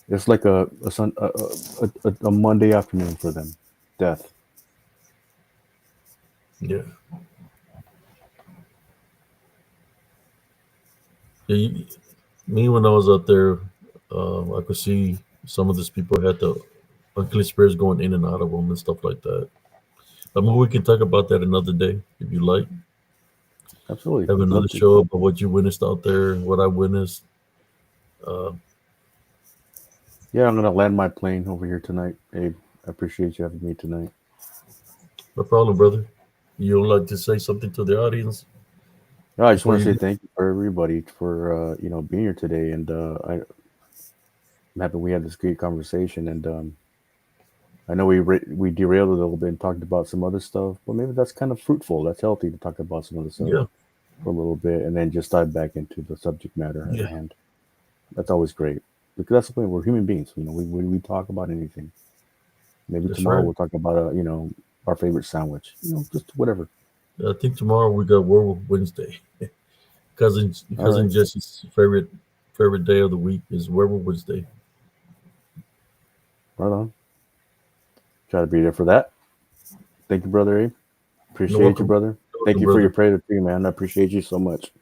S6: It's like a Monday afternoon for them. Death.
S1: Yeah. Yeah, me when I was out there, I could see some of these people had the unclean spirits going in and out of them and stuff like that. I mean, we can talk about that another day if you like.
S6: Absolutely.
S1: Have
S6: Love
S1: another
S6: to.
S1: show about what you witnessed out there, what I witnessed. Uh,
S6: Yeah, I'm gonna land my plane over here tonight, Abe. I appreciate you having me tonight.
S1: no problem, brother. You would like to say something to the audience
S6: No, I just
S1: before
S6: want to
S1: you?
S6: say thank you for everybody for being here today, and I'm happy we had this great conversation. And I know we derailed a little bit and talked about some other stuff, but maybe that's kind of fruitful. That's healthy to talk about some other stuff
S1: Yeah,
S6: for a little bit, and then just dive back into the subject matter at
S1: yeah,
S6: hand. That's always great because that's the point. We're human beings. We talk about anything. Maybe
S1: that's
S6: tomorrow
S1: right.
S6: we'll talk about our favorite sandwich. Just whatever.
S1: I think tomorrow we got Werewolf Wednesday.
S6: All
S1: Cousin
S6: right,
S1: Jesse's favorite day of the week is Werewolf Wednesday.
S6: right on. Try to be there for that. Thank you, brother Abe.
S1: No
S6: Appreciate you,
S1: welcome,
S6: brother. Thank
S1: welcome,
S6: you for your
S1: brother.
S6: prayer too, man. I appreciate you so much.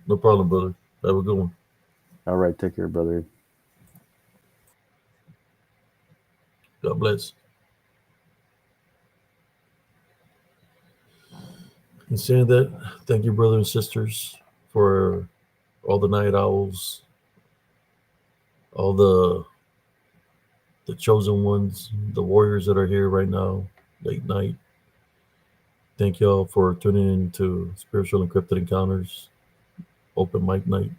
S1: No problem, brother. Have a good one.
S6: All right, take care, brother.
S1: God bless. In saying that, thank you, brothers and sisters, for all the night owls, all the chosen ones, the warriors that are here right now, late night. Thank y'all for tuning in to Spiritual and Cryptid Encounters, open mic night.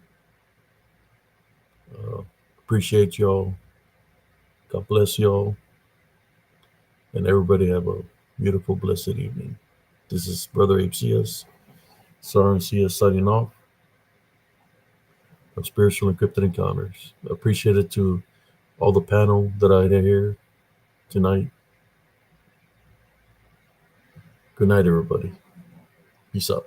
S1: Uh, appreciate y'all. God bless y'all. And everybody have a beautiful, blessed evening. This is Brother Ape CS, Saran CS signing off of Spiritual and Cryptid Encounters. Appreciate it to all the panel that I had here tonight. Good night, everybody. Peace out.